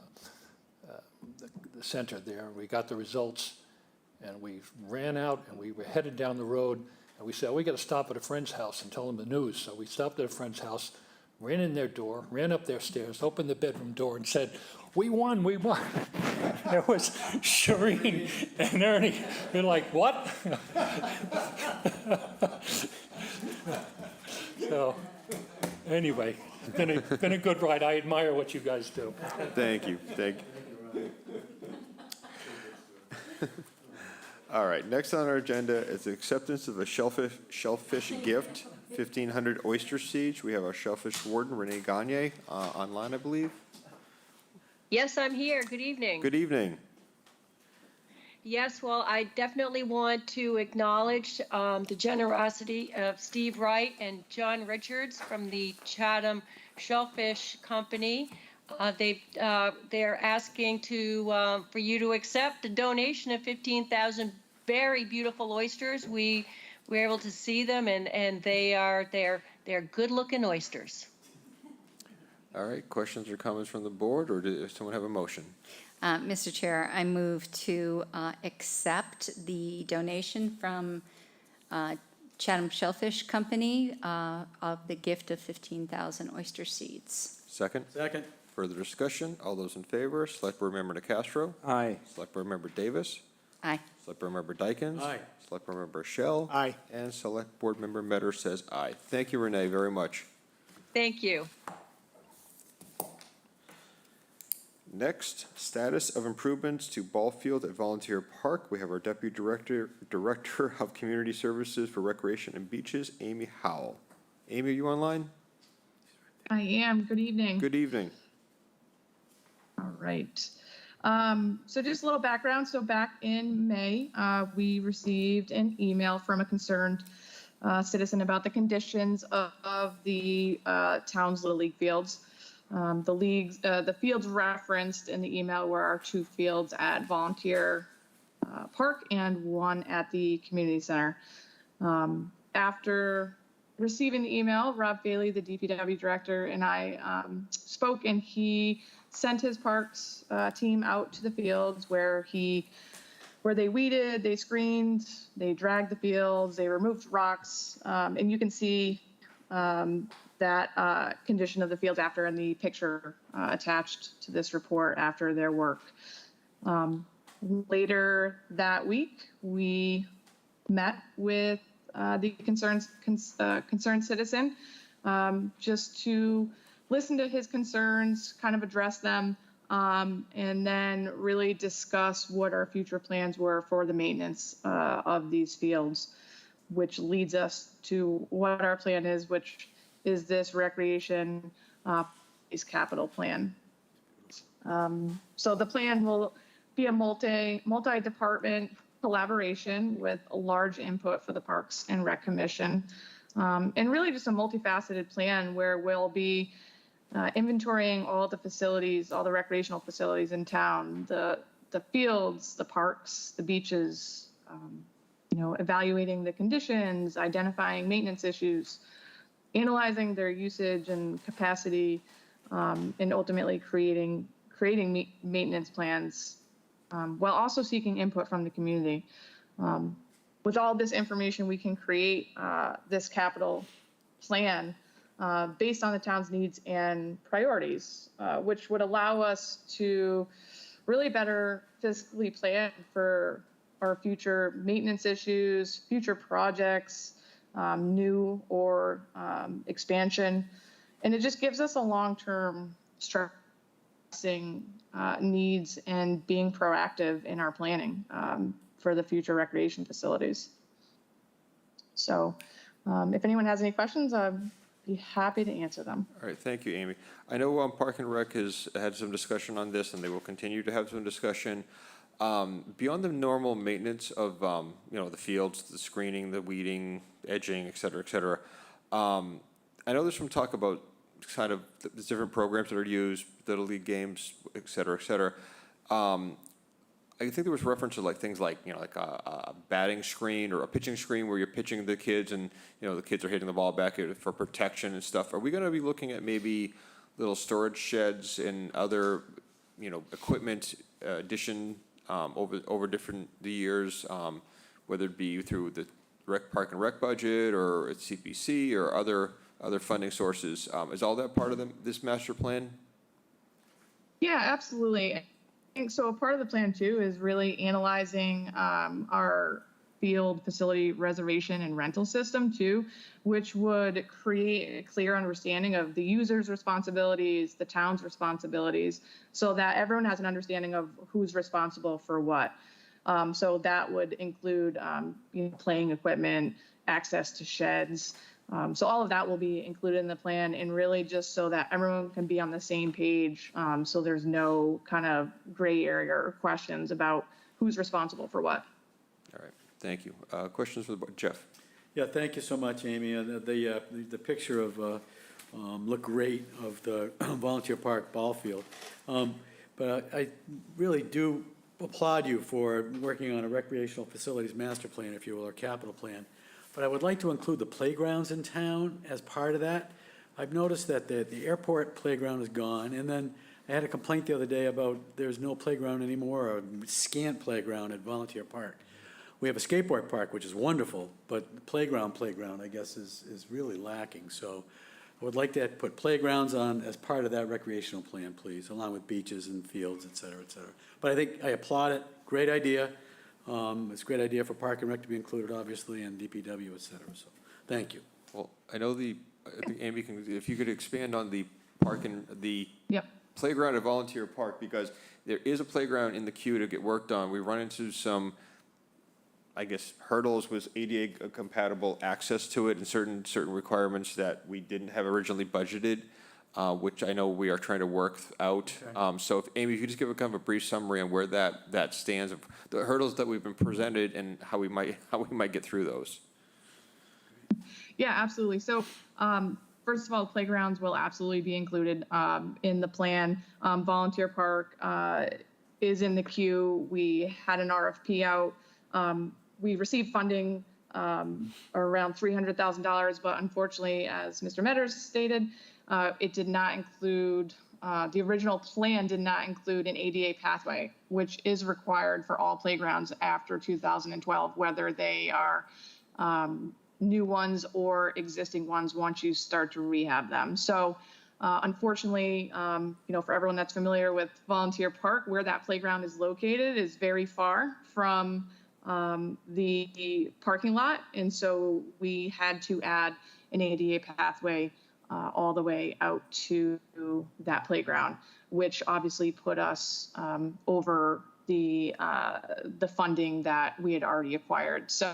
the center there, we got the results, and we ran out, and we were headed down the road, and we said, we got to stop at a friend's house and tell them the news. So we stopped at a friend's house, ran in their door, ran up their stairs, opened the bedroom door, and said, we won, we won. There was Shireen and Ernie. They're like, what? So, anyway, it's been a good ride. I admire what you guys do. Thank you, thank you. All right, next on our agenda is the acceptance of a shellfish gift, 1,500 oyster seeds. We have our shellfish warden, Renee Gagne, online, I believe. Yes, I'm here. Good evening. Good evening. Yes, well, I definitely want to acknowledge the generosity of Steve Wright and John Richards from the Chatham Shellfish Company. They're asking for you to accept a donation of 15,000 very beautiful oysters. We were able to see them, and they're good-looking oysters. All right, questions or comments from the board, or does someone have a motion? Mr. Chair, I move to accept the donation from Chatham Shellfish Company of the gift of 15,000 oyster seeds. Second? Second. Further discussion? All those in favor? Select Board Member DeCastro? Aye. Select Board Member Davis? Aye. Select Board Member Dykens? Aye. Select Board Member Shell? Aye. And Select Board Member Metter says aye. Thank you, Renee, very much. Thank you. Next, status of improvements to ball field at Volunteer Park. We have our Deputy Director of Community Services for Recreation and Beaches, Amy Howell. Amy, are you online? I am. Good evening. Good evening. All right. So just a little background. So back in May, we received an email from a concerned citizen about the conditions of the town's Little League fields. The fields referenced in the email were our two fields at Volunteer Park and one at the community center. After receiving the email, Rob Bailey, the DPW director, and I spoke, and he sent his parks team out to the fields where they weeded, they screened, they dragged the fields, they removed rocks, and you can see that condition of the fields after in the picture attached to this report after their work. Later that week, we met with the concerned citizen just to listen to his concerns, kind of address them, and then really discuss what our future plans were for the maintenance of these fields, which leads us to what our plan is, which is this recreation capital plan. So the plan will be a multi-department collaboration with a large input for the Parks and Rec Commission, and really just a multifaceted plan where we'll be inventorying all the facilities, all the recreational facilities in town, the fields, the parks, the beaches, evaluating the conditions, identifying maintenance issues, analyzing their usage and capacity, and ultimately creating maintenance plans, while also seeking input from the community. With all this information, we can create this capital plan based on the town's needs and priorities, which would allow us to really better fiscally plan for our future maintenance issues, future projects, new or expansion. And it just gives us a long-term stressing needs and being proactive in our planning for the future recreation facilities. So if anyone has any questions, I'm be happy to answer them. All right, thank you, Amy. I know Park and Rec has had some discussion on this, and they will continue to have some discussion. Beyond the normal maintenance of, the fields, the screening, the weeding, edging, et cetera, I know there's some talk about kind of the different programs that are used, Little League games, et cetera. I think there was reference to like things like, like a batting screen or a pitching screen where you're pitching the kids and, the kids are hitting the ball back for protection and stuff. Are we going to be looking at maybe little storage sheds and other, equipment addition over the years, whether it be through the Park and Rec budget or it's CPC or other funding sources? Is all that part of this master plan? Yeah, absolutely. I think so. A part of the plan too is really analyzing our field facility reservation and rental system too, which would create a clear understanding of the user's responsibilities, the town's responsibilities, so that everyone has an understanding of who's responsible for what. So that would include playing equipment, access to sheds. So all of that will be included in the plan, and really just so that everyone can be on the same page, so there's no kind of gray area or questions about who's responsible for what. All right, thank you. Questions for the board? Jeff? Yeah, thank you so much, Amy. The picture of, looked great of the volunteer park ball field. But I really do applaud you for working on a recreational facilities master plan, if you will, or capital plan. But I would like to include the playgrounds in town as part of that. I've noticed that the airport playground is gone, and then I had a complaint the other day about there's no playground anymore, or a scant playground at Volunteer Park. We have a skateboard park, which is wonderful, but the playground, I guess, is really lacking. So I would like to put playgrounds on as part of that recreational plan, please, along with beaches and fields, et cetera, et cetera. But I think I applaud it. Great idea. It's a great idea for Park and Rec to be included, obviously, and DPW, et cetera. So, thank you. Well, I know I think Amy if you could expand on the park and the playground at Volunteer Park, because there is a playground in the queue to get worked on. We run into some, I guess, hurdles with ADA compatible access to it and certain requirements that we didn't have originally budgeted, which I know we are trying to work out. Okay. So if, Amy, if you just give a kind of a brief summary on where that stands, of the hurdles that we've been presented and how we might get through those. Yeah, absolutely. So first of all, playgrounds will absolutely be included in the plan. Volunteer Park is in the queue. We had an RFP out. We received funding around $300,000, but unfortunately, as Mr. Metters stated, it did not include, the original plan did not include an ADA pathway, which is required for all playgrounds after 2012, whether they are new ones or existing ones once you start to rehab them. So unfortunately, for everyone that's familiar with Volunteer Park, where that playground is located is very far from the parking lot. And so we had to add an ADA pathway all the way out to that playground, which obviously put us over the funding that we had already acquired. So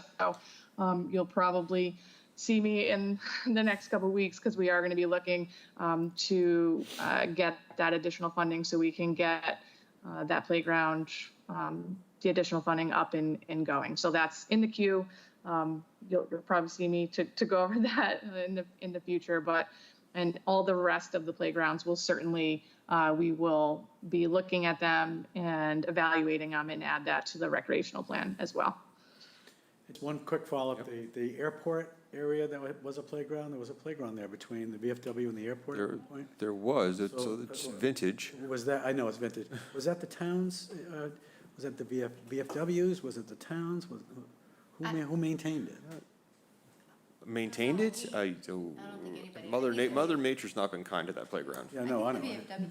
you'll probably see me in the next couple of weeks, because we are going to be looking to get that additional funding so we can get that playground, the additional funding up and going. So that's in the queue. You'll probably see me to go over that in the future, and all the rest of the playgrounds will certainly, we will be looking at them and evaluating them and add that to the recreational plan as well. It's one quick follow-up. The airport area that was a playground, there was a playground there between the VFW and the airport at one point? There was, so it's vintage. Was that, I know it's vintage. Was that the towns, was that the VFWs? Was it the towns? Who maintained it? Maintained it? I don't think anybody. Mother Nature's not been kind to that playground. Yeah, no, I know. The VFW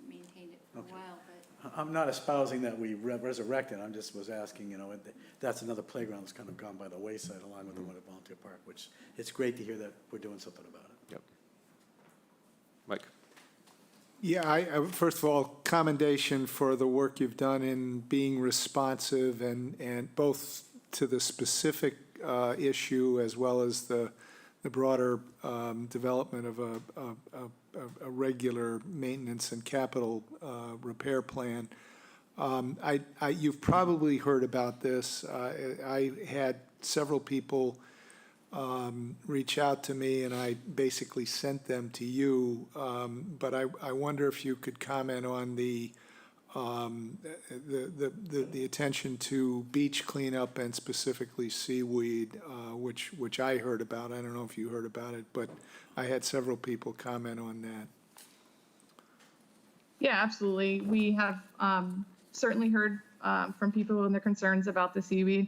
maintained it for a while, but. I'm not espousing that we resurrect it. I just was asking, that's another playground that's kind of gone by the wayside along with the one at Volunteer Park, which it's great to hear that we're doing something about it. Yep. Mike? Yeah, I first of all, commendation for the work you've done in being responsive and both to the specific issue as well as the the broader development of a regular maintenance and capital repair plan. You've probably heard about this. I had several people reach out to me, and I basically sent them to you. But I wonder if you could comment on the attention to beach cleanup and specifically seaweed, which I heard about. I don't know if you heard about it, but I had several people comment on that. Yeah, absolutely. We have certainly heard from people and their concerns about the seaweed.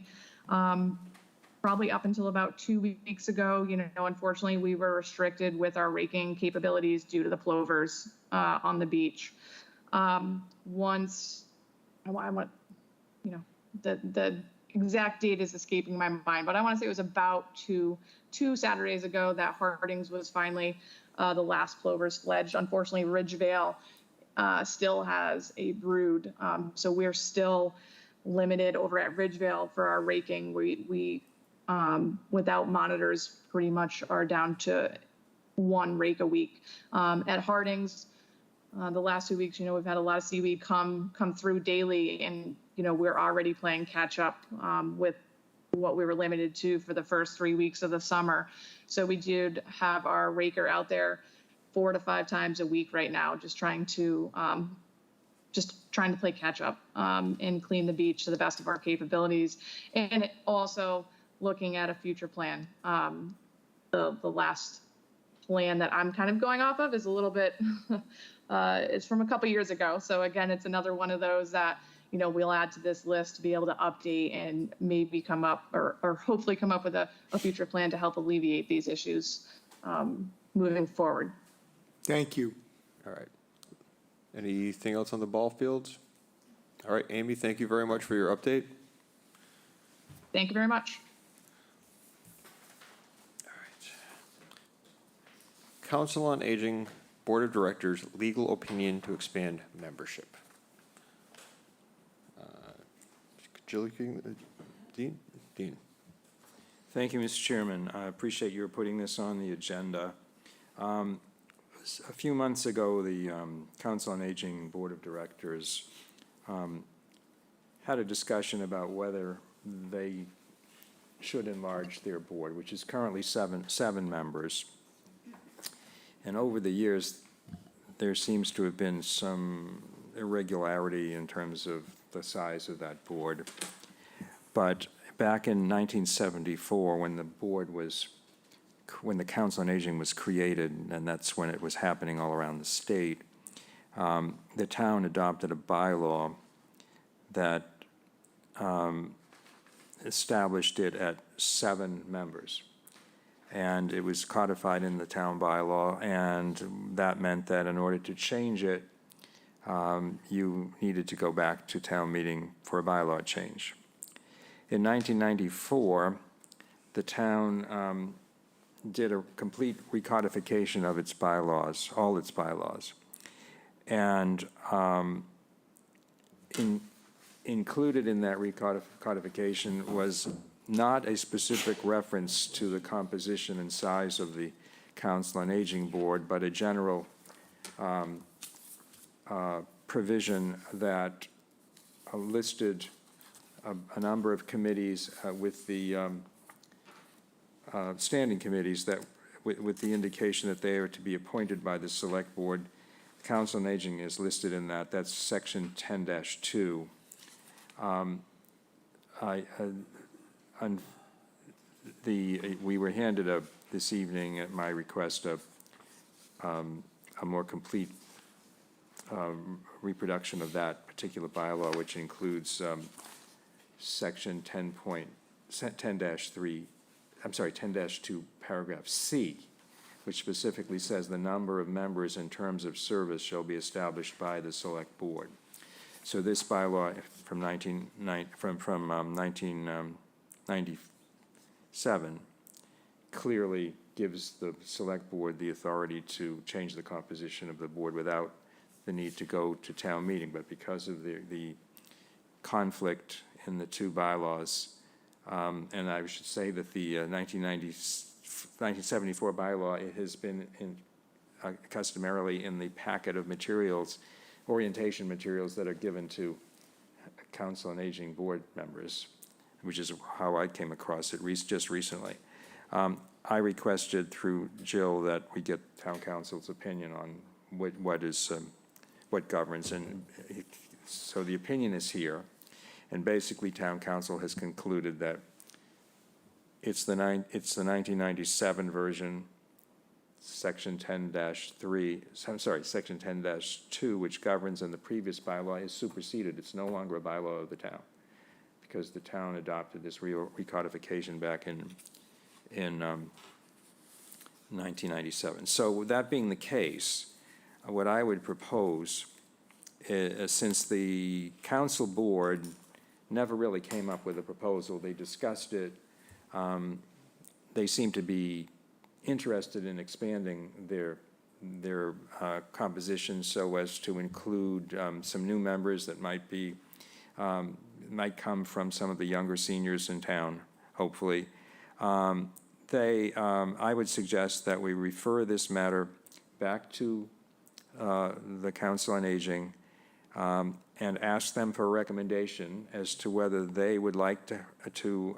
Probably up until about 2 weeks ago, unfortunately, we were restricted with our raking capabilities due to the plovers on the beach. Once, I want, the exact date is escaping my mind, but I want to say it was about two Saturdays ago that Hardings was finally the last plovers fledged. Unfortunately, Ridgevale still has a brood, so we're still limited over at Ridgevale for our raking. We without monitors, pretty much are down to one rake a week. At Hardings, the last 2 weeks, we've had a lot of seaweed come through daily, and we're already playing catch up with what we were limited to for the first 3 weeks of the summer. So we did have our raker out there 4 to 5 times a week right now, just trying to play catch up and clean the beach to the best of our capabilities, and also looking at a future plan. The last plan that I'm kind of going off of is a little bit, it's from a couple years ago. So again, it's another one of those that, we'll add to this list to be able to update and maybe come up or hopefully come up with a future plan to help alleviate these issues moving forward. Thank you. All right. Anything else on the ball fields? All right, Amy, thank you very much for your update. Thank you very much. Council on Aging Board of Directors, legal opinion to expand membership. Jill, Dean? Thank you, Mr. Chairman. I appreciate your putting this on the agenda. A few months ago, the Council on Aging Board of Directors had a discussion about whether they should enlarge their board, which is currently seven members. And over the years, there seems to have been some irregularity in terms of the size of that board. But back in 1974, when the Council on Aging was created, and that's when it was happening all around the state, the town adopted a bylaw that established it at 7 members. And it was codified in the town bylaw, and that meant that in order to change it, you needed to go back to town meeting for a bylaw change. In 1994, the town did a complete recodification of its bylaws, all its bylaws. And included in that recodification was not a specific reference to the composition and size of the Council on Aging Board, but a general provision that listed a number of committees with the standing committees that, with the indication that they are to be appointed by the Select Board. Council on Aging is listed in that. That's section 10-2. We were handed this evening at my request a more complete reproduction of that particular bylaw, which includes section 10-2, paragraph C, which specifically says the number of members and terms of service shall be established by the Select Board. So this bylaw from 1997 clearly gives the Select Board the authority to change the composition of the board without the need to go to town meeting. But because of the conflict in the two bylaws, and I should say that the 1997 1974 bylaw, it has been customarily in the packet of materials, orientation materials that are given to Council on Aging board members, which is how I came across it just recently. I requested through Jill that we get town council's opinion on what governs, and so the opinion is here, and basically town council has concluded that it's the 1997 version, section 10-3, section 10-2, which governs, and the previous bylaw is superseded. It's no longer a bylaw of the town, because the town adopted this recodification back in 1997. So with that being the case, what I would propose is, since the council board never really came up with a proposal, they discussed it, they seem to be interested in expanding their composition so as to include some new members that might come from some of the younger seniors in town, hopefully. I would suggest that we refer this matter back to the Council on Aging and ask them for a recommendation as to whether they would like to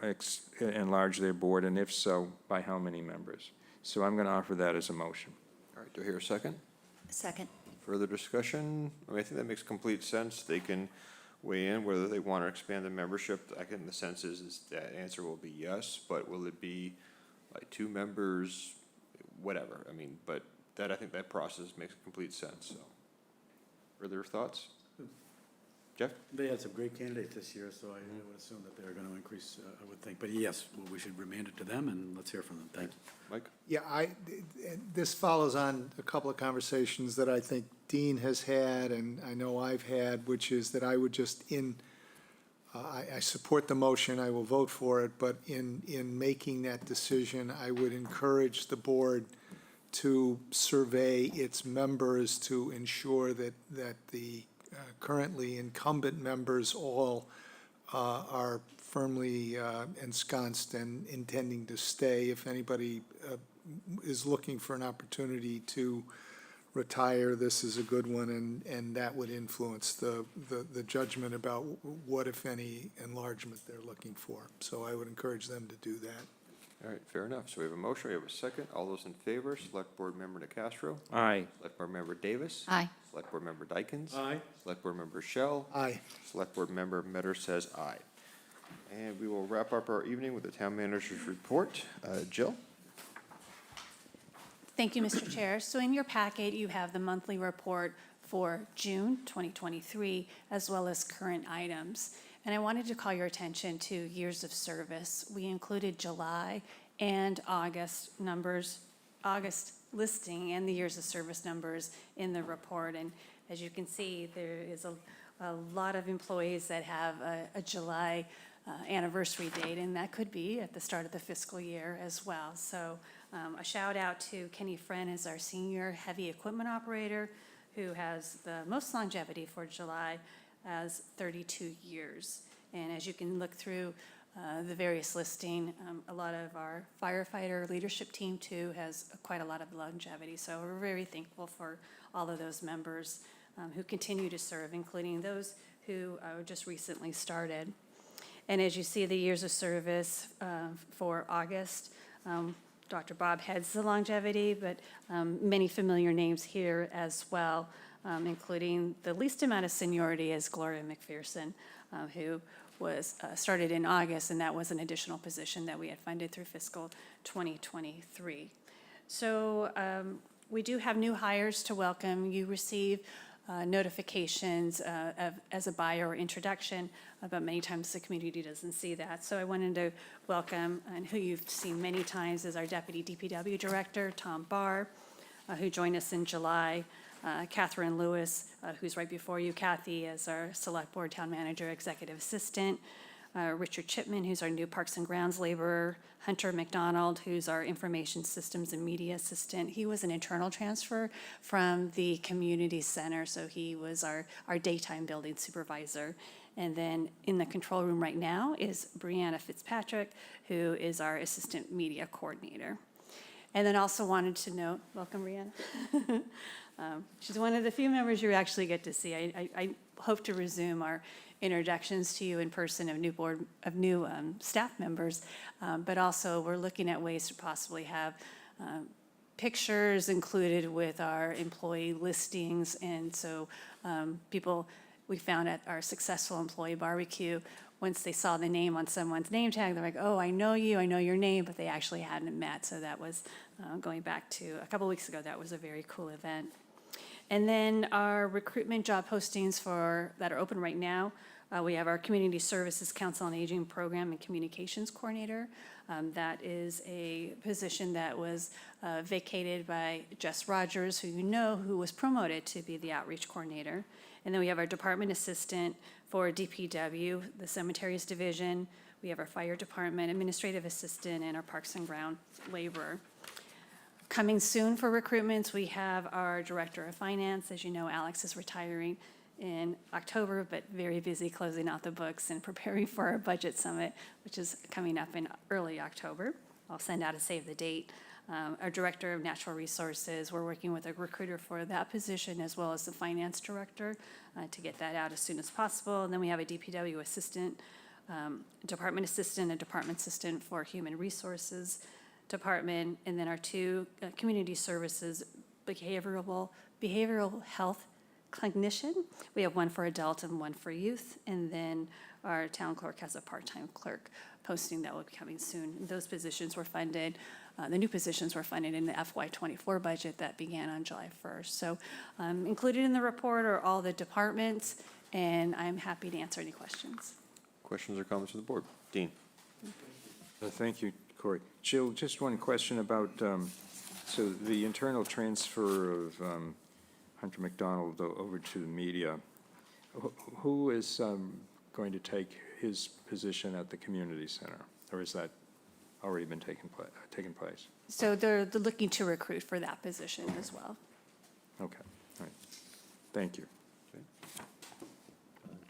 enlarge their board, and if so, by how many members. So I'm going to offer that as a motion. All right, do I hear a second? Second. Further discussion? I mean, I think that makes complete sense. They can weigh in whether they want to expand the membership. I think the sense is that answer will be yes, but will it be like 2 members, whatever. I mean, but I think that process makes complete sense, so. Further thoughts? Jeff? They had some great candidates this year, so I would assume that they're going to increase, I would think. But yes, we should remand it to them, and let's hear from them. Thank you. Mike? Yeah, this follows on a couple of conversations that I think Dean has had, and I know I've had, which is that I would just I support the motion, I will vote for it, but in making that decision, I would encourage the board to survey its members to ensure that the currently incumbent members all are firmly ensconced and intending to stay. If anybody is looking for an opportunity to retire, this is a good one, and that would influence the judgment about what, if any, enlargement they're looking for. So I would encourage them to do that. All right, fair enough. So we have a motion, we have a second. All those in favor, Select Board Member DeCastro. Aye. Select Board Member Davis. Aye. Select Board Member Dykens. Aye. Select Board Member Shell. Aye. Select Board Member Metter says aye. And we will wrap up our evening with the Town Manager's report. Jill? Thank you, Mr. Chair. So in your packet, you have the monthly report for June 2023, as well as current items. And I wanted to call your attention to years of service. We included July and August numbers, August listing and the years of service numbers in the report. And as you can see, there is a lot of employees that have a July anniversary date, and that could be at the start of the fiscal year as well. So a shout out to Kenny Friend as our senior heavy equipment operator, who has the most longevity for July as 32 years. And as you can look through the various listing, a lot of our firefighter leadership team too has quite a lot of longevity. So we're very thankful for all of those members who continue to serve, including those who just recently started. And as you see the years of service for August, Dr. Bob heads the longevity, but many familiar names here as well, including the least amount of seniority is Gloria McPherson, who was started in August, and that was an additional position that we had funded through fiscal 2023. So we do have new hires to welcome. You receive notifications as a buyer or introduction, but many times the community doesn't see that. So I wanted to welcome, and who you've seen many times, is our Deputy DPW Director, Tom Barr, who joined us in July. Catherine Lewis, who's right before you, Kathy, as our Select Board Town Manager, Executive Assistant. Richard Chipman, who's our new Parks and Grounds laborer. Hunter McDonald, who's our Information Systems and Media Assistant. He was an internal transfer from the community center, so he was our daytime building supervisor. And then in the control room right now is Brianna Fitzpatrick, who is our Assistant Media Coordinator. And then also wanted to note, welcome, Brianna. She's one of the few members you actually get to see. I hope to resume our introductions to you in person of new staff members, but also we're looking at ways to possibly have pictures included with our employee listings. And so we found at our successful employee barbecue, once they saw the name on someone's name tag, they're like, oh, I know you, I know your name, but they actually hadn't met. So that was going back to a couple weeks ago. That was a very cool event. And then our recruitment job postings that are open right now. We have our Community Services Council on Aging Program and Communications Coordinator. That is a position that was vacated by Jess Rogers, who you know, who was promoted to be the Outreach Coordinator. And then we have our Department Assistant for DPW, the Cemeteries Division. We have our Fire Department Administrative Assistant and our Parks and Ground Laborer. Coming soon for recruitments, we have our Director of Finance. As you know, Alex is retiring in October, but very busy closing out the books and preparing for our budget summit, which is coming up in early October. I'll send out a save the date. Our Director of Natural Resources, we're working with a recruiter for that position as well as the Finance Director to get that out as soon as possible. And then we have a DPW Assistant, Department Assistant, a Department Assistant for Human Resources Department, and then our two Community Services behavioral health clinician. We have one for adult and one for youth, and then our town clerk has a part-time clerk posting that will be coming soon. Those positions were funded, the new positions were funded in the FY24 budget that began on July 1st. So included in the report are all the departments, and I'm happy to answer any questions. Questions or comments from the board? Dean? Thank you, Corey. Jill, just one question about, so the internal transfer of Hunter McDonald over to the media, who is going to take his position at the community center? Or has that already been taken place? So they're looking to recruit for that position as well. Okay, all right. Thank you.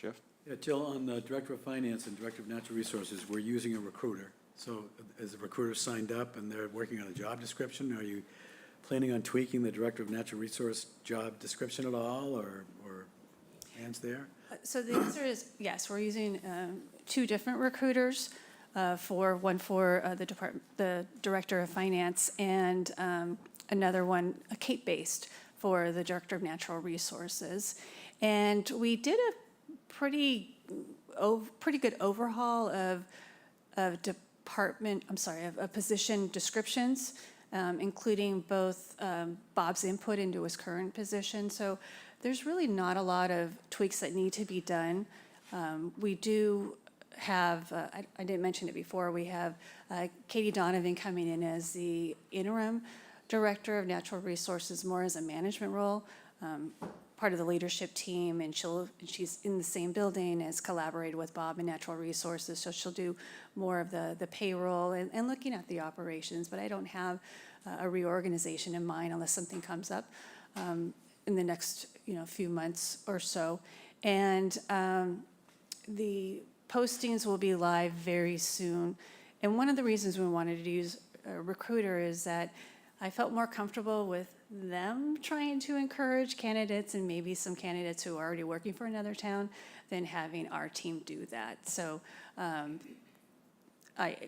Jeff? Yeah, Jill, on the Director of Finance and Director of Natural Resources, we're using a recruiter. So is the recruiter signed up and they're working on a job description? Are you planning on tweaking the Director of Natural Resource job description at all, or hands there? So the answer is yes. We're using two different recruiters, one for the Director of Finance, and another one, a Cape-based, for the Director of Natural Resources. And we did a pretty good overhaul of position descriptions, including both Bob's input into his current position. So there's really not a lot of tweaks that need to be done. We do have, I didn't mention it before, we have Katie Donovan coming in as the interim Director of Natural Resources, more as a management role, part of the leadership team, and she's in the same building, has collaborated with Bob in Natural Resources, so she'll do more of the payroll and looking at the operations, but I don't have a reorganization in mind unless something comes up in the next few months or so. And the postings will be live very soon. And one of the reasons we wanted to use a recruiter is that I felt more comfortable with them trying to encourage candidates, and maybe some candidates who are already working for another town, than having our team do that. So I'm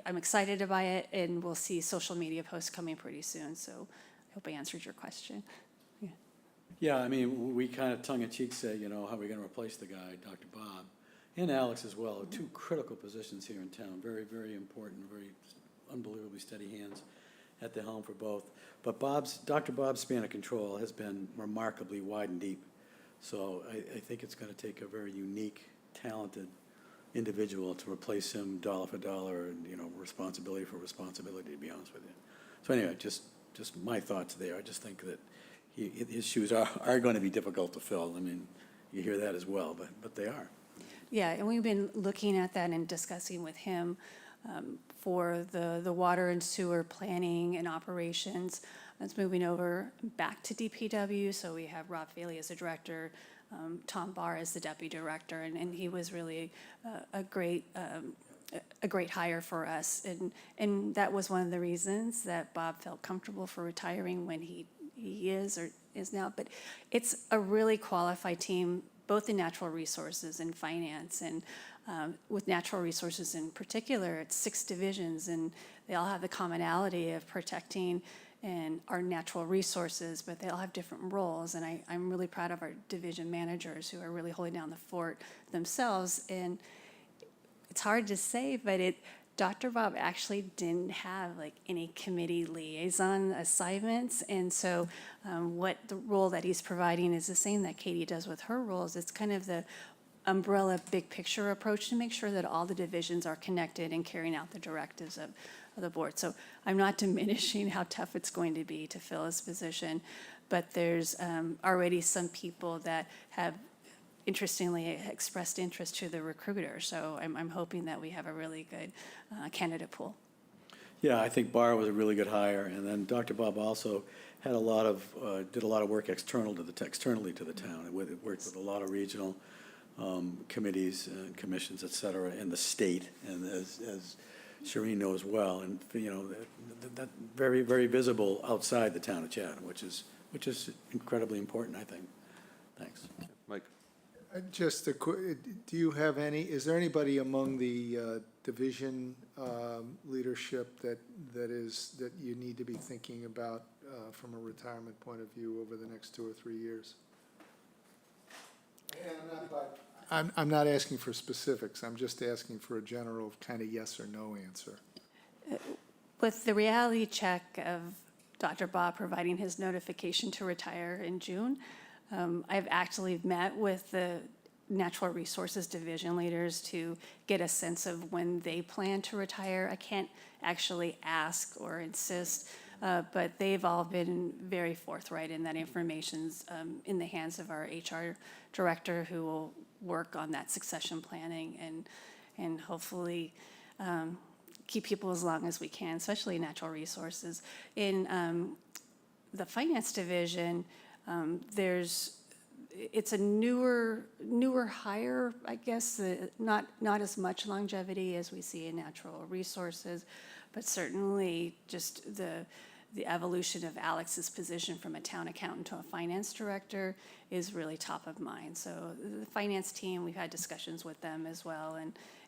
excited about it, and we'll see social media posts coming pretty soon. So I hope I answered your question. Yeah, I mean, we kind of tongue-in-cheek say, how are we going to replace the guy, Dr. Bob, and Alex as well, two critical positions here in town, very, very important, very unbelievably steady hands at the helm for both. But Dr. Bob's span of control has been remarkably wide and deep. So I think it's going to take a very unique, talented individual to replace him dollar for dollar, and responsibility for responsibility, to be honest with you. So anyway, just my thoughts there. I just think that his shoes are going to be difficult to fill. I mean, you hear that as well, but they are. Yeah, and we've been looking at that and discussing with him for the water and sewer planning and operations. It's moving over back to DPW, so we have Rob Bailey as the director, Tom Barr as the deputy director, and he was really a great a great hire for us. And that was one of the reasons that Bob felt comfortable for retiring when he is or is now. But it's a really qualified team, both in natural resources and finance. And with natural resources in particular, it's 6 divisions, and they all have the commonality of protecting and our natural resources, but they all have different roles. And I'm really proud of our division managers who are really holding down the fort themselves. And it's hard to say, but Dr. Bob actually didn't have like any committee liaison assignments. And so what the role that he's providing is the same that Katie does with her roles. It's kind of the umbrella, big picture approach to make sure that all the divisions are connected and carrying out the directives of the board. So I'm not diminishing how tough it's going to be to fill his position, but there's already some people that have interestingly expressed interest to the recruiter. So I'm hoping that we have a really good candidate pool. Yeah, I think Barr was a really good hire, and then Dr. Bob also had did a lot of work externally to the town. It worked with a lot of regional committees and commissions, et cetera, in the state, and as Shireen knows well, and that very, very visible outside the town of Chatham, which is incredibly important, I think. Thanks. Mike? Just a quick, do you have is there anybody among the division leadership that you need to be thinking about from a retirement point of view over the next 2 or 3 years? I'm not asking for specifics. I'm just asking for a general kind of yes or no answer. With the reality check of Dr. Bob providing his notification to retire in June, I've actually met with the Natural Resources Division leaders to get a sense of when they plan to retire. I can't actually ask or insist, but they've all been very forthright in that information's in the hands of our HR director, who will work on that succession planning and hopefully keep people as long as we can, especially natural resources. In the finance division, it's a newer hire, I guess, not as much longevity as we see in natural resources, but certainly just the evolution of Alex's position from a town accountant to a finance director is really top of mind. So the finance team, we've had discussions with them as well,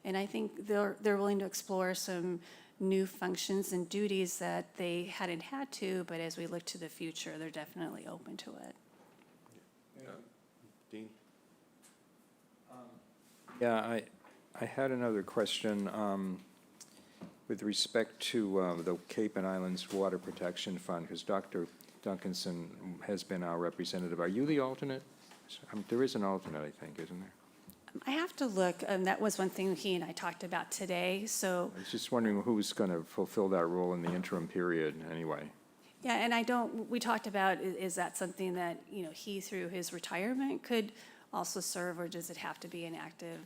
and I think they're willing to explore some new functions and duties that they hadn't had to, but as we look to the future, they're definitely open to it. Dean? Yeah, I had another question with respect to the Cape and Islands Water Protection Fund, because Dr. Duncanson has been our representative. Are you the alternate? There is an alternate, I think, isn't there? I have to look, that was one thing he and I talked about today, so. I was just wondering who's going to fulfill that role in the interim period, anyway. Yeah, and we talked about, is that something that, he through his retirement could also serve, or does it have to be an active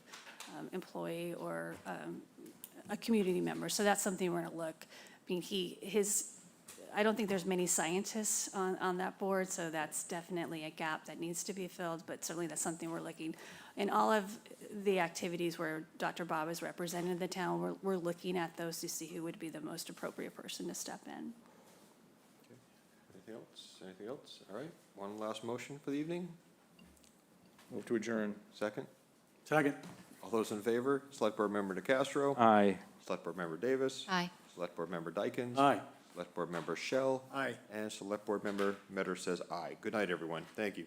employee or a community member? So that's something we're gonna look. I mean, I don't think there's many scientists on that board, so that's definitely a gap that needs to be filled, but certainly that's something we're looking. In all of the activities where Dr. Bob is representing the town, we're looking at those to see who would be the most appropriate person to step in. Anything else? Anything else? All right, one last motion for the evening. Move to adjourn. Second? Second. All those in favor? Select Board Member DeCastro? Aye. Select Board Member Davis? Aye. Select Board Member Dykens? Aye. Select Board Member Shell? Aye. And Select Board Member Metter says aye. Good night, everyone. Thank you.